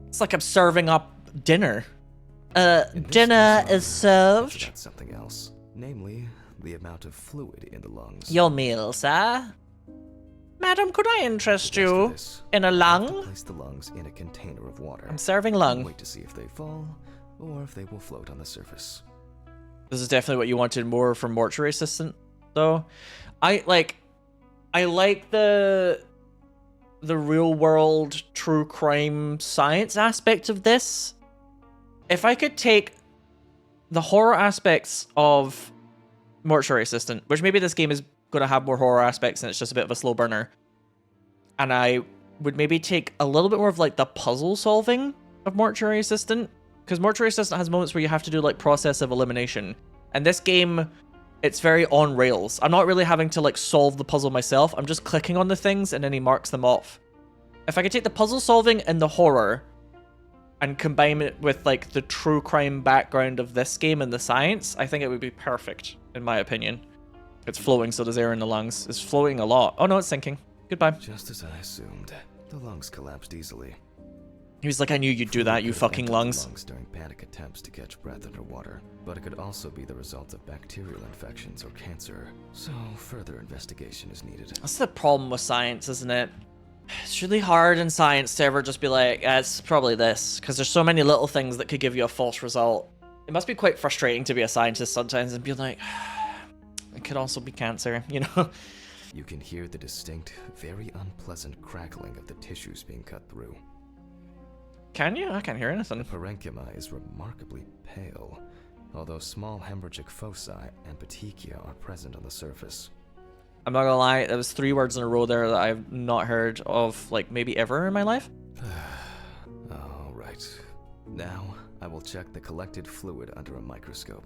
Speaker 1: it's like I'm serving up dinner. Dinner is served.
Speaker 2: That's something else. Namely, the amount of fluid in the lungs.
Speaker 1: Your meal, sir. Madam, could I interest
Speaker 2: As to
Speaker 1: you
Speaker 2: this,
Speaker 1: in a
Speaker 2: I have to
Speaker 1: lung?
Speaker 2: place the lungs in a container of water.
Speaker 1: I'm serving
Speaker 2: And
Speaker 1: lung.
Speaker 2: wait to see if they fall, or if they will float on the surface.
Speaker 1: This is definitely what you wanted more from Mortuary Assistant, though. I like the real world true crime science aspect of this. If I could take the horror aspects of Mortuary Assistant, which maybe this game is going to have more horror aspects and it's just a bit of a slow burner, and I would maybe take a little bit more of like the puzzle solving of Mortuary Assistant, because Mortuary Assistant has moments where you have to do like process of elimination, and this game, it's very on rails. I'm not really having to like solve the puzzle myself. I'm just clicking on the things and then he marks them off. If I could take the puzzle solving and the horror and combine it with like the true crime background of this game and the science, I think it would be perfect, in my opinion. It's floating, so there's air in the lungs. It's floating a lot. Oh no, it's sinking. Goodbye.
Speaker 2: Just as I assumed, the lungs collapsed easily.
Speaker 1: He was like, I knew you'd do that, you fucking lungs.
Speaker 2: Lungs during panic attempts to catch breath underwater, but it could also be the result of bacterial infections or cancer. So further investigation is needed.
Speaker 1: That's the problem with science, isn't it? It's really hard in science to ever just be like, it's probably this, because there's so many little things that could give you a false result. It must be quite frustrating to be a scientist sometimes and be like, it could also be cancer, you know?
Speaker 2: You can hear the distinct, very unpleasant crackling of the tissues being cut through.
Speaker 1: Can you? I can't hear anything.
Speaker 2: The parenchyma is remarkably pale, although small hemorrhagic foci and petechia are present on the surface.
Speaker 1: I'm not gonna lie, there was 3 words in a row there that I've not heard of, like, maybe ever in my life.
Speaker 2: Alright. Now, I will check the collected fluid under a microscope.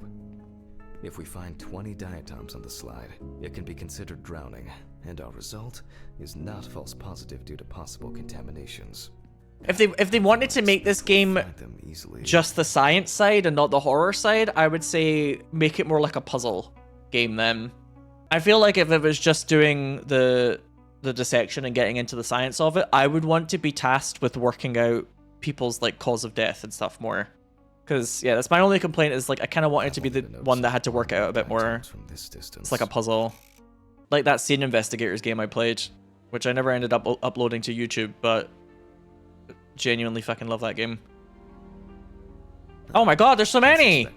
Speaker 2: If we find 20 diatoms on the slide, it can be considered drowning, and our result is not false positive due to possible contaminations.
Speaker 1: If they wanted to make this game
Speaker 2: Find them easily.
Speaker 1: just the science side and not the horror side, I would say make it more like a puzzle game then. I feel like if it was just doing the dissection and getting into the science of it, I would want to be tasked with working out people's like cause of death and stuff more. Because yeah, that's my only complaint is like I kind of wanted to be the one that had to work it out a bit more.
Speaker 2: From this distance.
Speaker 1: It's like a puzzle. Like that Scene Investigators game I played, which I never ended up uploading to YouTube, but genuinely fucking love that game. Oh my god, there's so many!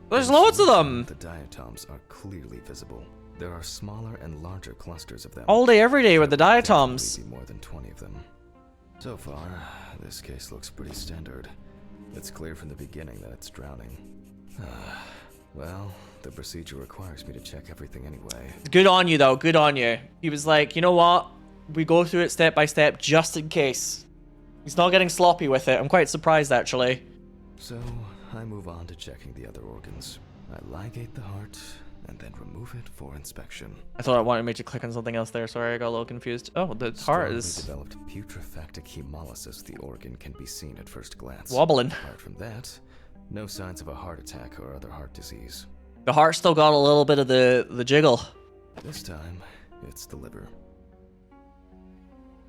Speaker 1: There's loads of them!
Speaker 2: The diatoms are clearly visible. There are smaller and larger clusters of them.
Speaker 1: All day, every day with the
Speaker 2: There
Speaker 1: diatoms.
Speaker 2: may be more than 20 of them. So far, this case looks pretty standard. It's clear from the beginning that it's drowning. Well, the procedure requires me to check everything anyway.
Speaker 1: Good on you, though. Good on you. He was like, you know what? We go through it step by step just in case. He's not getting sloppy with it. I'm quite surprised, actually.
Speaker 2: So, I move on to checking the other organs. I ligate the heart, and then remove it for inspection.
Speaker 1: I thought it wanted me to click on something else there. Sorry, I got a little confused. Oh, the heart is
Speaker 2: developed putrefactic hemolysis. The organ can be seen at first glance.
Speaker 1: wobbling.
Speaker 2: Apart from that, no signs of a heart attack or other heart disease.
Speaker 1: The heart still got a little bit of the jiggle.
Speaker 2: This time, it's the liver.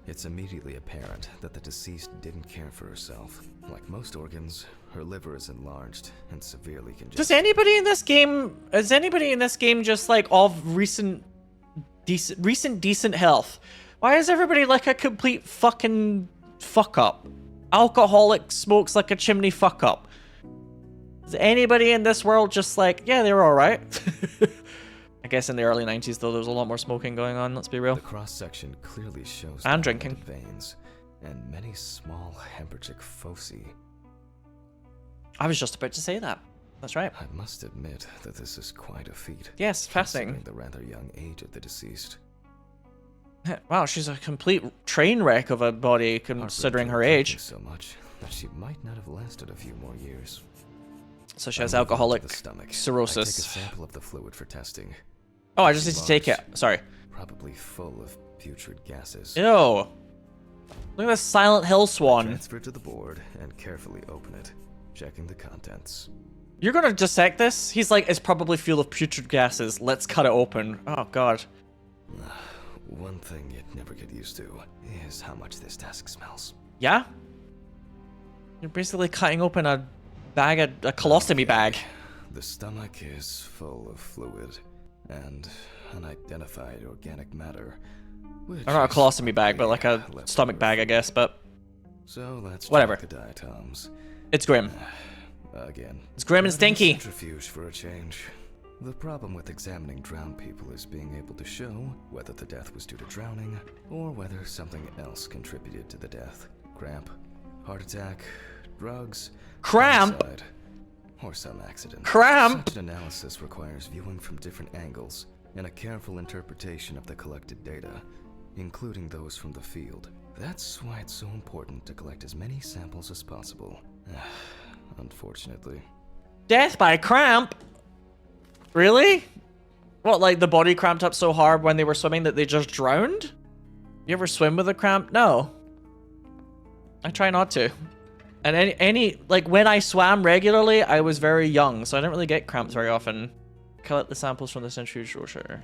Speaker 2: It's immediately apparent that the deceased didn't care for herself. Like most organs, her liver is enlarged and severely congested.
Speaker 1: Is anybody in this game just like of recent decent health? Why is everybody like a complete fucking fuck up? Alcoholic smokes like a chimney fuck up. Is anybody in this world just like, yeah, they were alright? I guess in the early 90s though, there was a lot more smoking going on, let's be real.
Speaker 2: The cross-section clearly shows
Speaker 1: And drinking.
Speaker 2: veins and many small hemorrhagic foci.
Speaker 1: I was just about to say that. That's right.
Speaker 2: I must admit that this is quite a feat.
Speaker 1: Yes, fascinating.
Speaker 2: Considering the rather young age of the deceased.
Speaker 1: Wow, she's a complete train wreck of a body considering her
Speaker 2: Heartbreaking
Speaker 1: age.
Speaker 2: so much that she might not have lasted a few more years.
Speaker 1: So she has
Speaker 2: I move on to
Speaker 1: alcoholic
Speaker 2: the stomach.
Speaker 1: cirrhosis.
Speaker 2: I take a sample of the fluid for testing.
Speaker 1: Oh, I just need to take it. Sorry.
Speaker 2: Probably full of putrid gases.
Speaker 1: Ew. Look at this Silent Hill swan.
Speaker 2: Transfer it to the board and carefully open it, checking the contents.
Speaker 1: You're gonna dissect this? He's like, it's probably full of putrid gases. Let's cut it open. Oh, God.
Speaker 2: One thing you'd never get used to is how much this desk smells.
Speaker 1: Yeah? You're basically cutting open a colostomy bag.
Speaker 2: The stomach is full of fluid and unidentified organic matter. Which
Speaker 1: Or not a
Speaker 2: is
Speaker 1: colostomy bag, but like a
Speaker 2: leftover
Speaker 1: stomach bag, I guess, but
Speaker 2: So let's
Speaker 1: whatever.
Speaker 2: check the diatoms.
Speaker 1: It's grim.
Speaker 2: Again.
Speaker 1: It's grim and
Speaker 2: Another
Speaker 1: stinky.
Speaker 2: Centrifuge for a change. The problem with examining drowned people is being able to show whether the death was due to drowning or whether something else contributed to the death. Cramp, heart attack, drugs,
Speaker 1: Cramp?
Speaker 2: homicide, or some accident.
Speaker 1: Cramp?
Speaker 2: Such an analysis requires viewing from different angles and a careful interpretation of the collected data, including those from the field. That's why it's so important to collect as many samples as possible. Unfortunately.
Speaker 1: Death by cramp? Really? What, like the body cramped up so hard when they were swimming that they just drowned? You ever swim with a cramp? No. I try not to. And any like when I swam regularly, I was very young, so I didn't really get cramps very often. Collect the samples from the centrifuge washer.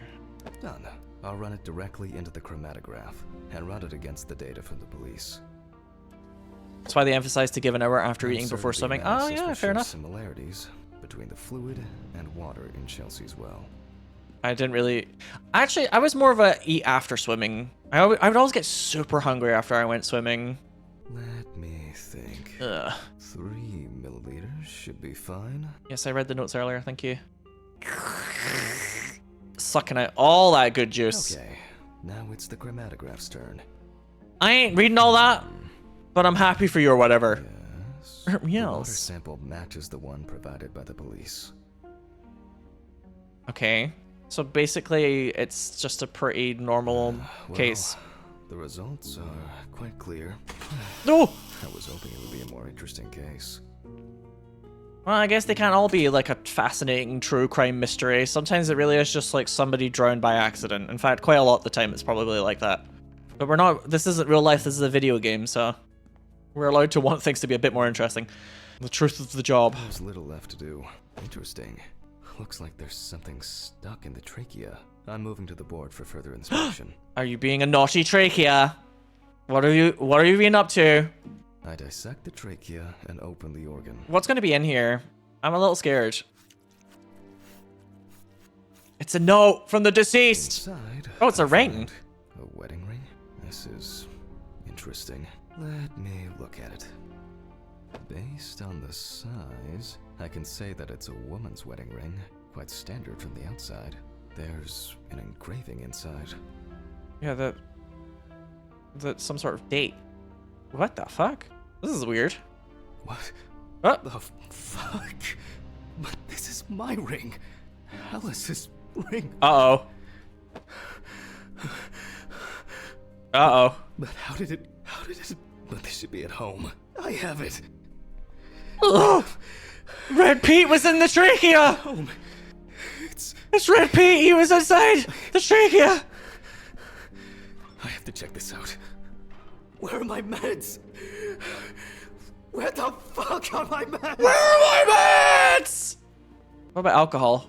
Speaker 2: Done. I'll run it directly into the chromatograph and run it against the data from the police.
Speaker 1: That's why they emphasize to give an hour after eating before swimming. Oh yeah, fair enough.
Speaker 2: Similarities between the fluid and water in Chelsea's well.
Speaker 1: I didn't really... Actually, I was more of a eat after swimming. I would always get super hungry after I went swimming.
Speaker 2: Let me think.
Speaker 1: Ugh.
Speaker 2: 3 milliliters should be fine.
Speaker 1: Yes, I read the notes earlier, thank you. Sucking out all that good juice.
Speaker 2: Okay, now it's the chromatograph's turn.
Speaker 1: I ain't reading all that, but I'm happy for you or whatever.
Speaker 2: Yes. The water
Speaker 1: Yes.
Speaker 2: sample matches the one provided by the police.
Speaker 1: Okay. So basically, it's just a pretty normal
Speaker 2: Well,
Speaker 1: case.
Speaker 2: the results are quite clear.
Speaker 1: No!
Speaker 2: I was hoping it would be a more interesting case.
Speaker 1: Well, I guess they can't all be like a fascinating true crime mystery. Sometimes it really is just like somebody drowned by accident. In fact, quite a lot of the time it's probably like that. But we're not, this isn't real life, this is a video game, so we're allowed to want things to be a bit more interesting. The truth of the job.
Speaker 2: There's little left to do. Interesting. Looks like there's something stuck in the trachea. I'm moving to the board for further inspection.
Speaker 1: Are you being a naughty trachea? What are you being up to?
Speaker 2: I dissect the trachea and open the organ.
Speaker 1: What's gonna be in here? I'm a little scared. It's a note from the deceased.
Speaker 2: Inside,
Speaker 1: Oh, it's a
Speaker 2: I
Speaker 1: ring.
Speaker 2: find a wedding ring? This is interesting. Let me look at it. Based on the size, I can say that it's a woman's wedding ring. Quite standard from the outside. There's an engraving inside.
Speaker 1: Yeah, that's some sort of date. What the fuck? This is weird.
Speaker 2: What
Speaker 1: What?
Speaker 2: the fuck? But this is my ring. Alice's ring.
Speaker 1: Uh-oh. Uh-oh.
Speaker 2: But how did it, but this should be at home. I have it.
Speaker 1: Ugh. Red Pete was in the trachea!
Speaker 2: Home.
Speaker 1: It's Red Pete! He was inside the trachea!
Speaker 2: I have to check this out. Where are my meds? Where the fuck are my meds?
Speaker 1: Where are my meds? What about alcohol?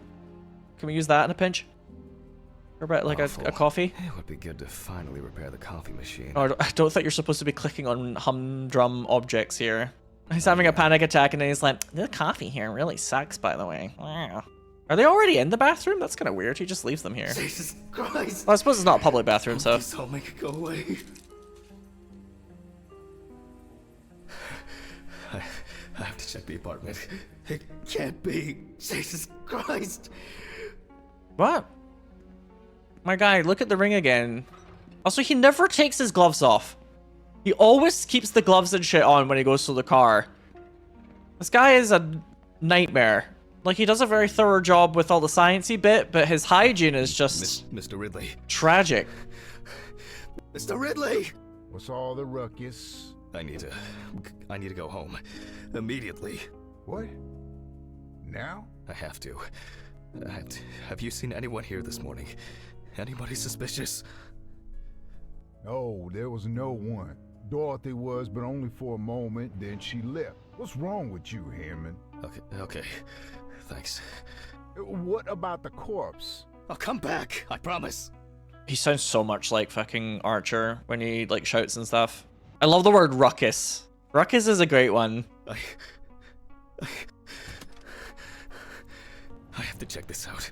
Speaker 1: Can we use that in a pinch? Or about like a
Speaker 2: Awful.
Speaker 1: coffee?
Speaker 2: It would be good to finally repair the coffee machine.
Speaker 1: Oh, I don't think you're supposed to be clicking on humdrum objects here. He's having a panic attack and then he's like, the coffee here really sucks, by the way. Wow. Are they already in the bathroom? That's kind of weird. He just leaves them here.
Speaker 2: Jesus Christ!
Speaker 1: Well, I suppose it's not a public bathroom, so.
Speaker 2: Please don't make it go away. I have to check the apartment. It can't be. Jesus Christ!
Speaker 1: What? My guy, look at the ring again. Also, he never takes his gloves off. He always keeps the gloves and shit on when he goes to the car. This guy is a nightmare. Like, he does a very thorough job with all the sciencey bit, but his hygiene is just
Speaker 2: Mr. Ridley.
Speaker 1: tragic.
Speaker 2: Mr. Ridley!
Speaker 5: What's all the ruckus?
Speaker 2: I need to go home. Immediately.
Speaker 5: What? Now?
Speaker 2: I have to. Have you seen anyone here this morning? Anybody suspicious?
Speaker 5: No, there was no one. Dorothy was, but only for a moment, then she left. What's wrong with you, Hammond?
Speaker 2: Okay. Thanks.
Speaker 5: What about the corpse?
Speaker 2: I'll come back, I promise.
Speaker 1: He sounds so much like fucking Archer when he, like, shouts and stuff. I love the word ruckus. Ruckus is a great one.
Speaker 2: I have to check this out.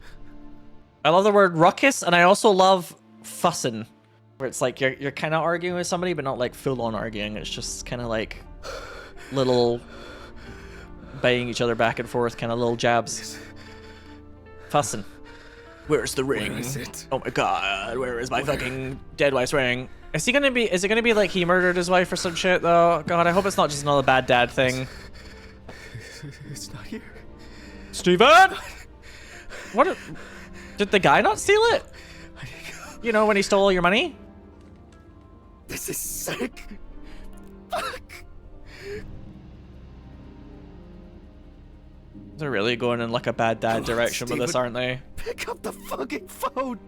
Speaker 1: I love the word ruckus, and I also love fussin'. Where it's like you're kind of arguing with somebody, but not like full-on arguing. It's just kind of like little biting each other back and forth, kind of little jabs. Fussin'. Where's the ring?
Speaker 2: Where is it?
Speaker 1: Oh my god, where is my fucking dead wife's ring? Is it gonna be like he murdered his wife or some shit though? God, I hope it's not just another bad dad thing.
Speaker 2: It's not here.
Speaker 1: Steven! What? Did the guy not steal it? You know, when he stole all your money?
Speaker 2: This is sick. Fuck.
Speaker 1: They're really going in like a bad dad direction with this,
Speaker 2: Steven.
Speaker 1: aren't they?
Speaker 2: Pick up the fucking phone.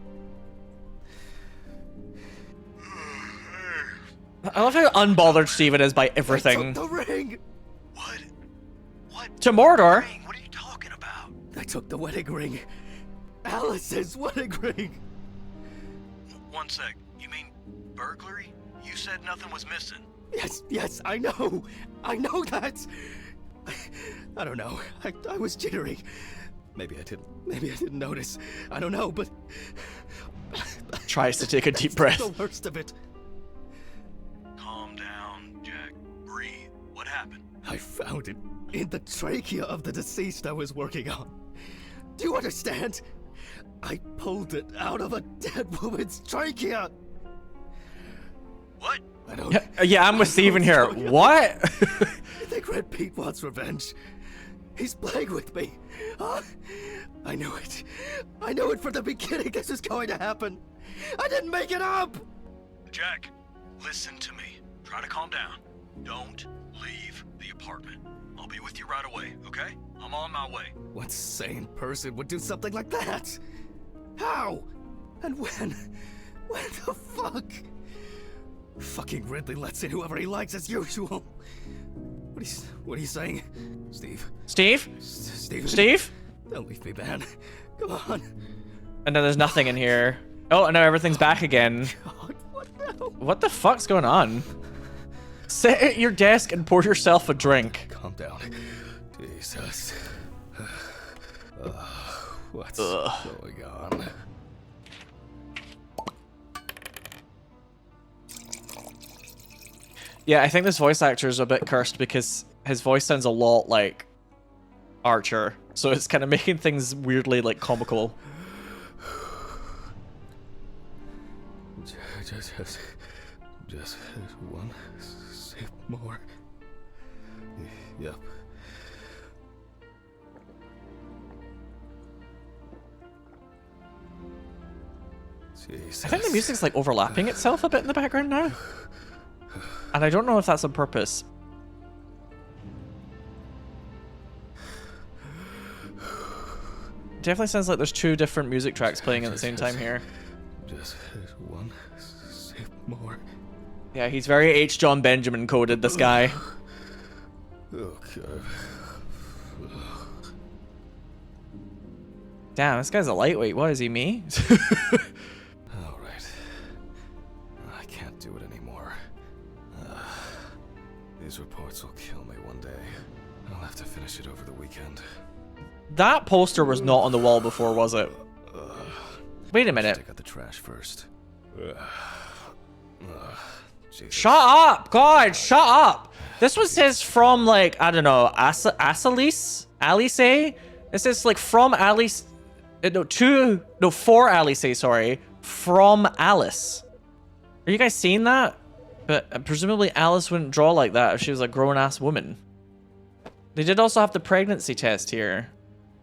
Speaker 1: I love how unbothered Steven is by
Speaker 2: I
Speaker 1: everything.
Speaker 2: took the ring!
Speaker 6: What? What?
Speaker 1: To Mordor.
Speaker 6: Ring? What are you talking about?
Speaker 2: I took the wedding ring. Alice's wedding ring.
Speaker 6: One sec. You mean burglary? You said nothing was missing.
Speaker 2: Yes, I know. I know that. I don't know. I was jittery. Maybe I didn't notice. I don't know, but
Speaker 1: Tries to take a deep
Speaker 2: that's
Speaker 1: breath.
Speaker 2: the worst of it.
Speaker 6: Calm down, Jack. Breathe. What happened?
Speaker 2: I found it in the trachea of the deceased I was working on. Do you understand? I pulled it out of a dead woman's trachea.
Speaker 6: What?
Speaker 2: I don't.
Speaker 1: Yeah, I'm with Steven here. What?
Speaker 2: I think Red Pete wants revenge. He's playing with me. Huh? I knew it. I knew it from the beginning. This is going to happen. I didn't make it up.
Speaker 6: Jack, listen to me. Try to calm down. Don't leave the apartment. I'll be with you right away, okay? I'm on my way.
Speaker 2: What sane person would do something like that? How? And when? When the fuck? Fucking Ridley lets in whoever he likes as usual. What are you saying? Steve?
Speaker 1: Steve?
Speaker 2: Steve?
Speaker 1: Steve?
Speaker 2: Don't leave me, man. Come on.
Speaker 1: And then there's nothing in here. Oh, and now everything's back again.
Speaker 2: God, what now?
Speaker 1: What the fuck's going on? Sit at your desk and pour yourself a drink.
Speaker 2: Calm down. Jesus. What's
Speaker 1: Ugh.
Speaker 2: going on?
Speaker 1: Yeah, I think this voice actor is a bit cursed because his voice sounds a lot like Archer. So it's kind of making things weirdly, like, comical.
Speaker 2: Just one sip more. Yep. Jesus.
Speaker 1: I think the music's, like, overlapping itself a bit in the background now. And I don't know if that's on purpose. Definitely sounds like there's two different music tracks playing at the same time here.
Speaker 2: Just one sip more.
Speaker 1: Yeah, he's very H. John Benjamin coded, this guy.
Speaker 2: Okay.
Speaker 1: Damn, this guy's a lightweight. What is he, me?
Speaker 2: All right. I can't do it anymore. These reports will kill me one day. I'll have to finish it over the weekend.
Speaker 1: That poster was not on the wall before, was it? Wait a minute.
Speaker 2: Take out the trash first. Jesus.
Speaker 1: Shut up! God, shut up! This one says from, like, I don't know, Alice? Alice? It says, like, from Alice... for Alice, sorry. From Alice. Are you guys seeing that? But presumably Alice wouldn't draw like that if she was a grown-ass woman. They did also have the pregnancy test here.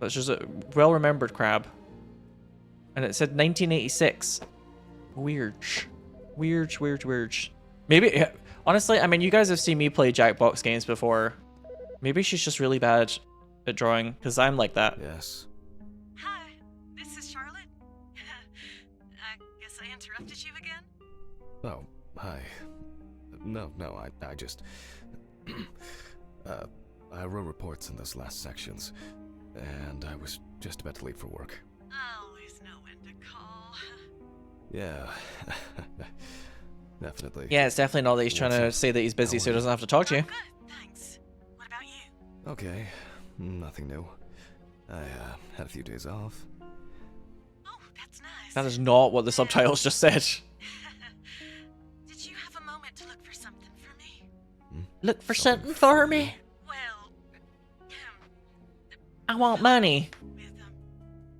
Speaker 1: That's just a well-remembered crab. And it said 1986. Weird. Weird. Maybe, honestly, I mean, you guys have seen me play Jackbox games before. Maybe she's just really bad at drawing, because I'm like that.
Speaker 2: Yes.
Speaker 4: Hi, this is Charlotte. I guess I interrupted you again?
Speaker 2: Oh, hi. No, I just... I wrote reports in those last sections, and I was just about to leave for work.
Speaker 4: I always know when to call.
Speaker 2: Yeah. Definitely.
Speaker 1: Yeah, it's definitely not that he's trying to say that he's busy so he doesn't have to talk to you.
Speaker 4: Good, thanks. What about you?
Speaker 2: Okay. Nothing new. I had a few days off.
Speaker 4: Oh, that's nice.
Speaker 1: That is not what the subtitles just said.
Speaker 4: Did you have a moment to look for something for me?
Speaker 1: Look for something for me.
Speaker 4: Well,
Speaker 1: I want money.
Speaker 4: with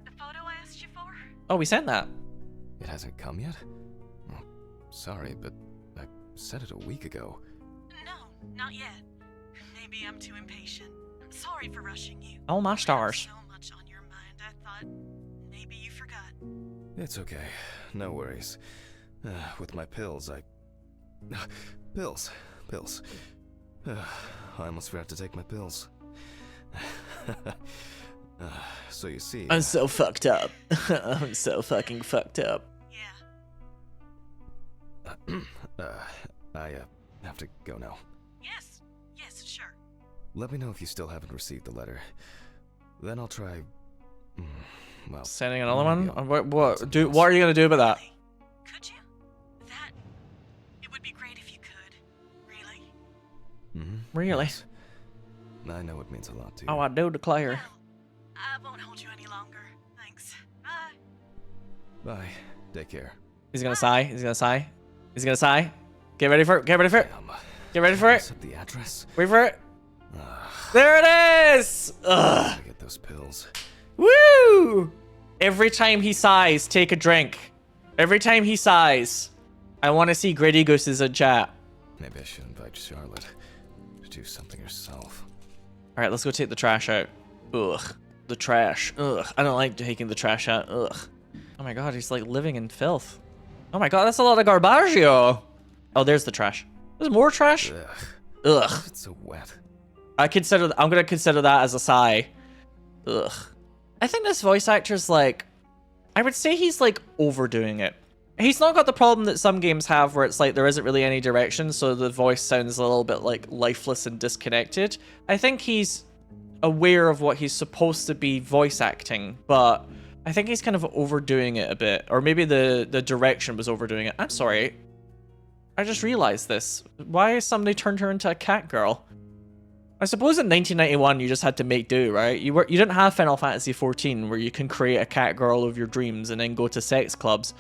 Speaker 4: the photo I asked you for?
Speaker 1: Oh, we sent that.
Speaker 2: It hasn't come yet? Oh, sorry, but I said it a week ago.
Speaker 4: No, not yet. Maybe I'm too impatient. I'm sorry for rushing you.
Speaker 1: Oh, my
Speaker 4: You have
Speaker 1: stars.
Speaker 4: so much on your mind. I thought maybe you forgot.
Speaker 2: It's okay. No worries. With my pills, Pills. I almost forgot to take my pills. So you see...
Speaker 1: I'm so fucked up. I'm so fucking fucked up.
Speaker 4: Yeah.
Speaker 2: have to go now.
Speaker 4: Yes, yes, sure.
Speaker 2: Let me know if you still haven't received the letter. Then I'll try. Well,
Speaker 1: Sending another one?
Speaker 2: maybe I'll
Speaker 1: What
Speaker 2: something else.
Speaker 1: are you gonna do about that?
Speaker 4: Really? Could you? That... It would be great if you could. Really?
Speaker 1: Really?
Speaker 2: Yes. I know it means a lot to you.
Speaker 1: Oh, I do declare.
Speaker 4: Well, I won't hold you any longer. Thanks. Bye.
Speaker 2: Bye. Take care.
Speaker 1: He's gonna sigh. He's gonna sigh. He's gonna sigh. Get ready for it. Get ready for it.
Speaker 2: Damn.
Speaker 1: Get ready for
Speaker 2: Mess
Speaker 1: it.
Speaker 2: up the address.
Speaker 1: Wait for it.
Speaker 2: Ugh,
Speaker 1: There it is. Ugh.
Speaker 2: gotta get those pills.
Speaker 1: Woo! Every time he sighs, take a drink. Every time he sighs, I want to see Gritty Gooses in chat.
Speaker 2: Maybe I should invite Charlotte to do something herself.
Speaker 1: All right, let's go take the trash out. Ugh, the trash. Ugh, I don't like taking the trash out. Ugh. Oh my god, he's like living in filth. Oh my god, that's a lot of garbaggio. Oh, there's the trash. There's more trash.
Speaker 2: Ugh,
Speaker 1: Ugh.
Speaker 2: it's so wet.
Speaker 1: I'm gonna consider that as a sigh. Ugh. I think this voice actor's like, I would say he's like overdoing it. He's not got the problem that some games have where it's like there isn't really any direction, so the voice sounds a little bit like lifeless and disconnected. I think he's aware of what he's supposed to be voice acting, but I think he's kind of overdoing it a bit. Or maybe the direction was overdoing it. I'm sorry. I just realized this. Why has somebody turned her into a cat girl? I suppose in 1991 you just had to make do, right? You didn't have Final Fantasy XIV where you can create a cat girl of your dreams and then go to sex clubs.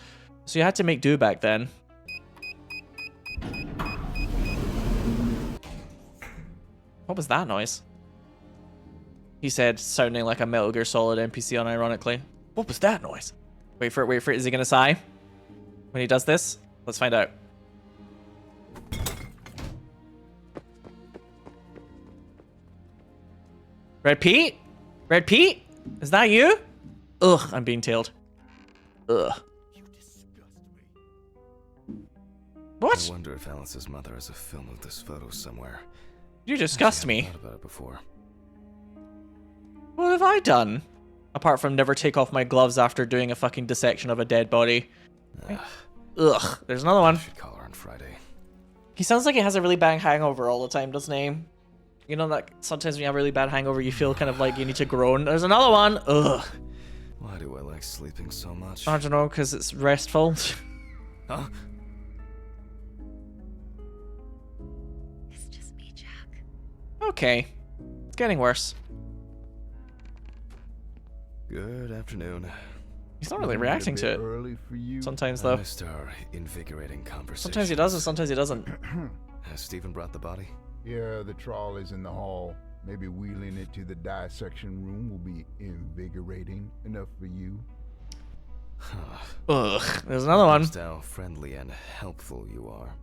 Speaker 1: So you had to make do back then. What was that noise? He said, sounding like a Metal Gear Solid NPC unironically. What was that noise? Wait for it, wait for it. Is he gonna sigh when he does this? Let's find out. Red Pete? Red Pete? Is that you? Ugh, I'm being tailed. Ugh. What?
Speaker 2: I wonder if Alice's mother has a film of this photo somewhere.
Speaker 1: You disgust
Speaker 2: Actually, I
Speaker 1: me.
Speaker 2: haven't thought about it before.
Speaker 1: What have I done? Apart from never take off my gloves after doing a fucking dissection of a dead body. Ugh, there's another
Speaker 2: I
Speaker 1: one.
Speaker 2: should call her on Friday.
Speaker 1: He sounds like he has a really bad hangover all the time, doesn't he? You know that sometimes when you have a really bad hangover, you feel kind of like you need to groan. There's another one. Ugh.
Speaker 2: Why do I like sleeping so much?
Speaker 1: I don't know, because it's restful.
Speaker 2: Huh?
Speaker 3: It's just me, Jack.
Speaker 1: Okay. It's getting worse.
Speaker 2: Good afternoon.
Speaker 1: He's not really reacting to it.
Speaker 5: Early for you.
Speaker 1: Sometimes,
Speaker 2: I
Speaker 1: though.
Speaker 2: missed our invigorating conversation.
Speaker 1: Sometimes he does and sometimes he doesn't.
Speaker 2: Has Stephen brought the body?
Speaker 5: Yeah, the trolley's in the hall. Maybe wheeling it to the dissection room will be invigorating enough for you.
Speaker 1: Ugh. There's another one.
Speaker 2: Just how friendly and helpful you are.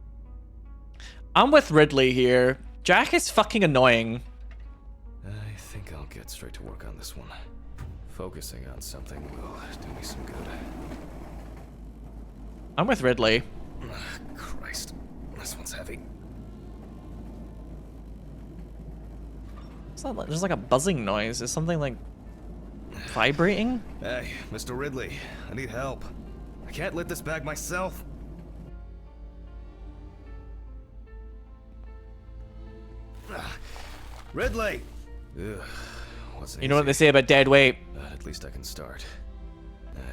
Speaker 1: I'm with Ridley here. Jack is fucking annoying.
Speaker 2: I think I'll get straight to work on this one. Focusing on something will do me some good.
Speaker 1: I'm with Ridley.
Speaker 2: Christ, this one's heavy.
Speaker 1: It's not like, there's like a buzzing noise. Is something like vibrating?
Speaker 2: Hey, Mr. Ridley, I need help. I can't lift this bag myself. Ridley! Ugh, wasn't
Speaker 1: You know what they
Speaker 2: easy,
Speaker 1: say about dead weight?
Speaker 2: but at least I can start.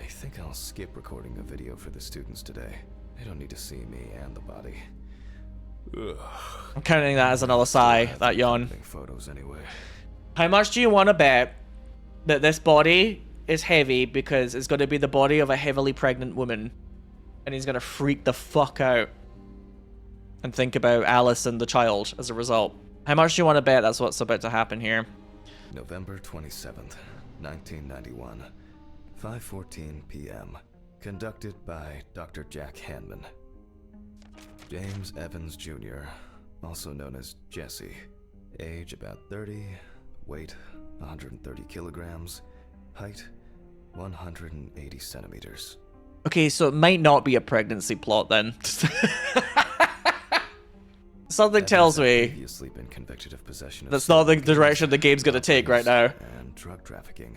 Speaker 2: I think I'll skip recording a video for the students today. They don't need to see me and the body. Ugh.
Speaker 1: I'm counting that as another sigh, that yawn.
Speaker 2: Taking photos anyway.
Speaker 1: How much do you want to bet that this body is heavy because it's going to be the body of a heavily pregnant woman and he's going to freak the fuck out and think about Alice and the child as a result? How much do you want to bet that's what's about to happen here?
Speaker 2: November 27th, 1991, 5:14 p.m. Conducted by Dr. Jack Hanman. James Evans Jr., also known as Jesse. Age about 30, weight 130 kilograms, height 180 centimeters.
Speaker 1: Okay, so it might not be a pregnancy plot then. Something
Speaker 2: Evans
Speaker 1: tells
Speaker 2: had
Speaker 1: me
Speaker 2: previously been convicted of possession of
Speaker 1: that's not the
Speaker 2: stolen
Speaker 1: direction the game's going to take right now.
Speaker 2: and drug trafficking.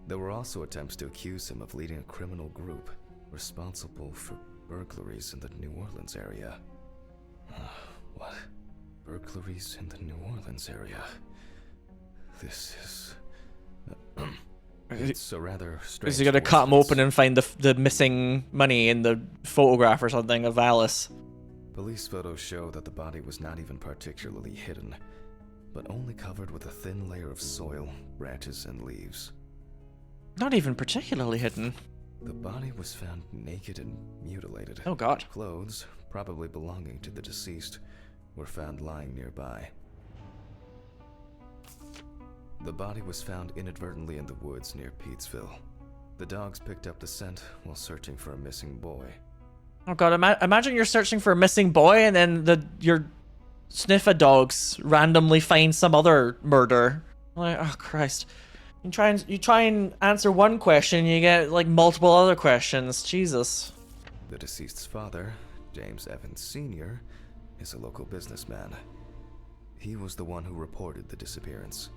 Speaker 2: There were also attempts to accuse him of leading a criminal group responsible for burglaries in the New Orleans area. What? Burglaries in the New Orleans area. This is... it's a rather strange...
Speaker 1: Is he gonna cut him open and find the missing money in the photograph or something of Alice?
Speaker 2: Police photos show that the body was not even particularly hidden, but only covered with a thin layer of soil, branches, and leaves.
Speaker 1: Not even particularly hidden.
Speaker 2: The body was found naked and mutilated.
Speaker 1: Oh god.
Speaker 2: Clothes, probably belonging to the deceased, were found lying nearby. The body was found inadvertently in the woods near Peetsville. The dogs picked up the scent while searching for a missing boy.
Speaker 1: Oh god, imagine you're searching for a missing boy and then your sniffer dogs randomly find some other murder. Like, oh Christ. You try and answer one question, you get like multiple other questions. Jesus.
Speaker 2: The deceased's father, James Evans Sr., is a local businessman. He was the one who reported the disappearance.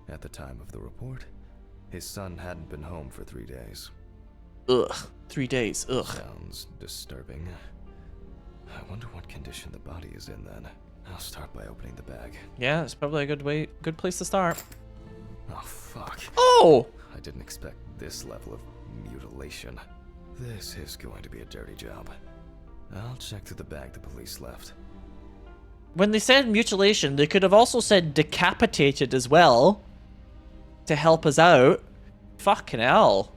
Speaker 2: At the time of the report, his son hadn't been home for 3 days.
Speaker 1: Ugh. 3 days. Ugh.
Speaker 2: Sounds disturbing. I wonder what condition the body is in then. I'll start by opening the bag.
Speaker 1: Yeah, it's probably a good place to start.
Speaker 2: Oh, fuck.
Speaker 1: Oh!
Speaker 2: I didn't expect this level of mutilation. This is going to be a dirty job. I'll check through the bag the police left.
Speaker 1: When they said mutilation, they could have also said decapitated as well. To help us out. Fucking hell.